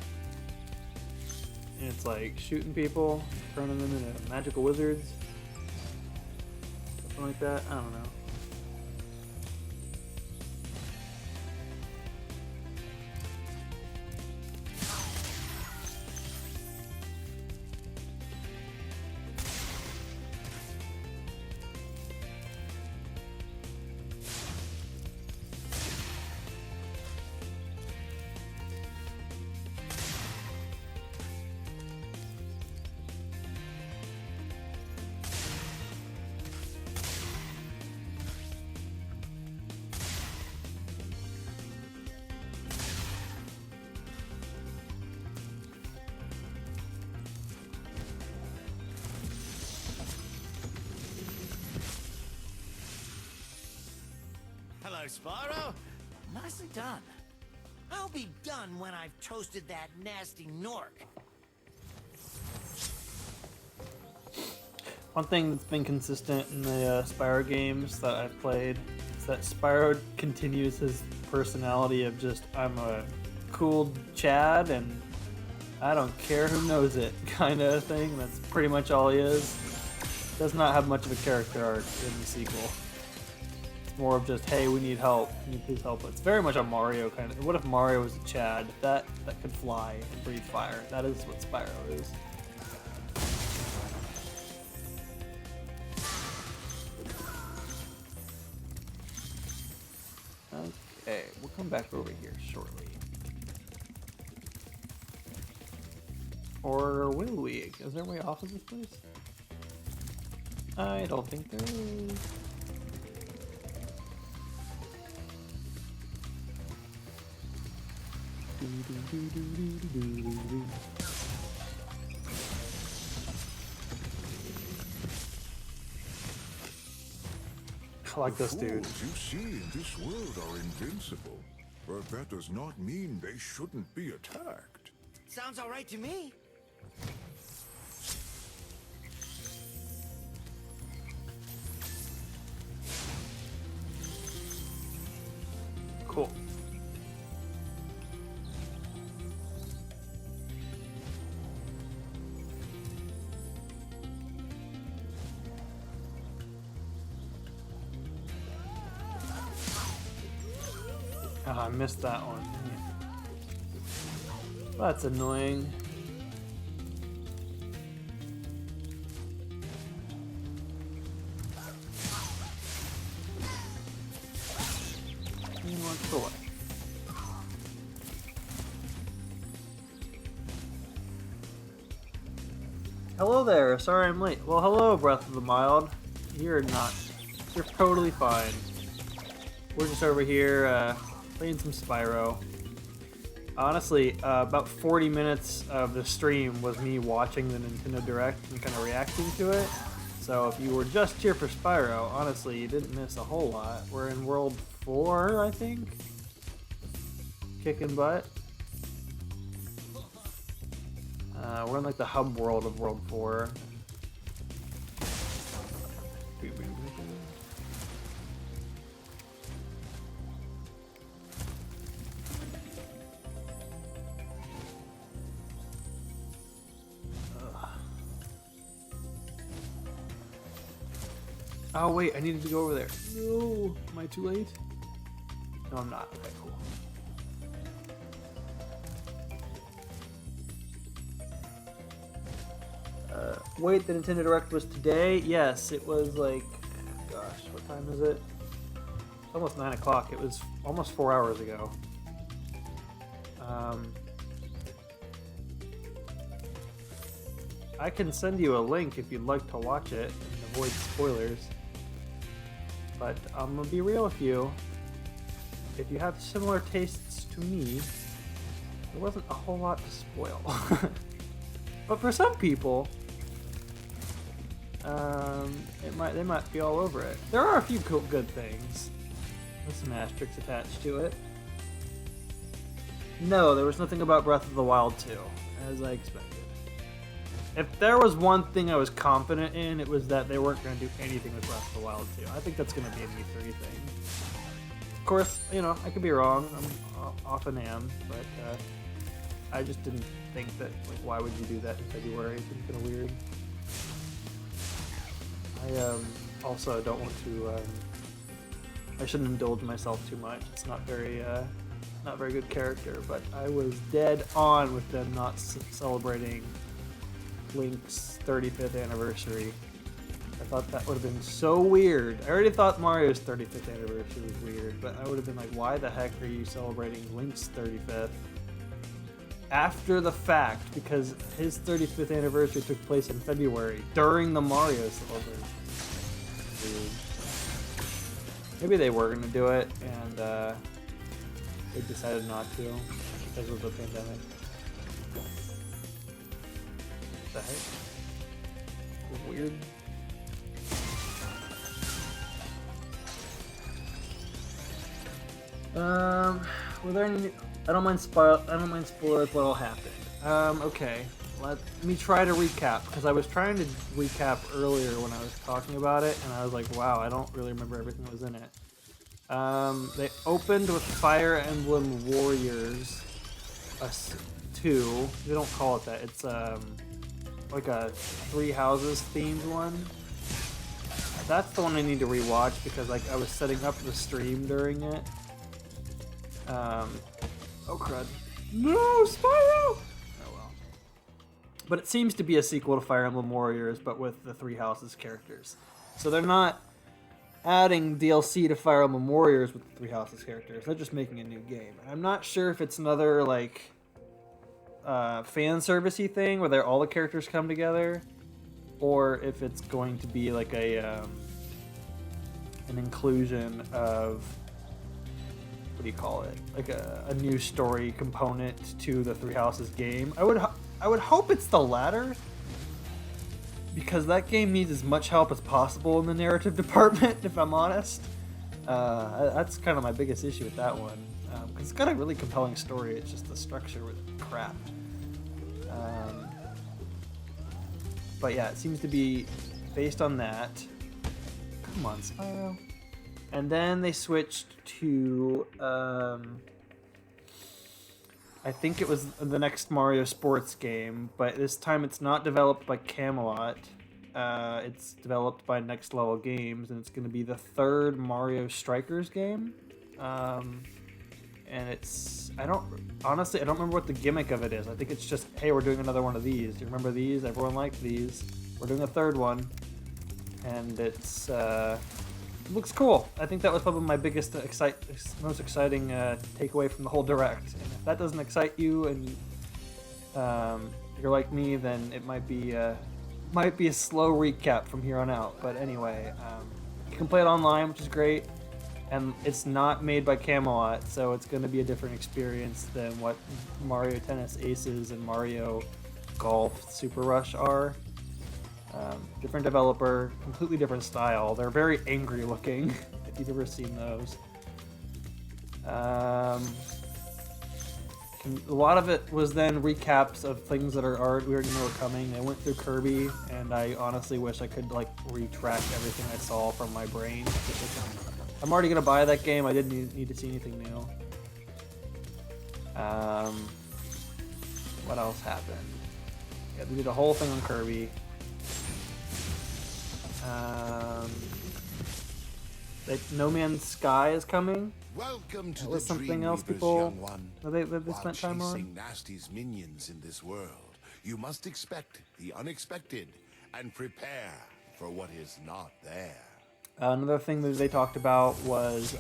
and it's like shooting people, turning them into magical wizards, something like that. I don't know. Hello, Spyro. Nicely done. I'll be done when I've toasted that nasty Nork. One thing that's been consistent in the Spyro games that I've played is that Spyro continues his personality of just, I'm a cool Chad and I don't care who knows it kind of thing. That's pretty much all he is. Does not have much of a character arc in the sequel. It's more of just, hey, we need help. Can you please help us? It's very much a Mario kind of. What if Mario was a Chad that could fly and breathe fire? That is what Spyro is. Okay, we'll come back over here shortly. Or will we? Is there a way off of this place? I don't think there is. I like this dude. The fools you see in this world are invincible, but that does not mean they shouldn't be attacked. Sounds all right to me. Cool. Oh, I missed that one. That's annoying. Hello there, sorry I'm late. Well, hello, Breath of the Wild. You're totally fine. We're just over here playing some Spyro. Honestly, about 40 minutes of the stream was me watching the Nintendo Direct and kind of reacting to it. So if you were just here for Spyro, honestly, you didn't miss a whole lot. We're in World 4, I think? Kicking butt. We're in like the hub world of World 4. Oh wait, I needed to go over there. No, am I too late? No, I'm not. Okay, cool. Wait, the Nintendo Direct was today? Yes, it was like, gosh, what time is it? It's almost 9 o'clock. It was almost 4 hours ago. I can send you a link if you'd like to watch it and avoid spoilers. But I'm gonna be real with you. If you have similar tastes to me, there wasn't a whole lot to spoil. But for some people, they might be all over it. There are a few good things with some asterisks attached to it. No, there was nothing about Breath of the Wild 2, as I expected. If there was one thing I was confident in, it was that they weren't going to do anything with Breath of the Wild 2. I think that's going to be an E3 thing. Of course, you know, I could be wrong. I often am, but I just didn't think that, like, why would you do that in February? It seems kind of weird. I also don't want to, I shouldn't indulge myself too much. It's not very good character, but I was dead on with them not celebrating Link's 35th anniversary. I thought that would have been so weird. I already thought Mario's 35th anniversary was weird, but I would have been like, why the heck are you celebrating Link's 35th after the fact? Because his 35th anniversary took place in February during the Mario celebration. Dude. Maybe they were gonna do it and they decided not to because of the pandemic. What the heck? It was weird. Were there any? I don't mind spoilers. What'll happen? Okay. Let me try to recap because I was trying to recap earlier when I was talking about it, and I was like, wow, I don't really remember everything that was in it. They opened with Fire Emblem Warriors 2. They don't call it that. It's like a Three Houses themed one. That's the one I need to rewatch because like I was setting up the stream during it. Oh crud. No, Spyro! Oh well. But it seems to be a sequel to Fire Emblem Warriors, but with the Three Houses characters. So they're not adding DLC to Fire Emblem Warriors with the Three Houses characters. They're just making a new game. And I'm not sure if it's another like fan servicey thing where all the characters come together, or if it's going to be like a an inclusion of, what do you call it? Like a new story component to the Three Houses game. I would hope it's the latter, because that game needs as much help as possible in the narrative department, if I'm honest. That's kind of my biggest issue with that one. Because it's got a really compelling story, it's just the structure with crap. But yeah, it seems to be based on that. Come on, Spyro. And then they switched to, I think it was the next Mario Sports game, but this time it's not developed by Camelot. It's developed by Next Level Games, and it's going to be the third Mario Strikers game. And it's, honestly, I don't remember what the gimmick of it is. I think it's just, hey, we're doing another one of these. Do you remember these? Everyone liked these. We're doing a third one. And it's, looks cool. I think that was probably my biggest, most exciting takeaway from the whole Direct. And if that doesn't excite you and you're like me, then it might be a slow recap from here on out. But anyway, you can play it online, which is great. And it's not made by Camelot, so it's going to be a different experience than what Mario Tennis Aces and Mario Golf Super Rush are. Different developer, completely different style. They're very angry looking, if you've ever seen those. A lot of it was then recaps of things that we already know are coming. They went through Kirby, and I honestly wish I could like retrack everything I saw from my brain. I'm already gonna buy that game. I didn't need to see anything new. What else happened? Yeah, they did a whole thing on Kirby. No Man's Sky is coming. Welcome to that was the something Dream else Reapers, people young one. they While spent time chasing on. Nasty's minions in this world, you must expect the unexpected and prepare for what is not there. Another thing that they talked about was,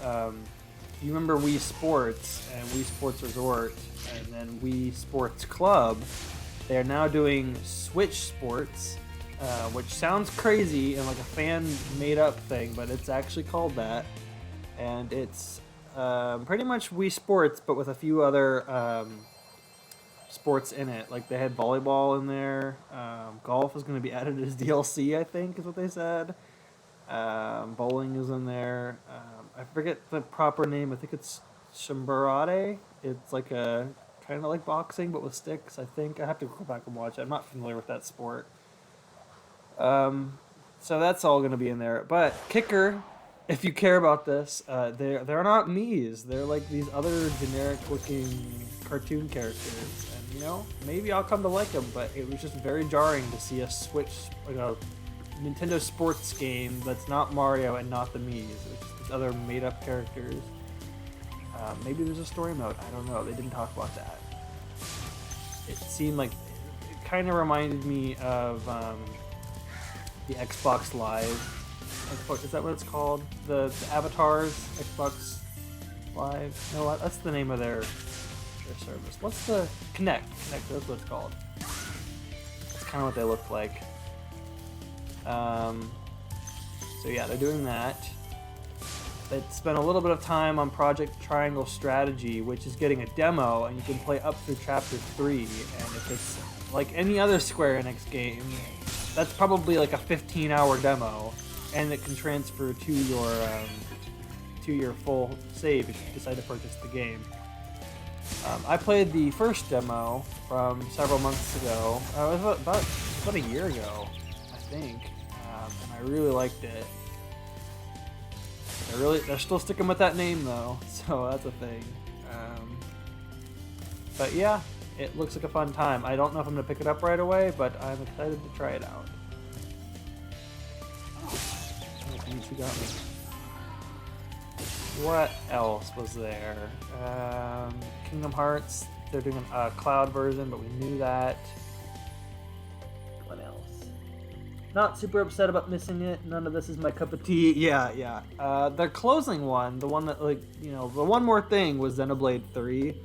you remember Wii Sports and Wii Sports Resort, and then Wii Sports Club. They are now doing Switch Sports, which sounds crazy and like a fan-made-up thing, but it's actually called that. And it's pretty much Wii Sports, but with a few other sports in it. Like they had volleyball in there. Golf is going to be added as DLC, I think, is what they said. Bowling is in there. I forget the proper name. I think it's Shimbarade. It's like a kind of like boxing, but with sticks, I think. I have to go back and watch it. I'm not familiar with that sport. So that's all going to be in there. But kicker, if you care about this, they're not Mii's. They're like these other generic-looking cartoon characters. And, you know, maybe I'll come to like them, but it was just very jarring to see a Switch, like a Nintendo Sports game that's not Mario and not the Mii's. It's just other made-up characters. Maybe there's a story mode. I don't know. They didn't talk about that. It seemed like it kind of reminded me of the Xbox Live. Is that what it's called? The avatars, Xbox Live. No, that's the name of their service. What's the Connect? Connect. That's what it's called. That's kind of what they look like. So yeah, they're doing that. They spent a little bit of time on Project Triangle Strategy, which is getting a demo, and you can play up through Chapter 3. And if it's like any other Square Enix game, that's probably like a 15-hour demo, and it can transfer to your full save if you decide to purchase the game. I played the first demo from several months ago. It was about a year ago, I think. And I really liked it. They're still sticking with that name though, so that's a thing. But yeah, it looks like a fun time. I don't know if I'm gonna pick it up right away, but I'm excited to try it out. You got me. What else was there? Kingdom Hearts. They're doing a cloud version, but we knew that. What else? Not super upset about missing it. None of this is my cup of tea. Yeah. Their closing one, the one that, like, you know, the one more thing was Xenoblade 3.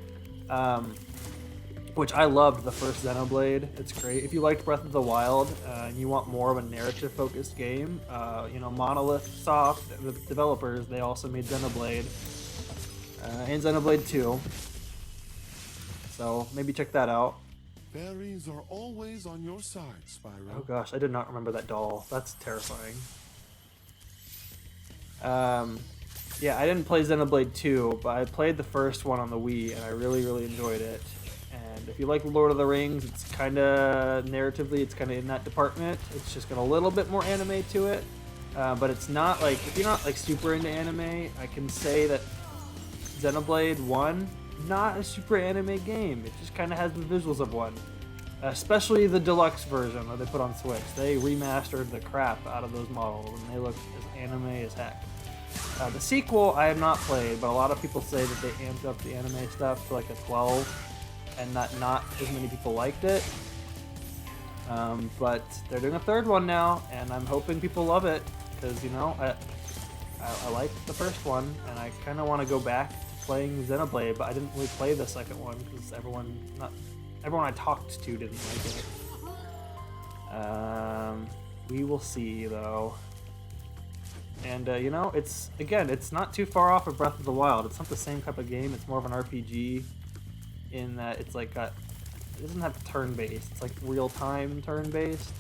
Which I loved the first Xenoblade. It's great. If you liked Breath of the Wild and you want more of a narrative-focused game, you know, Monolith Soft, the developers, they also made Xenoblade and Xenoblade 2. So maybe check that out. Fairies are always on your side, Spyro. Oh gosh, I did not remember that doll. That's terrifying. Yeah, I didn't play Xenoblade 2, but I played the first one on the Wii, and I really, really enjoyed it. And if you like Lord of the Rings, it's kind of, narratively, it's kind of in that department. It's just got a little bit more anime to it. but it's not like, if you're not like super into anime, I can say that Xenoblade 1, not a super anime game. It just kind of has the visuals of one. Especially the deluxe version that they put on Switch. They remastered the crap out of those models, and they look as anime as heck. The sequel I have not played, but a lot of people say that they amped up the anime stuff to like a 12, and that not as many people liked it. But they're doing a third one now, and I'm hoping people love it, because, you know, I liked the first one, and I kind of want to go back to playing Xenoblade, but I didn't really play the second one, because everyone I talked to didn't like it. We will see, though. And, you know, it's not too far off of Breath of the Wild. It's not the same type of game. It's more of an RPG in that it's like it doesn't have turn-based. It's like real-time turn-based.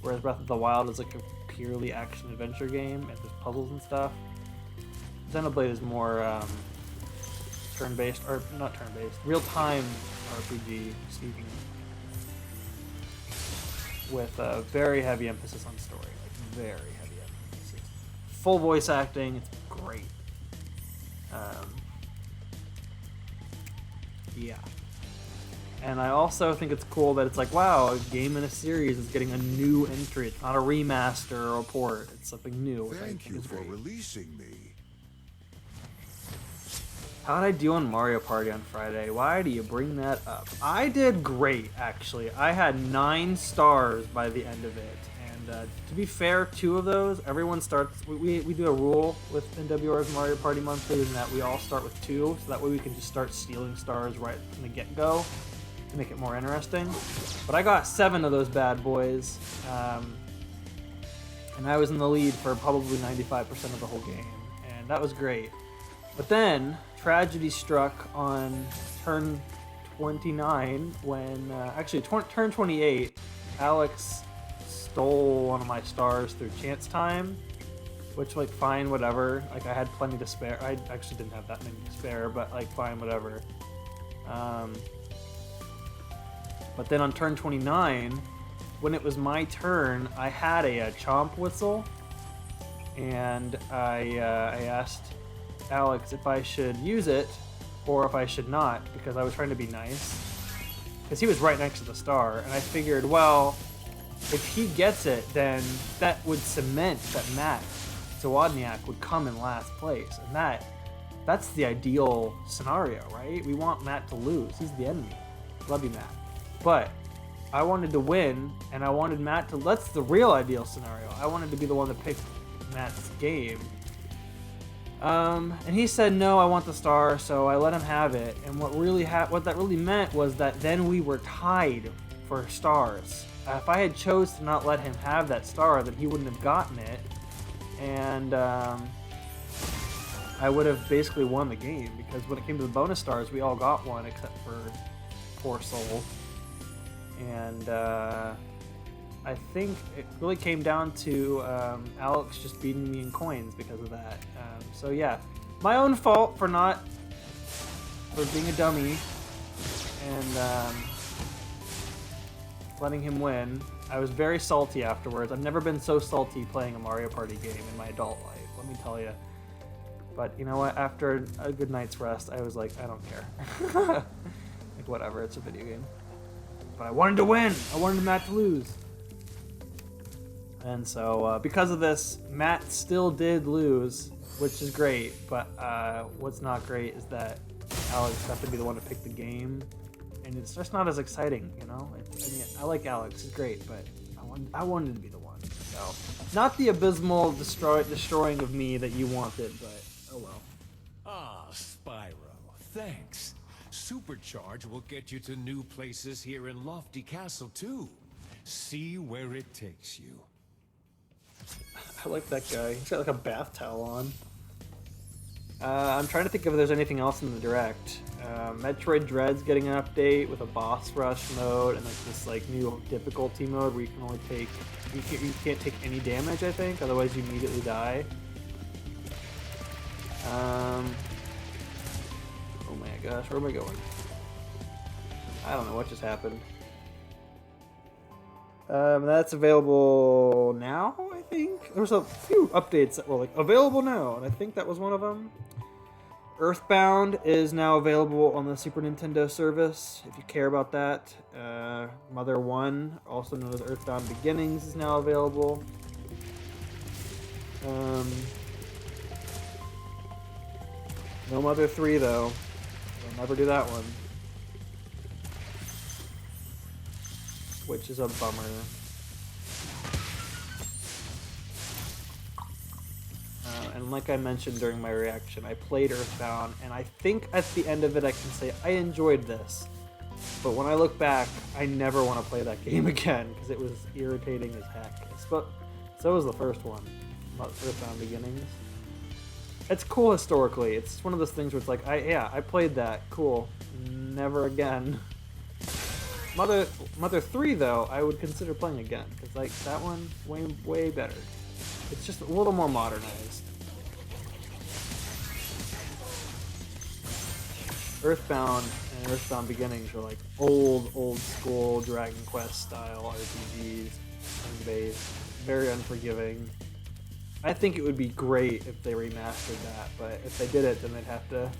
Whereas Breath of the Wild is like a purely action-adventure game, and there's puzzles and stuff. Xenoblade is more turn-based, or not turn-based, real-time RPG, excuse me, with a very heavy emphasis on story, like very heavy emphasis. Full voice acting, it's great. Yeah. And I also think it's cool that it's like, wow, a game in a series is getting a new entry. It's not a remaster or a port. It's something new. Thank you for releasing me. How did I do on Mario Party on Friday? Why do you bring that up? I did great, actually. I had 9 stars by the end of it. And to be fair, 2 of those, everyone starts... We do a rule with NWR's Mario Party Monthly, in that we all start with 2, so that way we can just start stealing stars right from the get-go to make it more interesting. But I got 7 of those bad boys, and I was in the lead for probably 95% of the whole game, and that was great. But then, tragedy struck on turn 29 when, actually turn 28, Alex stole one of my stars through chance time, which, like, fine, whatever. Like, I had plenty to spare. I actually didn't have that many to spare, but, like, fine, whatever. But then on turn 29, when it was my turn, I had a chomp whistle, and I asked Alex if I should use it or if I should not, because I was trying to be nice, because he was right next to the star, and I figured, well, if he gets it, then that would cement that Matt Zawodniak would come in last place, and that's the ideal scenario, right? We want Matt to lose. He's the enemy. Love you, Matt. But I wanted to win, and I wanted Matt to... That's the real ideal scenario. I wanted to be the one that picked Matt's game. And he said, no, I want the star, so I let him have it. And what that really meant was that then we were tied for stars. If I had chose to not let him have that star, then he wouldn't have gotten it. And I would have basically won the game, because when it came to the bonus stars, we all got one except for poor Soul. And I think it really came down to Alex just beating me in coins because of that. So yeah, my own fault for being a dummy and letting him win. I was very salty afterwards. I've never been so salty playing a Mario Party game in my adult life, let me tell you. But you know what? After a good night's rest, I was like, I don't care. Like, whatever, it's a video game. But I wanted to win! I wanted Matt to lose. And so, because of this, Matt still did lose, which is great. But what's not great is that Alex got to be the one to pick the game. And it's just not as exciting, you know? I mean, I like Alex, he's great, but I wanted to be the one. So, not the abysmal destroying of me that you wanted, but oh well. Ah, Spyro, thanks. Supercharge will get you to new places here in Lofty Castle, too. See where it takes you. I like that guy. He's got like a bath towel on. I'm trying to think if there's anything else in the Direct. Metroid Dread's getting an update with a boss rush mode and like this like new difficulty mode where you can only take... You can't take any damage, I think, otherwise you immediately die. Oh my gosh, where am I going? I don't know what just happened. That's available now, I think there was a few updates that were like available now, and I think that was one of them. Earthbound is now available on the Super Nintendo service, if you care about that. Mother 1, also known as Earthbound Beginnings, is now available. No Mother 3, though. I'll never do that one. Which is a bummer. And like I mentioned during my reaction, I played Earthbound, and I think at the end of it I can say I enjoyed this. But when I look back, I never want to play that game again, because it was irritating as heck. But so was the first one, Earthbound Beginnings. It's cool historically. It's one of those things where it's like, I played that. Cool. Never again. Mother 3, though, I would consider playing again, because like that one, way better. It's just a little more modernized. Earthbound and Earthbound Beginnings are like old school Dragon Quest style RPGs, turn-based, very unforgiving. I think it would be great if they remastered that, but if they did it, then they'd have to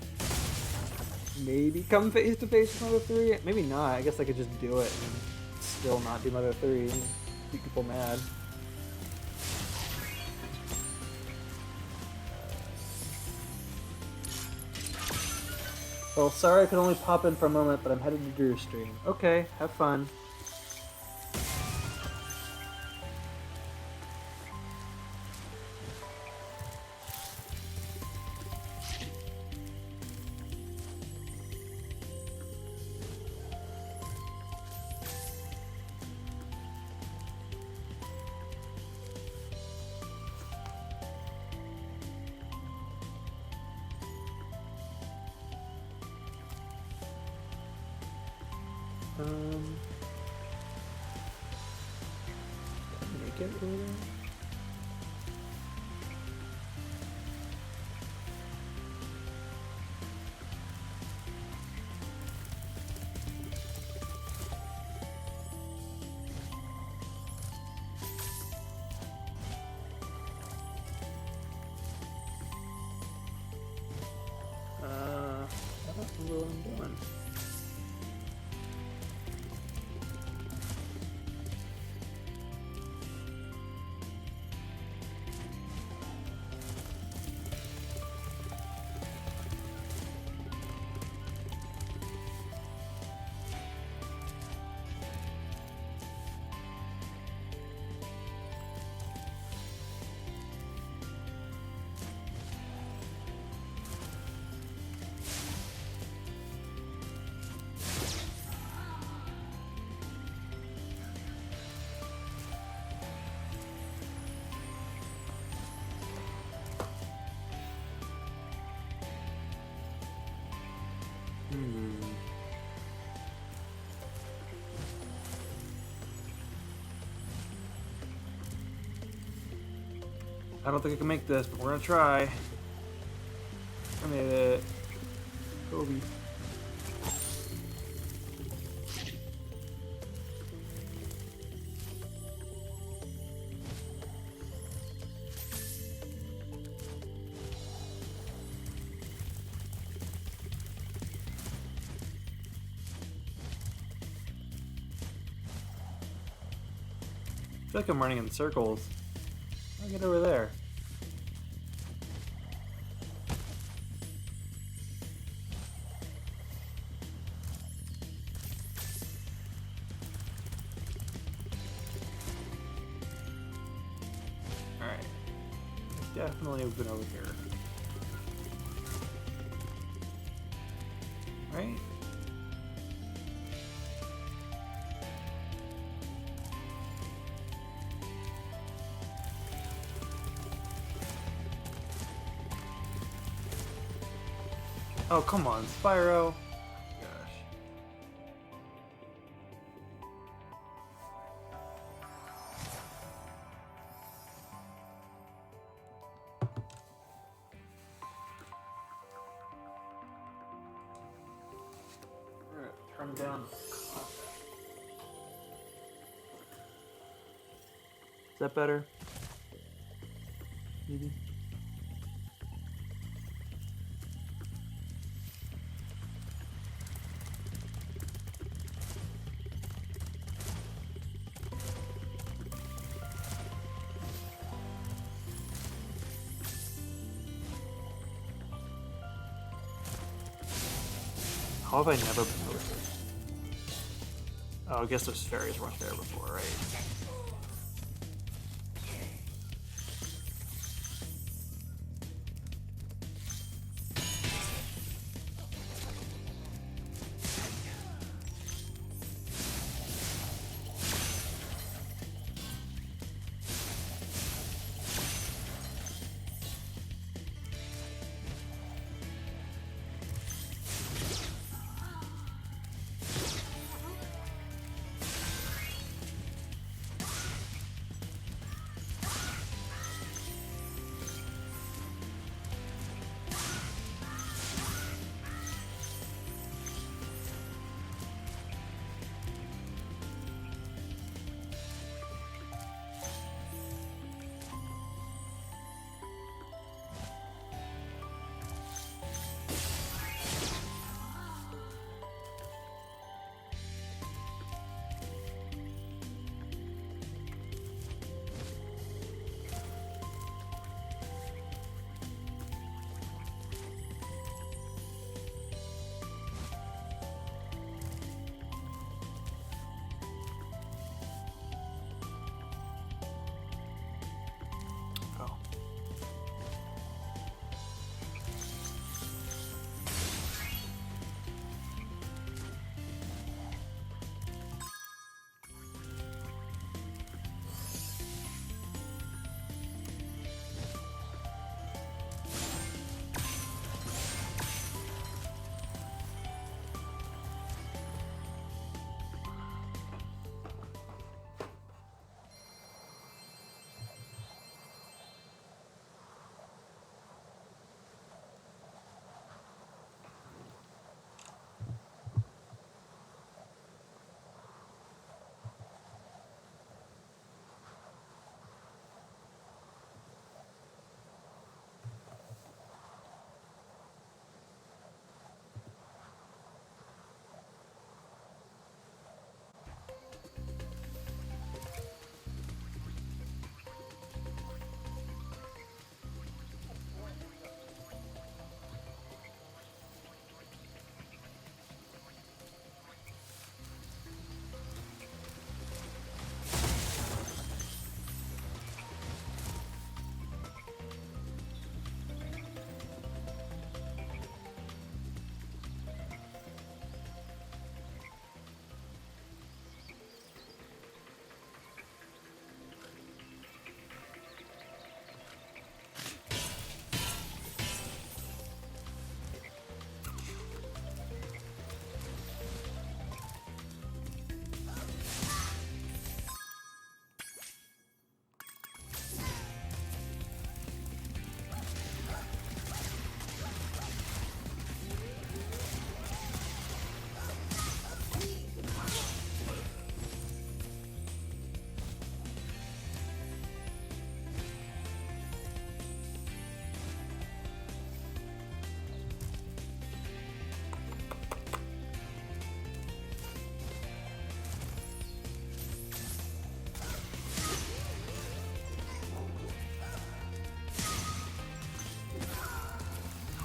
maybe come face to face with Mother 3. Maybe not. I guess I could just do it and still not do Mother 3 and keep people mad. Well, sorry I could only pop in for a moment, but I'm headed to Drew's stream. Okay, have fun. Make it really? I don't remember what I'm doing. I don't think I can make this, but we're gonna try. I made it. Kobe. I feel like I'm running in circles. I'll get over there. Alright. Definitely open over here. Right? Oh, come on, Spyro. Gosh. Alright, turn down. Is that better? maybe. How have I never been over here? Oh, I guess those fairies weren't there before, right?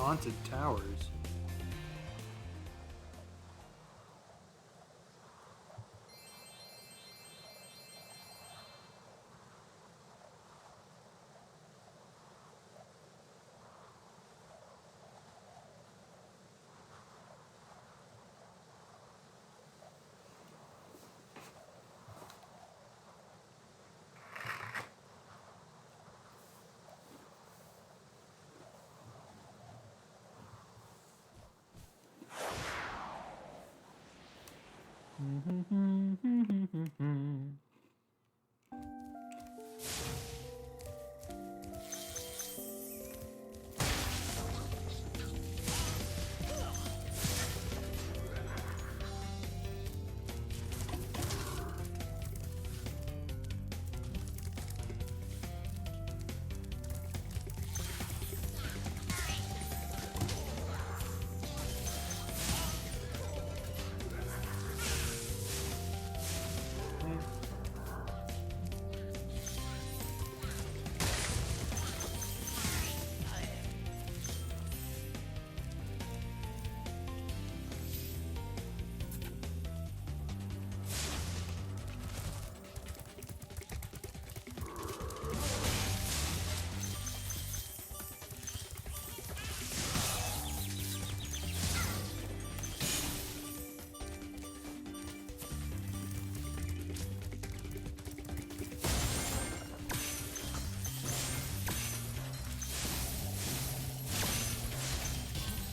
Haunted towers.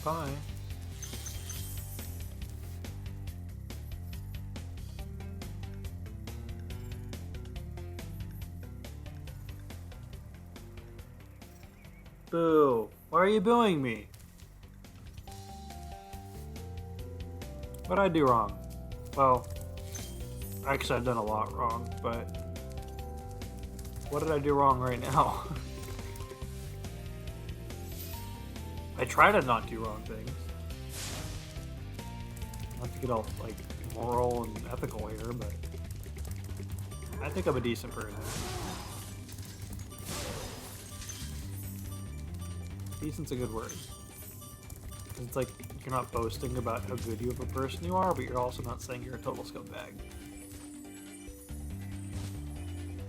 pie. Boo. Why are you booing me? What'd I do wrong? Well, actually I've done a lot wrong, but what did I do wrong right now? I try to not do wrong things. Not to get all, like, moral and ethical here, but I think I'm a decent person. Decent's a good word. It's like, you're not boasting about how good you of a person you are, but you're also not saying you're a total scumbag.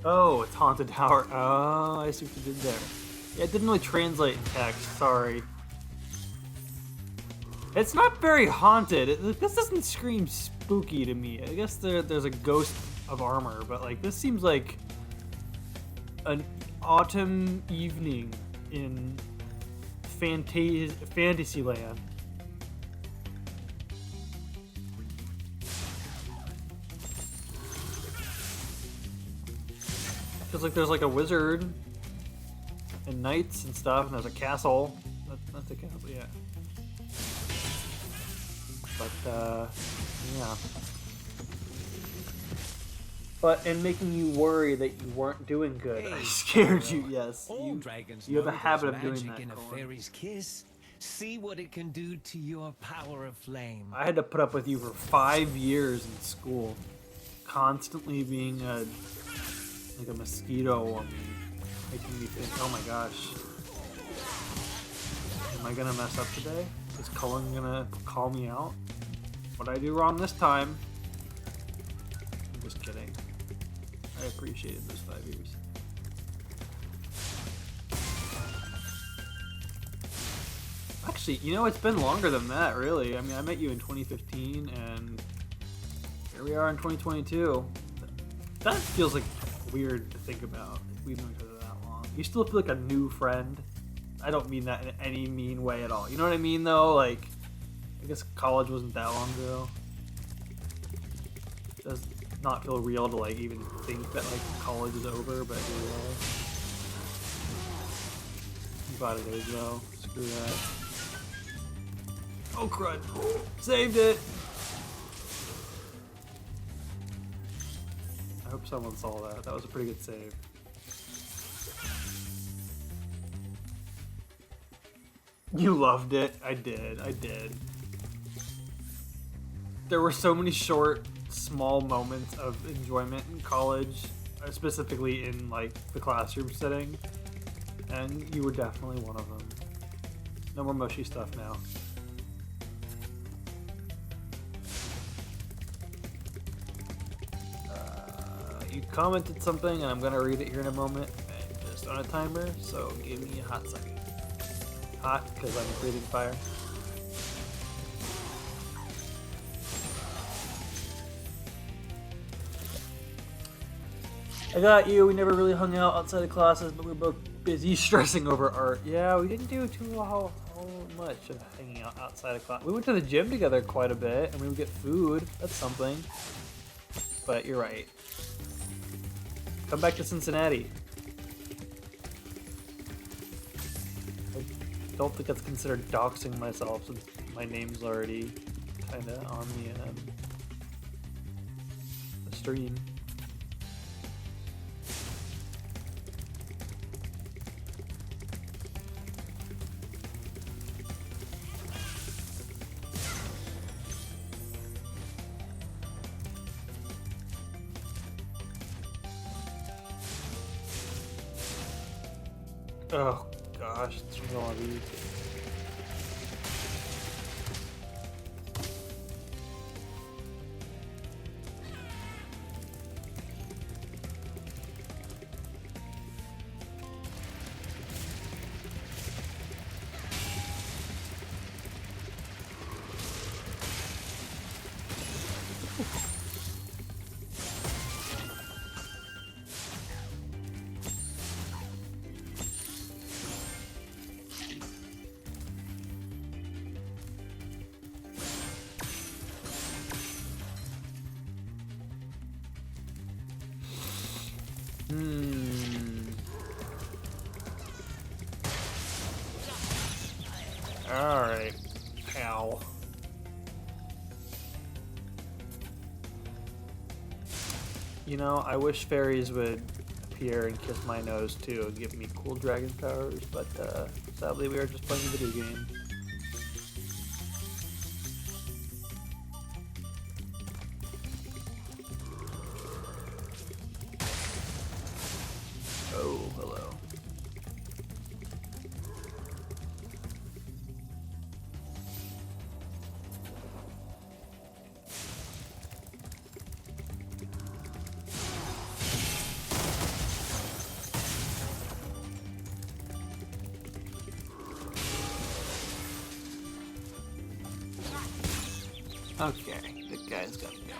Oh, it's Haunted Tower. Oh, I see what you did there. Yeah, it didn't really translate in text, sorry. It's not very haunted. This doesn't scream spooky to me. I guess there's a ghost of armor, but like this seems like an autumn evening in Fantasyland. Feels like there's like a wizard and knights and stuff, and there's a castle. That's a castle, yeah. But, yeah. But in making you worry that you weren't doing good, I scared you, yes. You have a habit of doing that, in a fairy's kiss. See what it can do to your power of flame. I had to put up with you for 5 years in school. Constantly being like a mosquito on me. Making me think, oh my gosh. Am I gonna mess up today? Is Cullen gonna call me out? What'd I do wrong this time? I'm just kidding. I appreciated those 5 years. Actually, you know, it's been longer than that, really. I mean, I met you in 2015, and here we are in 2022. That feels like weird to think about. We've known each other that long. You still feel like a new friend. I don't mean that in any mean way at all. You know what I mean, though? Like, I guess college wasn't that long ago. It does not feel real to, like, even think that, like, college is over, but here we are. I'm glad it is, though. Screw that. Oh, crud. Saved it! I hope someone saw that. That was a pretty good save. You loved it. I did. I did. There were so many short, small moments of enjoyment in college, specifically in, like, the classroom setting, and you were definitely one of them. No more mushy stuff now. You commented something, and I'm gonna read it here in a moment, and just on a timer, so give me a hot second. Hot, because I'm breathing fire. I got you. We never really hung out outside of classes, but we were both busy stressing over art. Yeah, we didn't do too much of hanging out outside of class. We went to the gym together quite a bit, and we would get food. That's something. But you're right. Come back to Cincinnati. I don't think that's considered doxing myself since my name's already kind of on the stream. Oh gosh, it's really. Alright. Ow. You know, I wish fairies would appear and kiss my nose too and give me cool dragon powers, but sadly we are just playing a video game. Oh, hello. Okay, the guy's gotta go.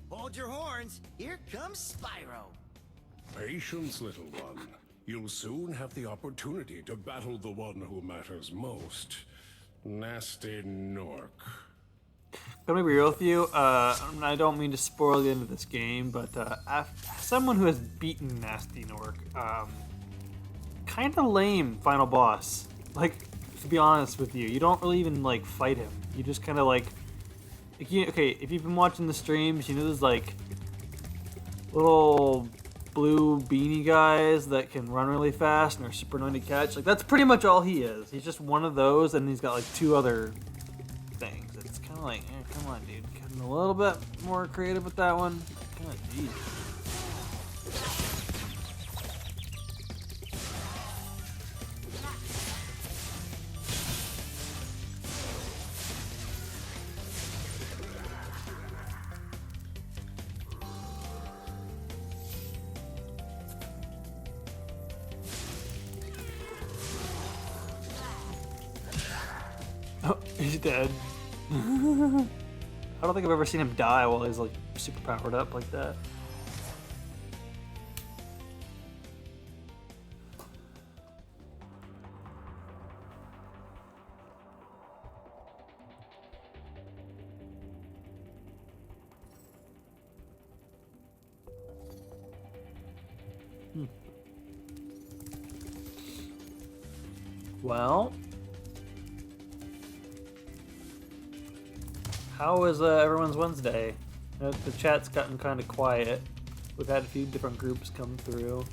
Hold your horns. Here comes Spyro. Patience, little one. You'll soon have the opportunity to battle the one who matters most. Nasty Nork. Gonna be real with you, I don't mean to spoil the end of this game, but someone who has beaten Nasty Nork, kind of lame final boss. Like, to be honest with you, you don't really even like fight him. You just kind of like, okay, if you've been watching the streams, you know there's like little blue beanie guys that can run really fast and are super annoying to catch. Like, that's pretty much all he is. He's just one of those, and he's got like 2 other things. It's kind of like, come on, dude, getting a little bit more creative with that one. God, geez. Oh, he's dead. I don't think I've ever seen him die while he's like super powered up like that. Well, how was everyone's Wednesday? The chat's gotten kind of quiet. We've had a few different groups come through.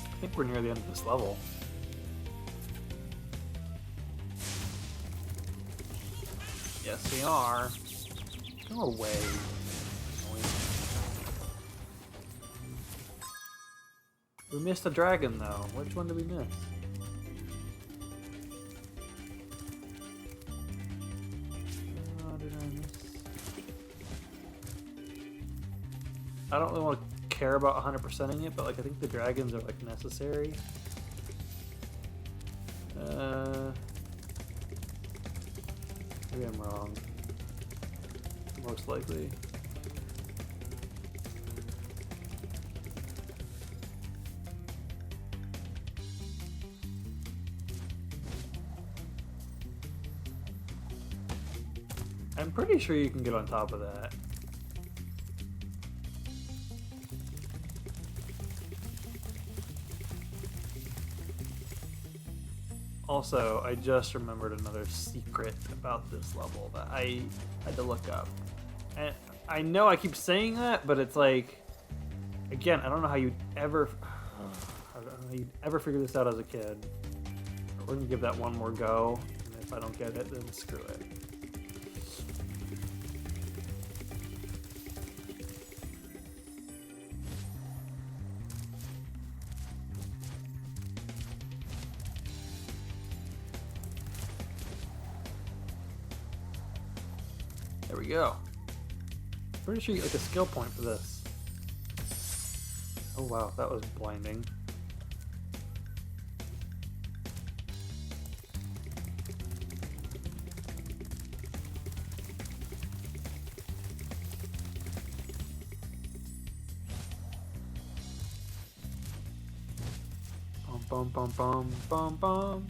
I think we're near the end of this level. Yes, we are. Go away. We missed a dragon, though. Which one did we miss? Did I miss? I don't really want to care about 100%ing it, but like I think the dragons are like necessary. Maybe I'm wrong. Most likely. I'm pretty sure you can get on top of that. Also, I just remembered another secret about this level that I had to look up. And I know I keep saying that, but it's like, again, I don't know how you'd ever figure this out as a kid. We're gonna give that one more go, and if I don't get it, then screw it. There we go. Pretty sure you get like a skill point for this. Oh wow, that was blinding. Bum bum bum bum bum.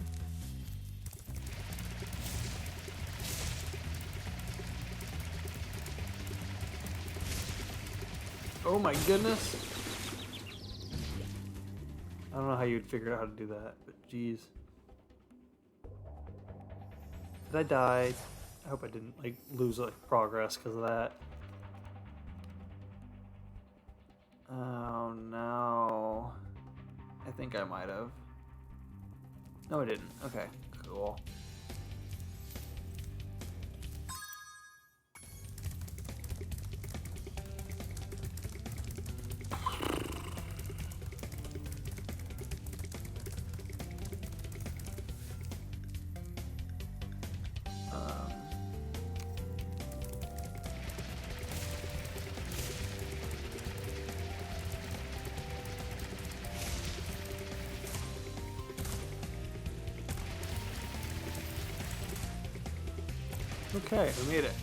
Oh my goodness. I don't know how you'd figure out how to do that, but geez. Did I die? I hope I didn't like lose like progress because of that. Oh no. I think I might have. No, I didn't. Okay, cool. Okay, we made it.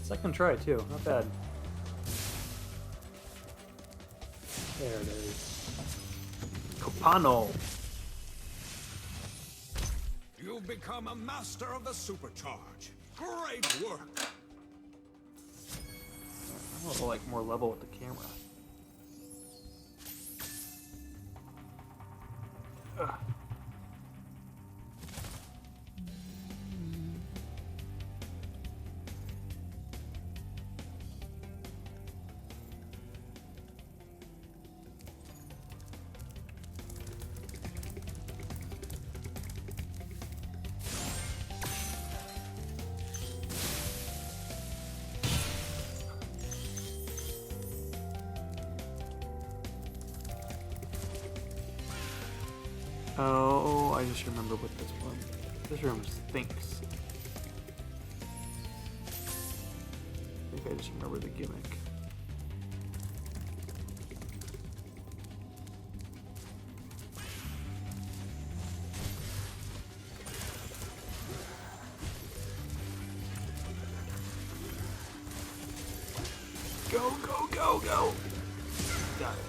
Second try too, not bad. There it is. Copano. You've become a master of the supercharge. Great work. I'm a little like more level with the camera. Ugh. Oh, I just remember what this one. This room stinks. I think I just remember the gimmick. Go, go, go, go! Got it.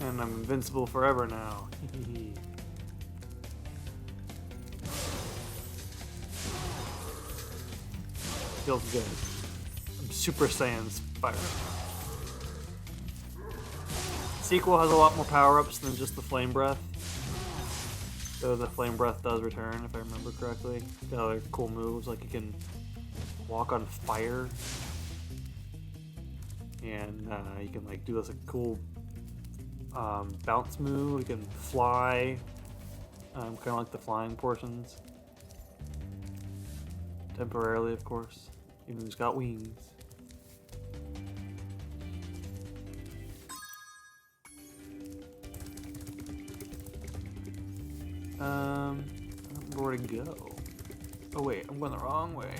And I'm invincible forever now. Feels good. I'm Super Saiyan Spyro. Sequel has a lot more power-ups than just the Flame Breath. Though the Flame Breath does return, if I remember correctly. Got other cool moves, like you can walk on fire. And you can like do this like, cool bounce move. You can fly, kind of like the flying portions. Temporarily, of course. Even though he's got wings. I don't remember where to go. Oh wait, I'm going the wrong way.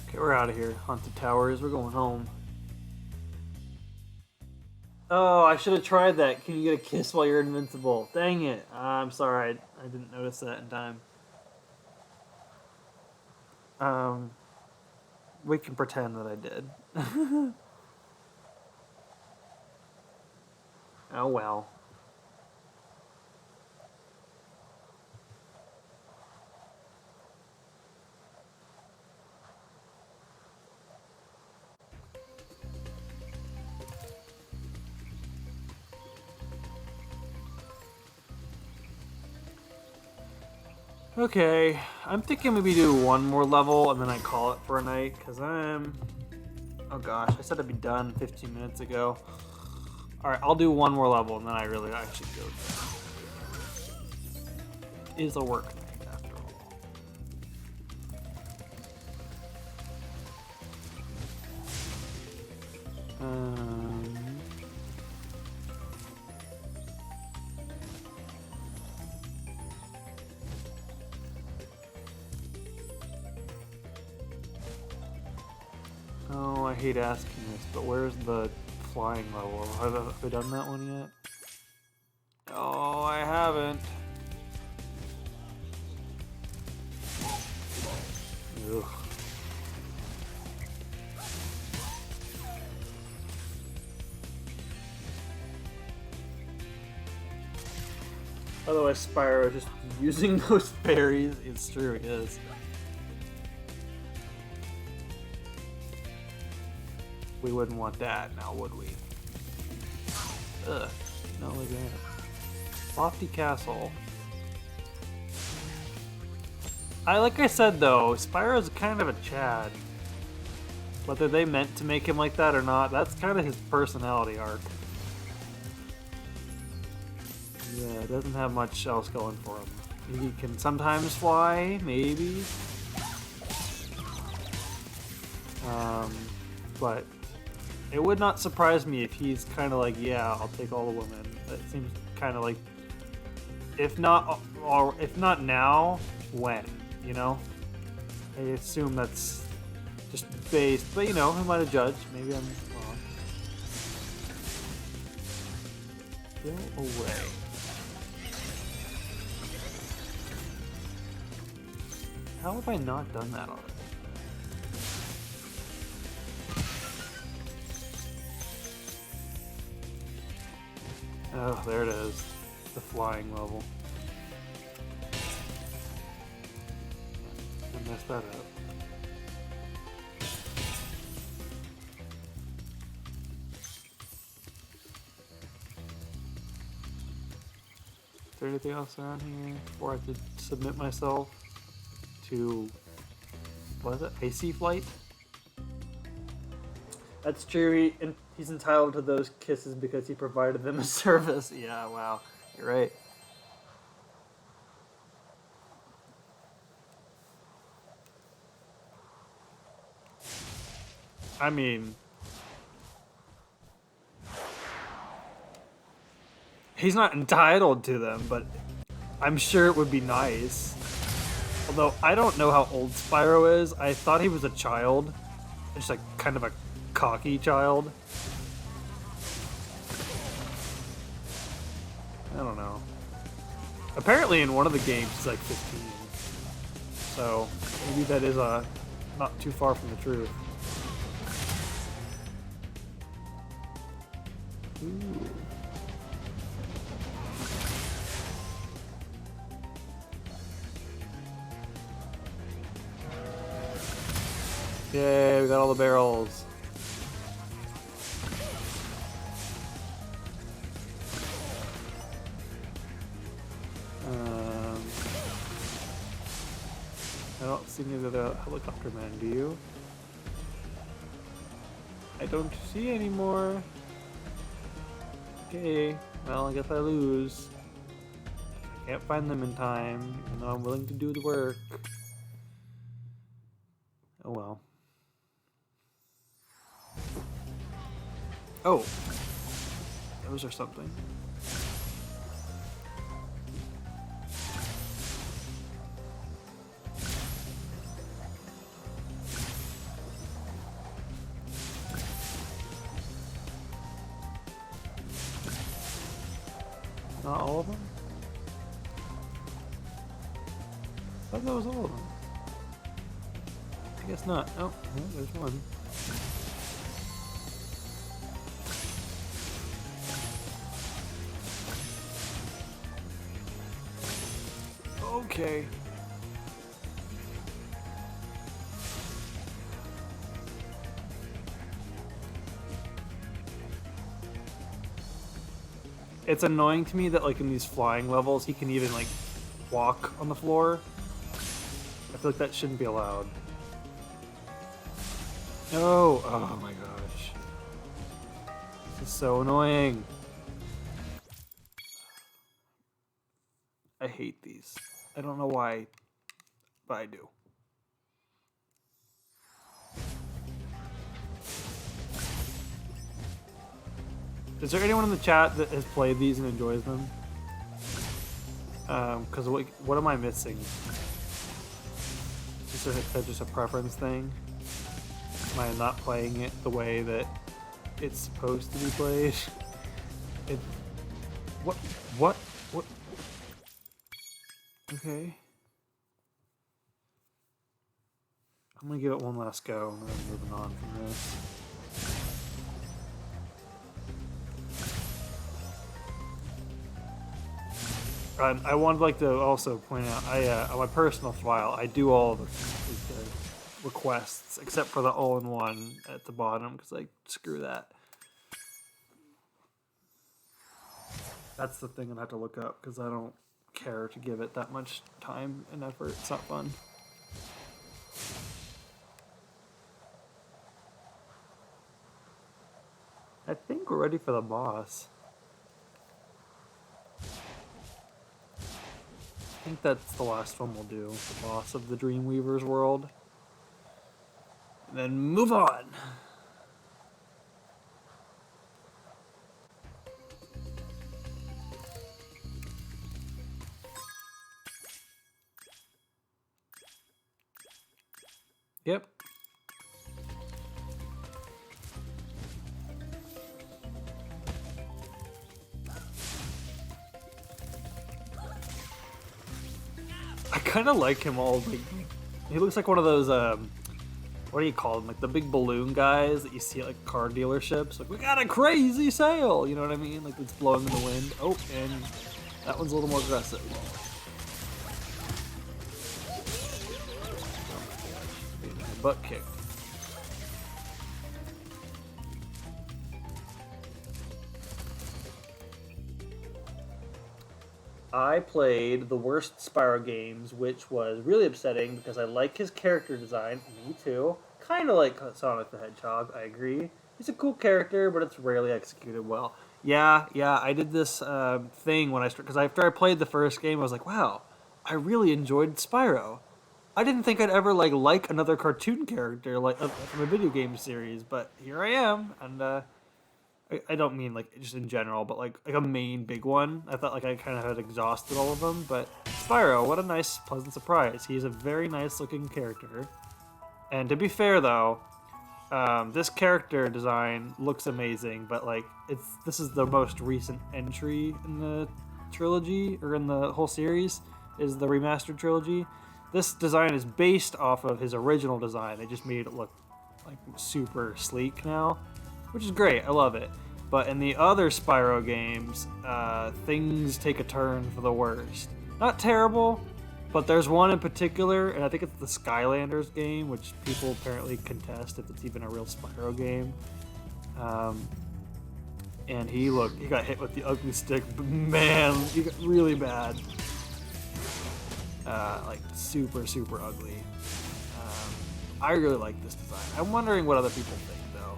Okay, we're out of here. Haunted Towers, we're going home. Oh, I should have tried that. Can you get a kiss while you're invincible? Dang it. I'm sorry, I didn't notice that in time. We can pretend that I did. Oh well. Okay, I'm thinking maybe do one more level and then I call it for a night, because I'm... Oh gosh, I said I'd be done 15 minutes ago. Alright, I'll do one more level and then I really actually go. It is a work thing after all. Oh, I hate asking this, but where's the flying level? Have I done that one yet? Oh, I haven't. Ugh. Otherwise, Spyro just using those berries. It's true, he is. We wouldn't want that now, would we? Ugh, not like that. Lofty Castle. Like I said though, Spyro's kind of a Chad. Whether they meant to make him like that or not, that's kind of his personality arc. Yeah, it doesn't have much else going for him. He can sometimes fly, maybe. But it would not surprise me if he's kind of like, yeah, I'll take all the women. That seems kind of like, if not now, when, you know? I assume that's just based, but you know, who might have judged? Maybe I'm wrong. Go away. How have I not done that already? Oh, there it is. The flying level. I messed that up. Is there anything else around here before I have to submit myself to, what is it, Icy Flight? That's true, he's entitled to those kisses because he provided them a service. Yeah, wow, you're right. I mean, he's not entitled to them, but I'm sure it would be nice. Although, I don't know how old Spyro is. I thought he was a child. Just like, kind of a cocky child. I don't know. Apparently in one of the games he's like 15. So, maybe that is not too far from the truth. Ooh. Yay, we got all the barrels. I don't see any of the helicopter men, do you? I don't see any more. Okay, well, I guess I lose. I can't find them in time, even though I'm willing to do the work. Oh well. Oh! Those are something. Not all of them? I thought that was all of them. I guess not. Oh, well, there's one. Okay. It's annoying to me that like in these flying levels he can even like walk on the floor. I feel like that shouldn't be allowed. No! Oh my gosh. This is so annoying. I hate these. I don't know why, but I do. Is there anyone in the chat that has played these and enjoys them? Because what am I missing? Is that just a preference thing? Am I not playing it the way that it's supposed to be played? What? Okay. I'm gonna give it one last go and then moving on from this. I wanted to also point out, on my personal file, I do all the requests except for the all-in-one at the bottom because screw that. That's the thing I have to look up because I don't care to give it that much time and effort. It's not fun. I think we're ready for the boss. I think that's the last one we'll do, the boss of the Dreamweaver's world. And then move on! Yep. I kind of like him all, he looks like one of those, what do you call them? The big balloon guys that you see at car dealerships. We got a crazy sale! You know what I mean? It's blowing in the wind. Oh, and that one's a little more aggressive. Butt kick. I played the worst Spyro games, which was really upsetting because I like his character design. Me too. Kind of like Sonic the Hedgehog, I agree. He's a cool character, but it's rarely executed well. Yeah, I did this thing because after I played the first game, I was like, wow, I really enjoyed Spyro. I didn't think I'd ever like another cartoon character from a video game series, but here I am, and I don't mean just in general, but like a main big one. I thought I kind of had exhausted all of them, but Spyro, what a nice, pleasant surprise. He's a very nice looking character, and to be fair though, this character design looks amazing, but this is the most recent entry in the trilogy or in the whole series is the remastered trilogy. This design is based off of his original design. They just made it look super sleek now, which is great. I love it. But in the other Spyro games, things take a turn for the worst. Not terrible, but there's one in particular, and I think it's the Skylanders game, which people apparently contest if it's even a real Spyro game. And he got hit with the ugly stick. Man, he got really bad. Super, super ugly. I really like this design. I'm wondering what other people think, though.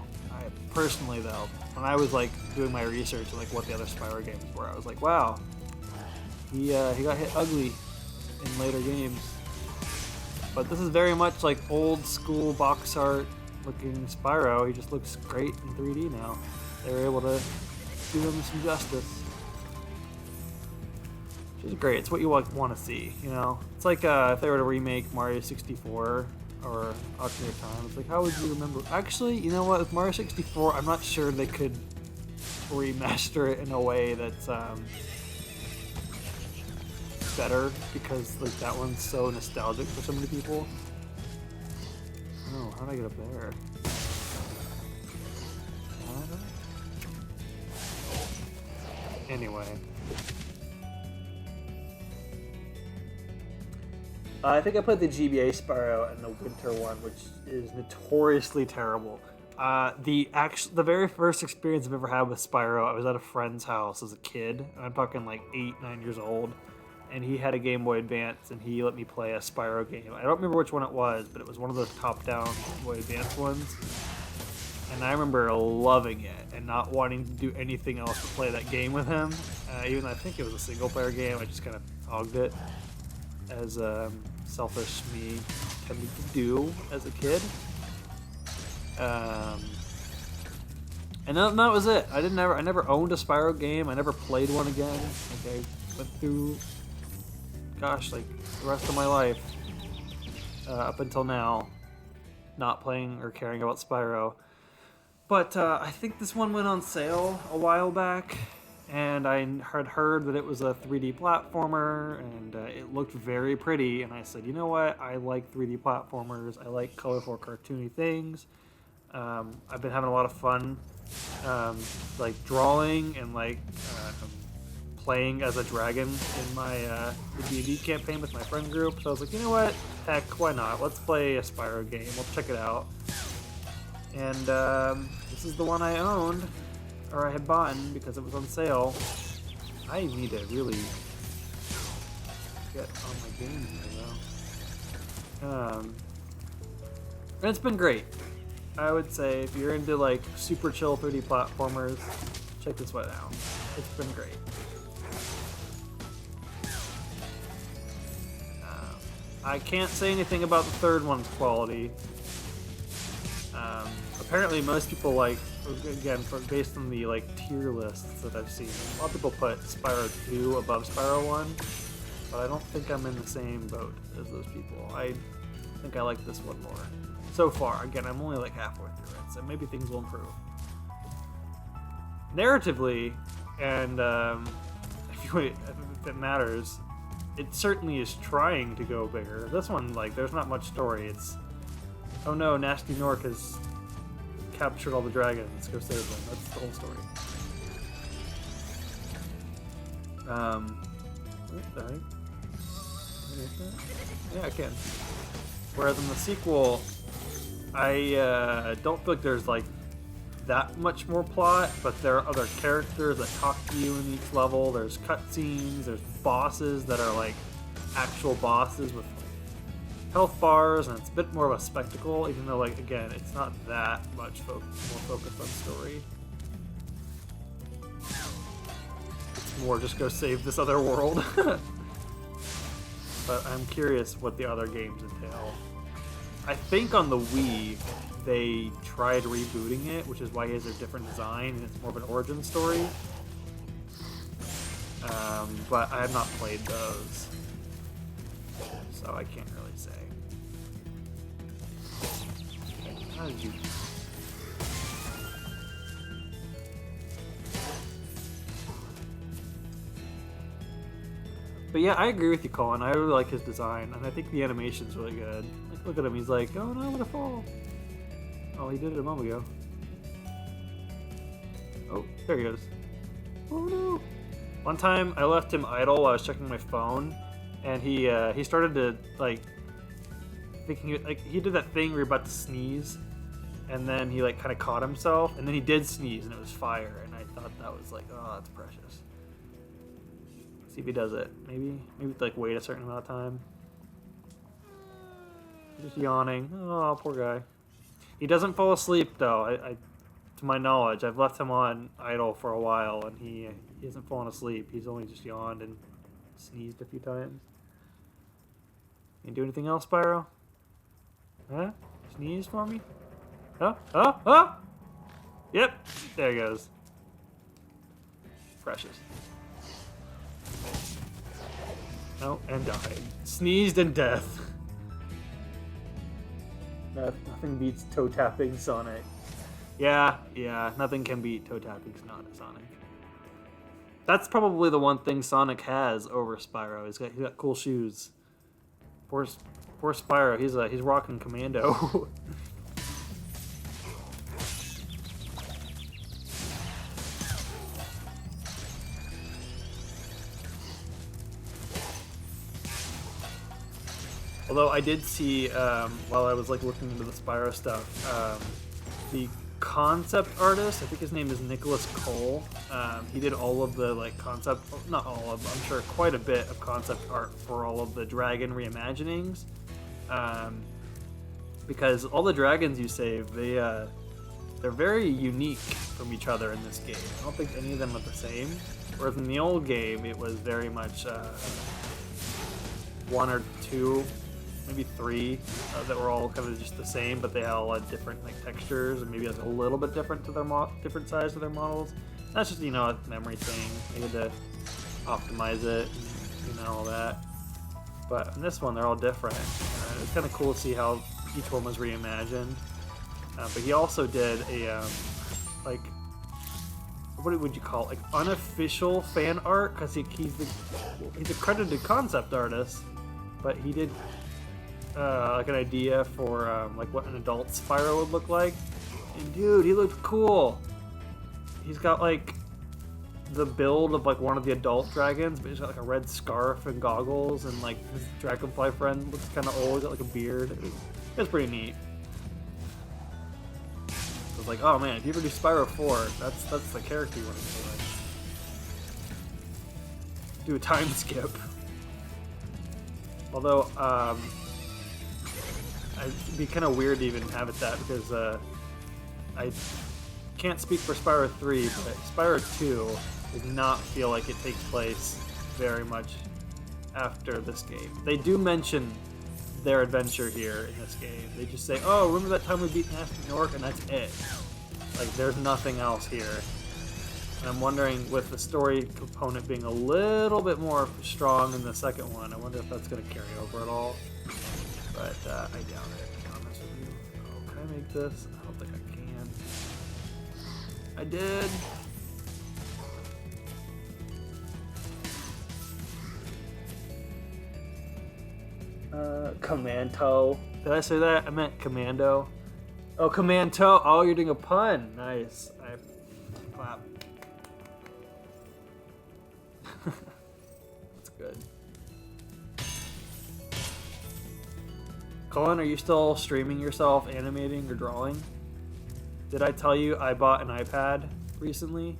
Personally, though, when I was doing my research on what the other Spyro games were, I was like, wow, he got hit ugly in later games. But this is very much old school box art looking Spyro. He just looks great in 3D now. They were able to do him some justice. Which is great. It's what you want to see, you know? It's like if they were to remake Mario 64 or Ocarina of Time, it's how would you remember? Actually, you know what? With Mario 64, I'm not sure they could remaster it in a way that's better because that one's so nostalgic for so many people. Oh, how did I get up there? Anyway. I think I played the GBA Spyro and the Winter one, which is notoriously terrible. The very first experience I've ever had with Spyro, I was at a friend's house as a kid, and I'm talking 8, 9 years old, and he had a Game Boy Advance, and he let me play a Spyro game. I don't remember which one it was, but it was one of those top-down Game Boy Advance ones. And I remember loving it and not wanting to do anything else but play that game with him. Even though I think it was a single-player game, I just kind of hogged it, as selfish me tended to do as a kid. And that was it. I never owned a Spyro game. I never played one again. Like, I went through, gosh, like the rest of my life up until now, not playing or caring about Spyro. But I think this one went on sale a while back, and I had heard that it was a 3D platformer, and it looked very pretty, and I said, you know what, I like 3D platformers, I like colorful cartoony things. I've been having a lot of fun, like drawing and like playing as a dragon in my the D&D campaign with my friend group, so I was like, you know what, heck, why not, let's play a Spyro game, we'll check it out. And this is the one I owned, or I had bought because it was on sale. I need to really get on my game here, though. And it's been great. I would say if you're into like super chill 3D platformers, check this one out. It's been great. I can't say anything about the third one's quality. Apparently most people like, again, based on the like tier lists that I've seen, a lot of people put Spyro 2 above Spyro 1, but I don't think I'm in the same boat as those people. I think I like this one more. So far, again, I'm only like halfway through it, so maybe things will improve. Narratively, and if it matters, it certainly is trying to go bigger. This one, like, there's not much story. It's, oh no, Nasty Nork has captured all the dragons. Let's go save them. That's the whole story. What the heck? Can I make that? Yeah, I can. Whereas in the sequel, I don't feel like there's like that much more plot, but there are other characters that talk to you in each level. There's cutscenes, there's bosses that are like actual bosses with health bars, and it's a bit more of a spectacle, even though, like, again, it's not that much more focused on story. It's more just go save this other world. But I'm curious what the other games entail. I think on the Wii, they tried rebooting it, which is why he has a different design, and it's more of an origin story. But I have not played those, so I can't really say. How did you... But yeah, I agree with you, Colin. I really like his design, and I think the animation's really good. Like, look at him, he's like, oh no, I'm gonna fall. Oh, he did it a moment ago. Oh, there he goes. Oh no. One time, I left him idle while I was checking my phone, and he started to, like, thinking, like, he did that thing where you're about to sneeze, and then he, like, kind of caught himself, and then he did sneeze, and it was fire, and I thought that was like, oh, that's precious. See if he does it. Maybe like wait a certain amount of time. Just yawning. Oh, poor guy. He doesn't fall asleep though. I to my knowledge, I've left him on idle for a while, and he hasn't fallen asleep. He's only just yawned and sneezed a few times. You do anything else, Spyro? Huh? Sneeze for me? Oh, oh, oh! Yep, there he goes. Precious. Oh, and died. Sneezed and death. Nothing beats toe-tapping Sonic. Yeah, nothing can beat toe-tapping Sonic. That's probably the one thing Sonic has over Spyro. He's got cool shoes. Poor Spyro, he's rocking Commando. Although I did see, while I was like looking into the Spyro stuff, the concept artist. I think his name is Nicholas Cole. He did all of the like concept, not all of, I'm sure quite a bit of concept art for all of the dragon reimaginings. Because all the dragons you save, they're very unique from each other in this game. I don't think any of them are the same. Whereas in the old game, it was very much one or two, maybe three that were all kind of just the same, but they had a lot of different like textures and maybe a little bit different to their different size to their models. That's just, you know, a memory thing. They had to optimize it, and, you know, all that. But in this one, they're all different. It's kind of cool to see how each one was reimagined. But he also did a like, what would you call it? Like unofficial fan art, because he's a credited concept artist, but he did like an idea for like what an adult Spyro would look like. And dude, he looked cool. He's got like the build of like one of the adult dragons, but he's got like a red scarf and goggles, and like his dragonfly friend looks kind of old, got like a beard. It was pretty neat. I was like, oh man, if you ever do Spyro 4, that's the character you want to play like. Do a time skip. Although, it'd be kind of weird to even have it that, because I can't speak for Spyro 3, but Spyro 2 does not feel like it takes place very much after this game. They do mention their adventure here in this game. They just say, oh, remember that time we beat Nasty Nork, and that's it. Like, there's nothing else here. And I'm wondering, with the story component being a little bit more strong in the second one, I wonder if that's going to carry over at all. But I doubt it, to be honest with you. Oh, can I make this? I don't think I can. I did. Commando. Did I say that? I meant commando. Oh, commando. Oh, you're doing a pun. Nice. I clap. That's good. Colin, are you still streaming yourself animating or drawing? Did I tell you I bought an iPad recently?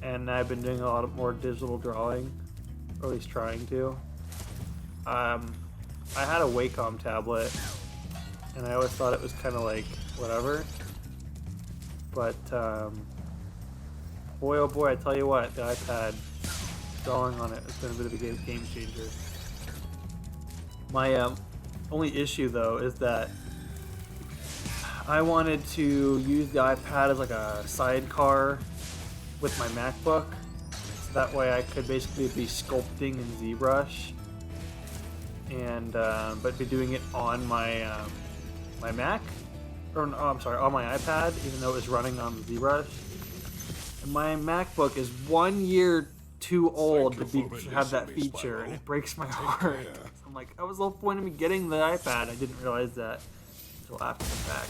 And I've been doing a lot more digital drawing, or at least trying to. I had a Wacom tablet, and I always thought it was kind of like whatever. But boy, oh boy, I tell you what, the iPad drawing on it has been a bit of a game changer. My only issue though is that I wanted to use the iPad as like a sidecar with my MacBook, so that way I could basically be sculpting in ZBrush, and but be doing it on my my Mac, or no, I'm sorry, on my iPad, even though it was running on ZBrush. And my MacBook is 1 year too old to have that feature, and it breaks my heart. So I'm like, that was the whole point of me getting the iPad. I didn't realize that until after the fact.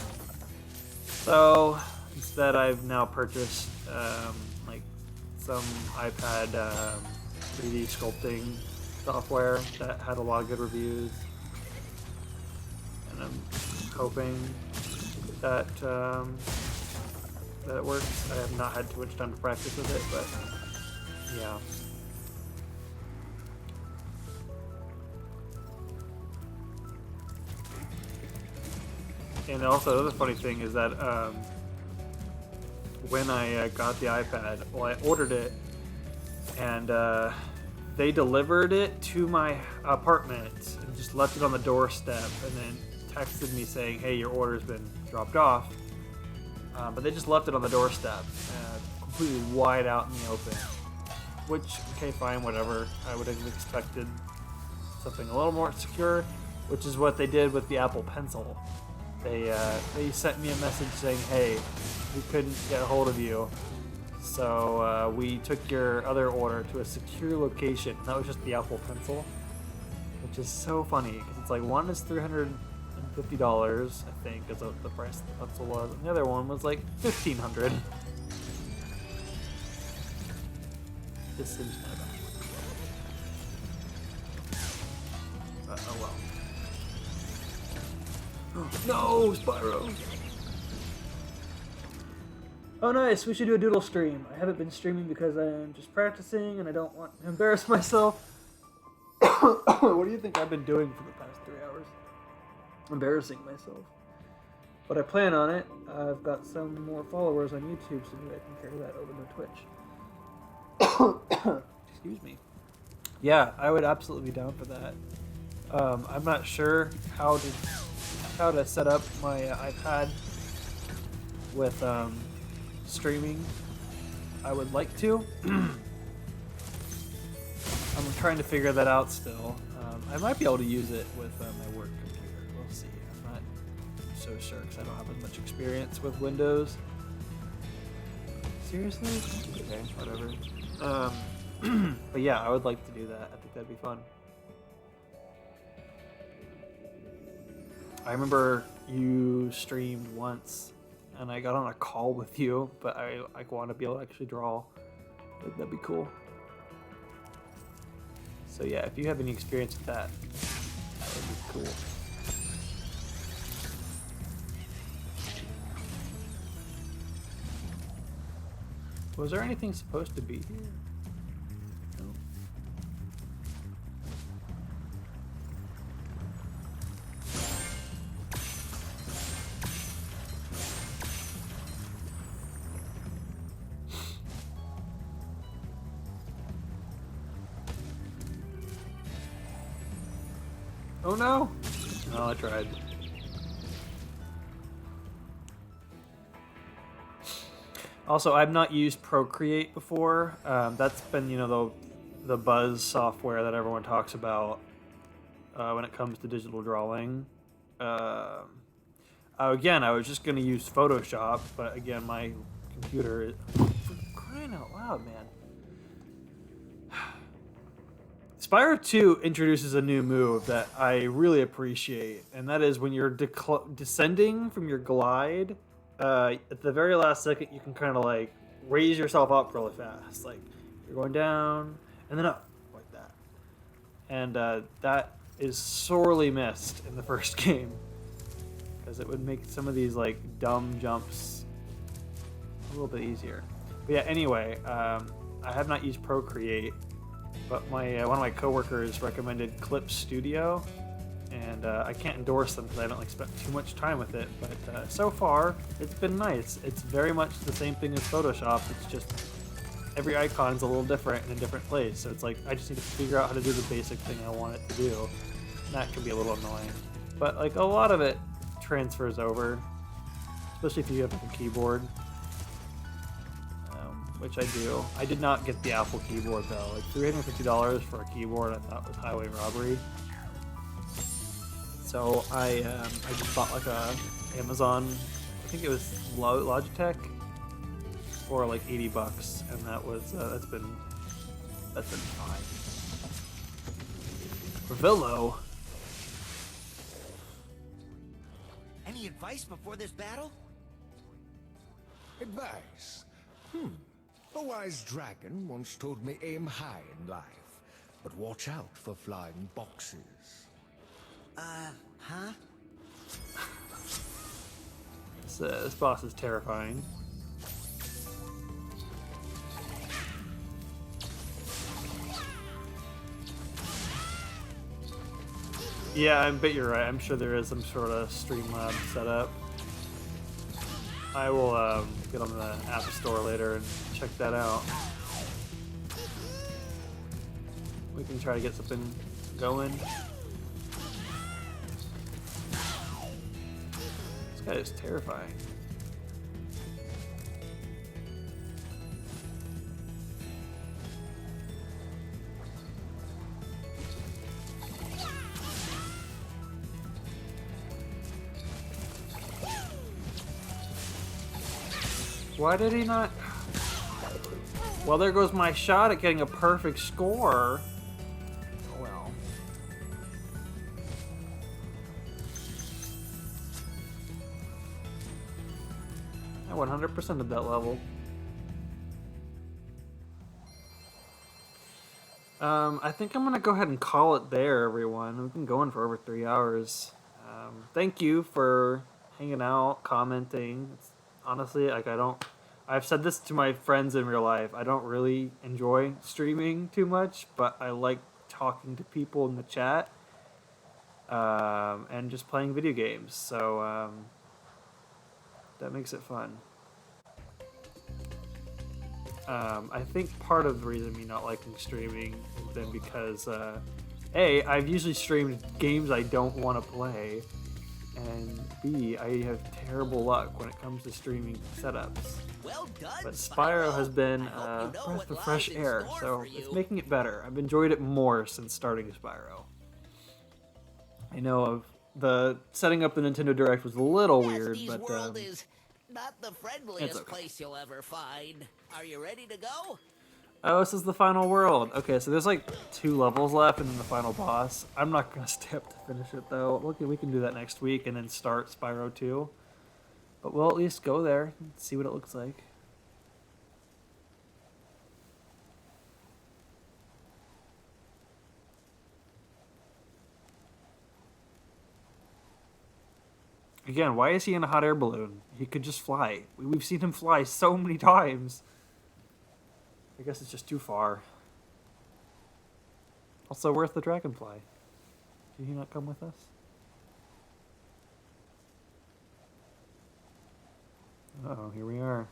So instead, I've now purchased like some iPad 3D sculpting software that had a lot of good reviews, and I'm hoping that that it works. I have not had too much time to practice with it, but yeah. And also, the other funny thing is that when I got the iPad, well, I ordered it, and they delivered it to my apartment and just left it on the doorstep, and then texted me saying, hey, your order's been dropped off. But they just left it on the doorstep, completely wide out in the open. Which, okay, fine, whatever. I would have expected something a little more secure, which is what they did with the Apple Pencil. They sent me a message saying, hey, we couldn't get a hold of you, so we took your other order to a secure location. That was just the Apple Pencil, which is so funny, because it's like, one is $350, I think, is what the price of the pencil was, and the other one was like $1,500. This seems kind of bad. Oh well. No, Spyro! Oh, nice. We should do a doodle stream. I haven't been streaming because I'm just practicing and I don't want to embarrass myself. What do you think I've been doing for the past 3 hours? Embarrassing myself. But I plan on it. I've got some more followers on YouTube, so maybe I can carry that over to Twitch. Excuse me. Yeah, I would absolutely be down for that. I'm not sure how to set up my iPad with streaming. I would like to. I'm trying to figure that out still. I might be able to use it with my work computer. We'll see. I'm not so sure because I don't have as much experience with Windows. Seriously? Okay, whatever. But yeah, I would like to do that. I think that'd be fun. I remember you streamed once and I got on a call with you, but I want to be able to actually draw. I think that'd be cool. So yeah, if you have any experience with that, that would be cool. Was there anything supposed to be here? No. Oh no! No, I tried. Also, I've not used Procreate before. That's been, you know, the buzz software that everyone talks about when it comes to digital drawing. Again, I was just going to use Photoshop, but again, my computer is... For crying out loud, man. Spyro 2 introduces a new move that I really appreciate, and that is when you're descending from your glide, at the very last second you can kind of like raise yourself up really fast. Like you're going down and then up like that. And that is sorely missed in the first game because it would make some of these like dumb jumps a little bit easier. But yeah, anyway, I have not used Procreate. But my one of my coworkers recommended Clip Studio, and I can't endorse them because I haven't like spent too much time with it. But so far, it's been nice. It's very much the same thing as Photoshop. It's just every icon's a little different in a different place. So it's like I just need to figure out how to do the basic thing I want it to do. And that can be a little annoying. But like a lot of it transfers over, especially if you have a keyboard. Which I do. I did not get the Apple keyboard though. Like $350 for a keyboard I thought was highway robbery. So I just bought like a Amazon, I think it was Logitech, for like $80, and that was that's been fine. Villo. Any advice before this battle? Advice? A wise dragon once told me aim high in life, but watch out for flying boxes. Huh? This boss is terrifying. Yeah, I bet you're right. I'm sure there is some sort of Streamlabs setup. I will get on the App Store later and check that out. We can try to get something going. This guy is terrifying. Why did he not? Well, there goes my shot at getting a perfect score. Oh well. I 100% of that level. I think I'm gonna go ahead and call it there, everyone. We've been going for over 3 hours. Thank you for hanging out, commenting. Honestly, like I I've said this to my friends in real life. I don't really enjoy streaming too much, but I like talking to people in the chat and just playing video games. So that makes it fun. I think part of the reason me not liking streaming has been because A, I've usually streamed games I don't want to play, and B, I have terrible luck when it comes to streaming setups. Well done, But Spyro has been a breath of fresh air, so it's making it better. I've enjoyed it more since starting Spyro. I know of the setting up the Nintendo Direct was a little weird, but world is not the friendliest okay. place you'll ever find. Are you ready to go? Oh, this is the final world. Okay, so there's like 2 levels left and then the final boss. I'm not gonna stay up to finish it though. Look, we can do that next week and then start Spyro 2. But we'll at least go there and see what it looks like. Again, why is he in a hot air balloon? He could just fly. We've seen him fly so many times. I guess it's just too far. Also, where's the dragonfly? Did he not come with us? Uh-oh, here we are.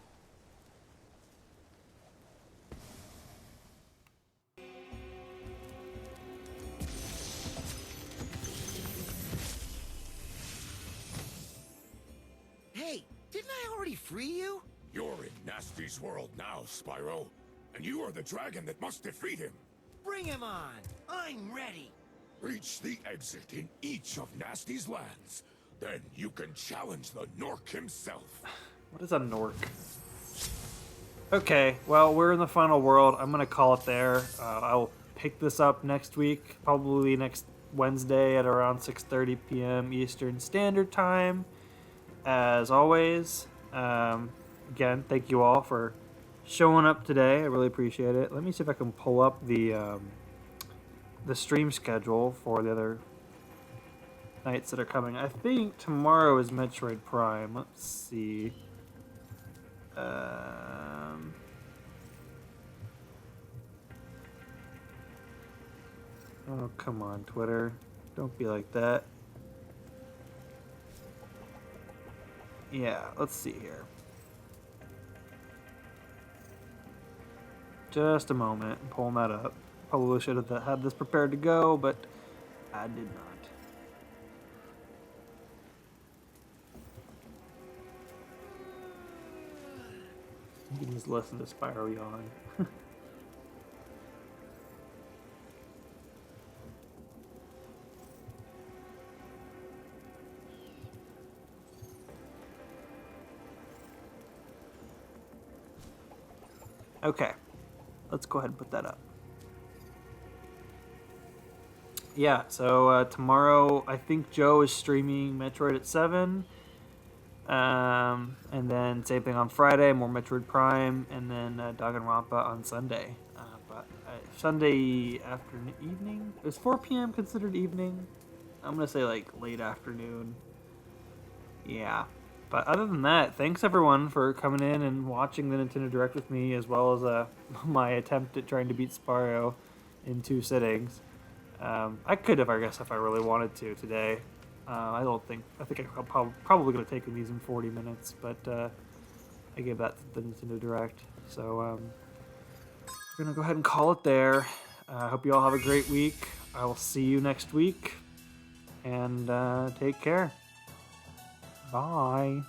Hey, didn't I already free you? You're in Nasty's world now, Spyro. And you are the dragon that must defeat him. Bring him on. I'm ready. Reach the exit in each of Nasty's lands. Then you can challenge the Nork himself. What is a Nork? Okay, well, we're in the final world. I'm going to call it there. I'll pick this up next week, probably next Wednesday at around 6:30 p.m. Eastern Standard Time. As always, again, thank you all for showing up today. I really appreciate it. Let me see if I can pull up the stream schedule for the other nights that are coming. I think tomorrow is Metroid Prime. Let's see. Oh, come on, Twitter. Don't be like that. Yeah, let's see here. Just a moment. I'm pulling that up. Probably should have had this prepared to go, but I did not. You can just listen to Spyro yawn. Okay, let's go ahead and put that up. Yeah, so tomorrow I think Joe is streaming Metroid at 7. And then same thing on Friday, more Metroid Prime, and then Danganronpa on Sunday. But Sunday afternoon, evening? Is 4 p.m. considered evening? I'm going to say like late afternoon. Yeah. But other than that, thanks everyone for coming in and watching the Nintendo Direct with me, as well as my attempt at trying to beat Spyro in 2 sittings. I could have, I guess, if I really wanted to today. I think I'm probably going to take these in 40 minutes, but I gave that to the Nintendo Direct. So we're going to go ahead and call it there. I hope you all have a great week. I will see you next week, and take care. Bye.